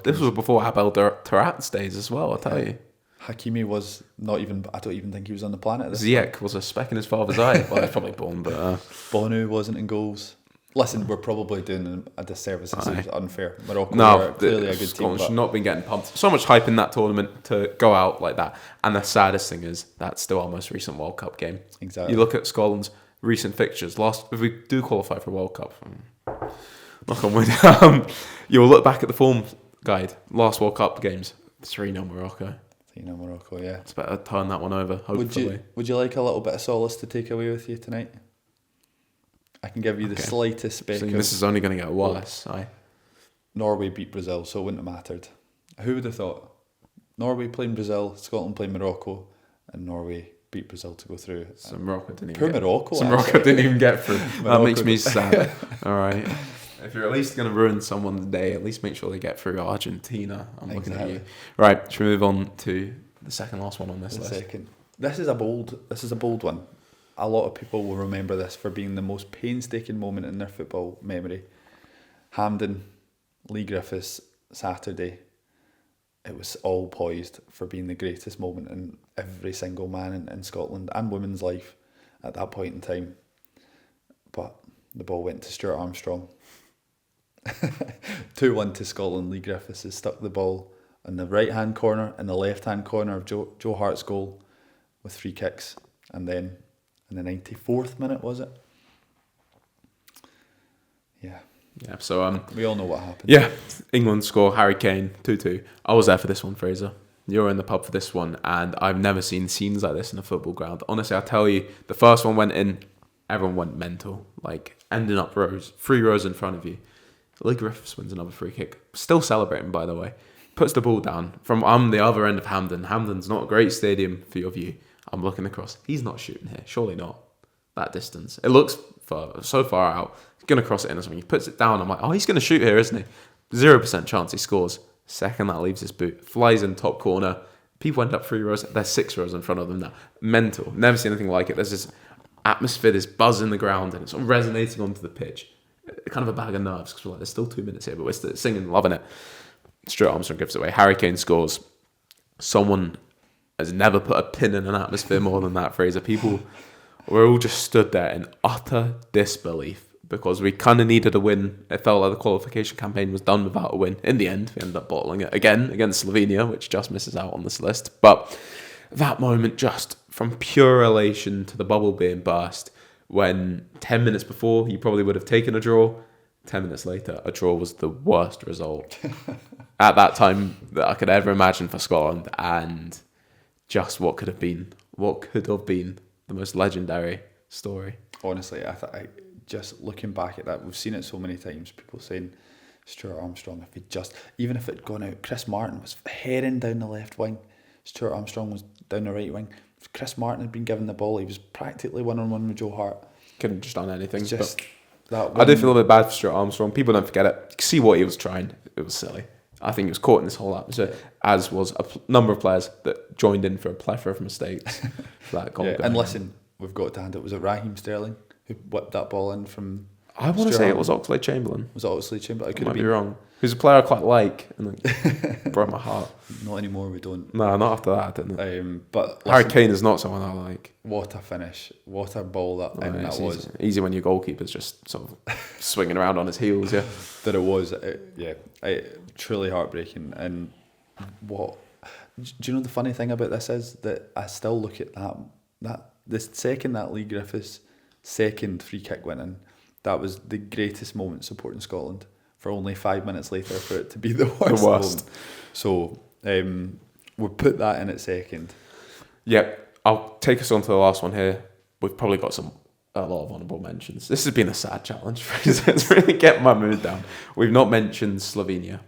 This was before Abel Tarat's days as well, I'll tell you. Hakimi was not even, I don't even think he was on the planet. Ziyech was a speck in his father's eye. Well, he's probably born, but... Bonu wasn't in goals. Listen, we're probably doing a disservice. This is unfair. Morocco are clearly a good Scotland team. should not been getting pumped. So much hype in that tournament to go out like that. And the saddest thing is, that's still our most recent World Cup game. Exactly. You look at Scotland's recent fixtures. If we do qualify for a World Cup, knock on wood, you'll look back at the form guide. Last World Cup games, 3-0 Morocco. Morocco, yeah. It's better to turn that one over, hopefully. Would you like a little bit of solace to take away with you tonight? I can give you the slightest speck of... This is only going to get worse. Norway beat Brazil, so it wouldn't have mattered. Who would have thought? Norway playing Brazil, Scotland playing Morocco, and Norway beat Brazil to go through. So Morocco didn't even get through. That makes me sad. All right. If you're at least going to ruin someone's day, at least make sure they get through Argentina. I'm looking at you. Right, should we move on to the second last one on this list? This is a bold one. A lot of people will remember this for being the most painstaking moment in their football memory. Hampden, Lee Griffiths, Saturday. It was all poised for being the greatest moment in every single man in Scotland and women's life at that point in time. But the ball went to Stuart Armstrong. 2-1 to Scotland. Lee Griffiths has stuck the ball in the right hand corner and the left hand corner of Joe Hart's goal with free kicks, and then in the 94th minute, was it? Yeah. So we all know what happened. Yeah, England score, Harry Kane, 2-2. I was there for this one, Fraser. You were in the pub for this one, and I've never seen scenes like this in a football ground. Honestly, I tell you, the first one went in, everyone went mental, ending up 3 rows in front of you. Lee Griffiths wins another free kick. Still celebrating, by the way. Puts the ball down. I'm the other end of Hampden. Hampden's not a great stadium for your view. I'm looking across. He's not shooting here. Surely not. That distance. It looks so far out. He's going to cross it in or something. He puts it down. I'm like, he's going to shoot here, isn't he? 0% chance he scores. Second that leaves his boot. Flies in top corner. People end up 3 rows. There's 6 rows in front of them now. Mental. Never seen anything like it. There's this atmosphere, this buzz in the ground, and it's sort of resonating onto the pitch. Kind of a bag of nerves because we're like, there's still 2 minutes here, but we're still singing, loving it. Stuart Armstrong gives it away. Harry Kane scores. Someone has never put a pin in an atmosphere more than that, Fraser. People were all just stood there in utter disbelief because we kind of needed a win. It felt like the qualification campaign was done without a win. In the end, we ended up bottling it again against Slovenia, which just misses out on this list. But that moment, just from pure elation to the bubble being burst, when 10 minutes before you probably would have taken a draw, 10 minutes later, a draw was the worst result at that time that I could ever imagine for Scotland, and just what could have been the most legendary story. Honestly, I just looking back at that, we've seen it so many times, people saying Stuart Armstrong, even if it had gone out, Chris Martin was heading down the left wing, Stuart Armstrong was down the right wing. If Chris Martin had been given the ball, he was practically one-on-one with Joe Hart. Couldn't have just done anything. Just I do feel a bit bad for Stuart Armstrong. People don't forget it. You can see what he was trying. It was silly. I think he was caught in this whole atmosphere, as was a number of players that joined in for a plethora of mistakes. For that goal and listen, we've got to hand it. Was it Raheem Sterling who whipped that ball in from I want to say it was Oxlade-Chamberlain. Was it Oxlade-Chamberlain? It could Might have be been wrong. Who's a player I quite like, and like, broke my heart. Not anymore. We don't. No, not after that, didn't. But Harry Kane is not someone I like. What a finish! What a ball that was. Easy when your goalkeeper's just sort of swinging around on his heels. Yeah, that it was. Truly heartbreaking. And what? Do you know the funny thing about this is that I still look at that the second that Lee Griffiths' second free kick went in, that was the greatest moment supporting Scotland. For only 5 minutes later, for it to be the worst. Moment. So we'll put that in at second. Yep, I'll take us on to the last one here. We've probably got a lot of honourable mentions. This has been a sad challenge, Fraser. It's really getting my mood down. We've not mentioned Slovenia.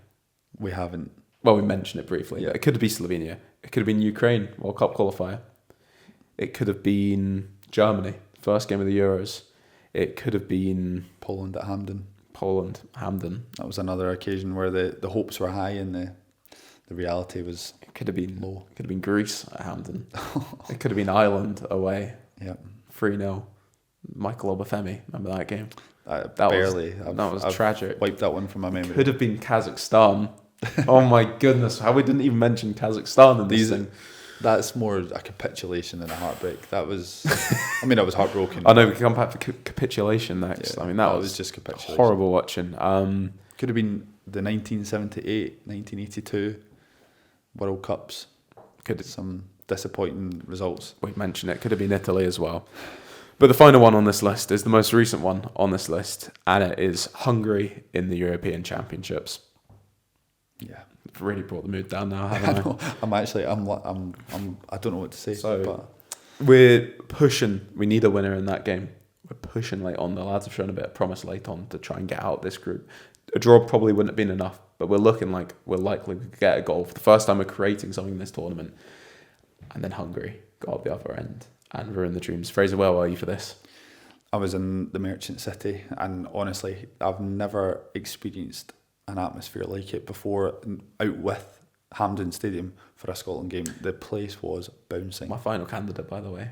We haven't. Well, we mentioned it briefly. Yeah. It could have been Slovenia. It could have been Ukraine, World Cup qualifier. It could have been Germany, first game of the Euros. It could have been Poland at Hampden. That was another occasion where the hopes were high and the reality was it could have been low. It could have been Greece at Hampden. It could have been Ireland away. Yeah. 3-0. Michael Obafemi, remember that game? Barely. That was tragic. Wiped that one from my memory. Could have been Kazakhstan. Oh my goodness, how we didn't even mention Kazakhstan in this thing. That's more a capitulation than a heartbreak. That was, I was heartbroken. I know, we can come back to capitulation next. Yeah, that was just capitulation. Horrible watching. Could have been the 1978, 1982 World Cups. Some disappointing results. We mentioned it. Could have been Italy as well. But the final one on this list is the most recent one on this list, and it is Hungary in the European Championships. Yeah. I've really brought the mood down now, haven't I? I don't know what to say. So we're pushing. We need a winner in that game. We're pushing late on. The lads have shown a bit of promise late on to try and get out this group. A draw probably wouldn't have been enough, but we're looking like we're likely to get a goal for the first time we're creating something in this tournament. And then Hungary got up the other end and ruined the dreams. Fraser, where were you for this? I was in the Merchant City, and honestly, I've never experienced an atmosphere like it before out with Hampden Stadium for a Scotland game. The place was bouncing. My final candidate, by the way,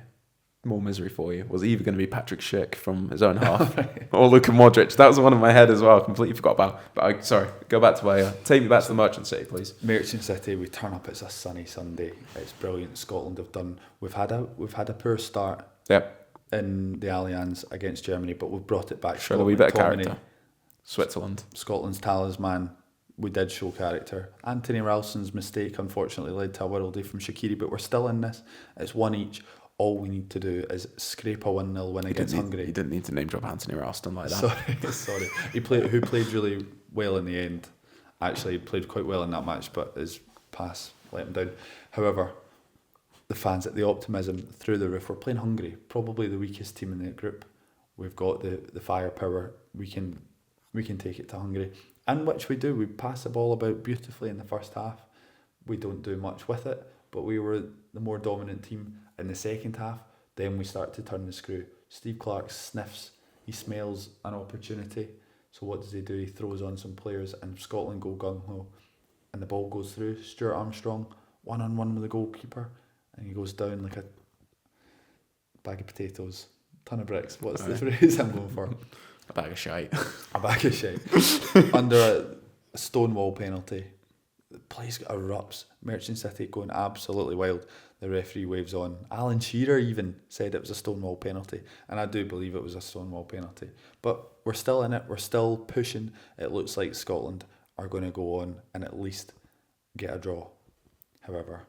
more misery for you, was either going to be Patrick Schick from his own half or Luka Modric. That was the one in my head as well. I completely forgot about. But sorry, go back to where. Take me back to the Merchant City, please. Merchant City. We turn up. It's a sunny Sunday. It's brilliant. Scotland have done. We've had a poor start. Yep. In the Allianz against Germany, but we've brought it back. Show a wee bit of character. Switzerland. Scotland's talisman. We did show character. Anthony Ralston's mistake unfortunately led to a worldie from Shaqiri, but we're still in this. It's one each. All we need to do is scrape a 1-0 win against Hungary. You didn't need to name drop Anthony Ralston like that. Sorry. Who played really well in the end. Actually played quite well in that match, but his pass let him down. However, the fans, the optimism through the roof. We're playing Hungary, probably the weakest team in the group. We've got the firepower. We can take it to Hungary. And which we do. We pass the ball about beautifully in the first half. We don't do much with it, but we were the more dominant team in the second half. Then we start to turn the screw. Steve Clarke sniffs, he smells an opportunity. So what does he do? He throws on some players and Scotland go gung-ho. And the ball goes through. Stuart Armstrong, one-on-one with the goalkeeper. And he goes down like a bag of potatoes, ton of bricks. What's the phrase I'm going for? A bag of shite. A bag of shite. Under a stonewall penalty. The place erupts. Merchant City going absolutely wild. The referee waves on. Alan Shearer even said it was a stonewall penalty. And I do believe it was a stonewall penalty. But we're still in it. We're still pushing. It looks like Scotland are going to go on and at least get a draw. However,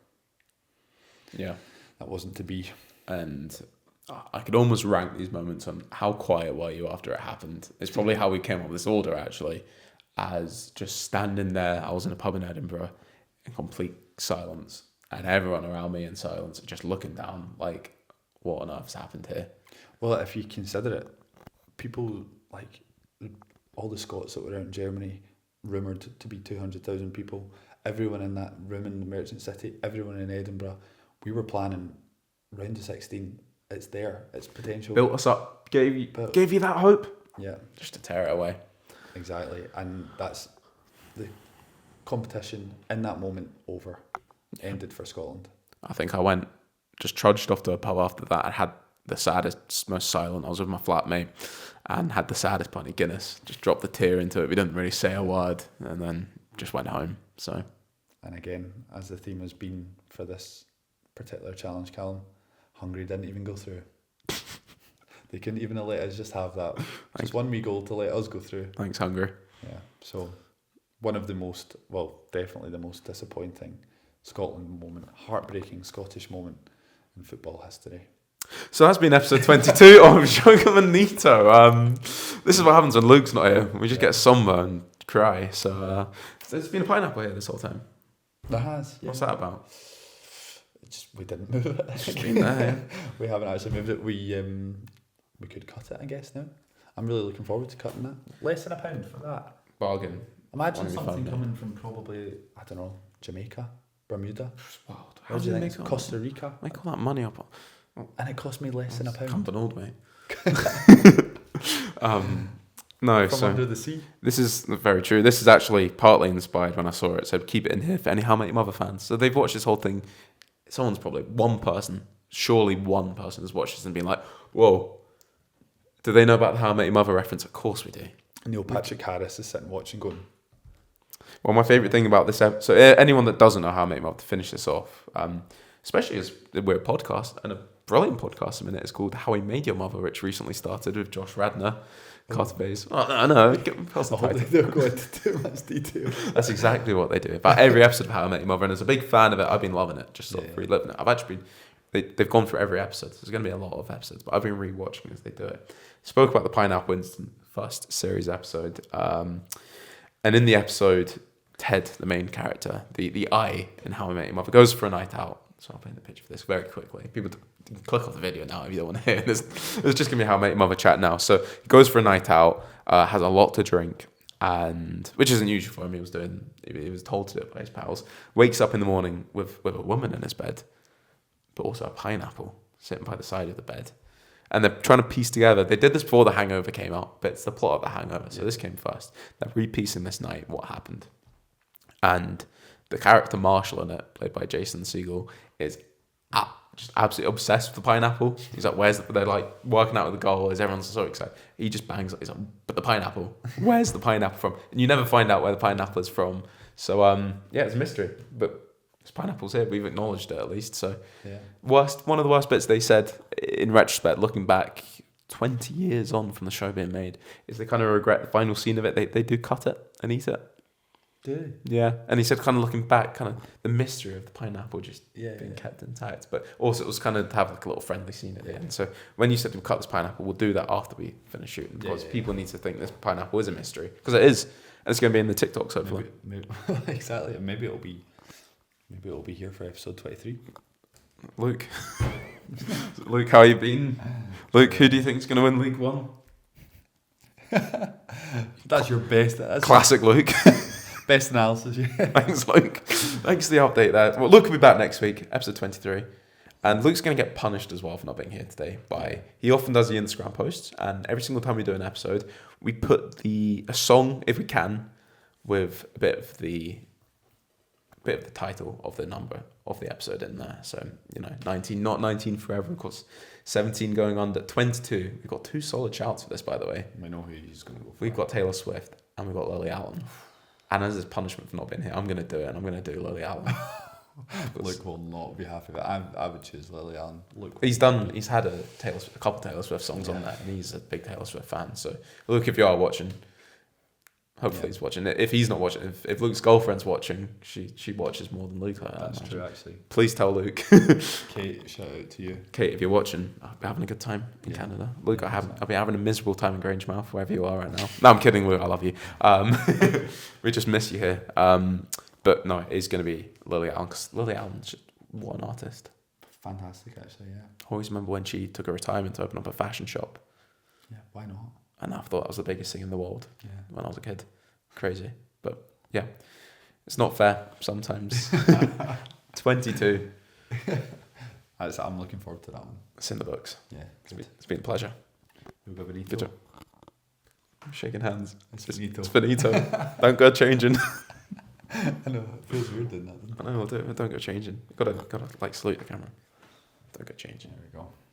yeah, that wasn't to be. And I could almost rank these moments on how quiet were you after it happened. It's probably how we came up with this order, actually, as just standing there. I was in a pub in Edinburgh in complete silence, and everyone around me in silence, just looking down like, what on earth's happened here? Well, if you consider it, people like all the Scots that were out in Germany, rumoured to be 200,000 people, everyone in that room in the Merchant City, everyone in Edinburgh, we were planning round to 16. It's there. It's potential. Built us up. Gave you that hope. Yeah. Just to tear it away. Exactly. And that's the competition in that moment over. Ended for Scotland. I think I just trudged off to a pub after that. I had the saddest, most silent. I was with my flatmate and had the saddest pint of Guinness. Just dropped the tear into it. We didn't really say a word, and then just went home. So, and again, as the theme has been for this particular challenge, Callum, Hungary didn't even go through. They couldn't even let us just have that. Just one wee goal to let us go through. Thanks, Hungary. Yeah. So, one of the most, well, definitely the most disappointing Scotland moment, heartbreaking Scottish moment in football history. So that's been episode 22 of Joga Bonito. This is what happens when Luke's not here. We just get somber and cry. So there's been a pineapple here this whole time. There has. Yeah. What's that about? We didn't move it. It's just been there. We haven't actually moved it. We could cut it, I guess, now. I'm really looking forward to cutting that. Less than £1 for that. Bargain. Imagine something coming from probably, I don't know, Jamaica, Bermuda. Wild. How do you think? Costa Rica. Make all that money up. And it cost me less than £1. Camping old, mate. No, From so under the sea. this is very true. This is actually partly inspired when I saw it. So keep it in here for any How I Met Your Mother fans. So they've watched this whole thing. Someone's probably surely one person has watched this and been like, whoa, do they know about the How I Met Your Mother reference? Of course we do. Neil Patrick Harris is sitting watching going. Well, my favourite thing about this episode, so anyone that doesn't know How I Met Your Mother, to finish this off, especially as we're a podcast, and a brilliant podcast a minute, is called How I Made Your Mother, which recently started with Josh Radnor. Carterbays. Oh, no. They don't go into too much detail. That's exactly what they do. About every episode of How I Met Your Mother, and as a big fan of it, I've been loving it, just sort of reliving it. I've actually been, they've gone through every episode. There's going to be a lot of episodes, but I've been rewatching as they do it. Spoke about the pineapple incident, first series episode, and in the episode, Ted, the main character, the I in How I Met Your Mother, goes for a night out. So I'll paint the picture for this very quickly. People click off the video now if you don't want to hear this. It's just going to be How I Met Your Mother chat now. So he goes for a night out, has a lot to drink, and which isn't usual for him. He was told to do it by his pals. Wakes up in the morning with a woman in his bed, but also a pineapple sitting by the side of the bed. And they're trying to piece together. They did this before The Hangover came out, but it's the plot of The Hangover. So this came first. They're repiecing this night, what happened. And the character Marshall in it, played by Jason Segel, is just absolutely obsessed with the pineapple. He's like, they're like working out with the goal as everyone's so excited. He just bangs, he's like, but the pineapple, where's the pineapple from? And you never find out where the pineapple is from. So, it's a mystery, but this pineapple's here. We've acknowledged it at least. So, one of the worst bits they said, in retrospect, looking back 20 years on from the show being made, is they kind of regret the final scene of it. They do cut it and eat it. Do yeah, and he said, kind of looking back, kind of the mystery of the pineapple just being kept intact, but also it was kind of to have like a little friendly scene at the end. So when you said we'll cut this pineapple, we'll do that after we finish shooting, because people need to think this pineapple is a mystery, because it is, and it's going to be in the TikToks hopefully. Maybe exactly, and maybe it'll be here for episode 23. Luke, Luke, how you been? Luke, who do you think is going to win League One? That's your best. That's classic Luke. Best analysis, yeah. Thanks, Luke. Thanks for the update there. Well, Luke will be back next week, episode 23. And Luke's going to get punished as well for not being here today. He often does the Instagram posts, and every single time we do an episode, we put a song, if we can, with a bit of the title of the number of the episode in there. So, 19, not 19 forever, of course. 17 going on, but 22. We've got 2 solid shouts for this, by the way. We know who he's going to go for. We've got Taylor Swift, and we've got Lily Allen. And as his punishment for not being here, I'm going to do it, and I'm going to do Lily Allen. Luke will not be happy with it. I would choose Lily Allen. He's had a couple Taylor Swift songs on there, and he's a big Taylor Swift fan. So, Luke, if you are watching, hopefully he's watching. If he's not watching, if Luke's girlfriend's watching, she watches more than Luke. That's true, actually. Please tell Luke. Kate, shout out to you. Kate, if you're watching, I'll be having a good time in Canada. Luke, I'll be having a miserable time in Grangemouth, wherever you are right now. No, I'm kidding, Luke. I love you. We just miss you here. But no, it's going to be Lily Allen, because Lily Allen's just what an artist. Fantastic, actually, yeah. I always remember when she took a retirement to open up a fashion shop. Yeah, why not? And I thought that was the biggest thing in the world when I was a kid. Crazy. But yeah, it's not fair sometimes. 22. I'm looking forward to that one. It's in the books. Yeah. It's been a pleasure. Joga Bonito. Good job. I'm shaking hands. It's finito. It's finito. Don't go changing. I know, it feels weird doing that, doesn't it? I know, don't go changing. You've got to salute the camera. Don't go changing. There we go.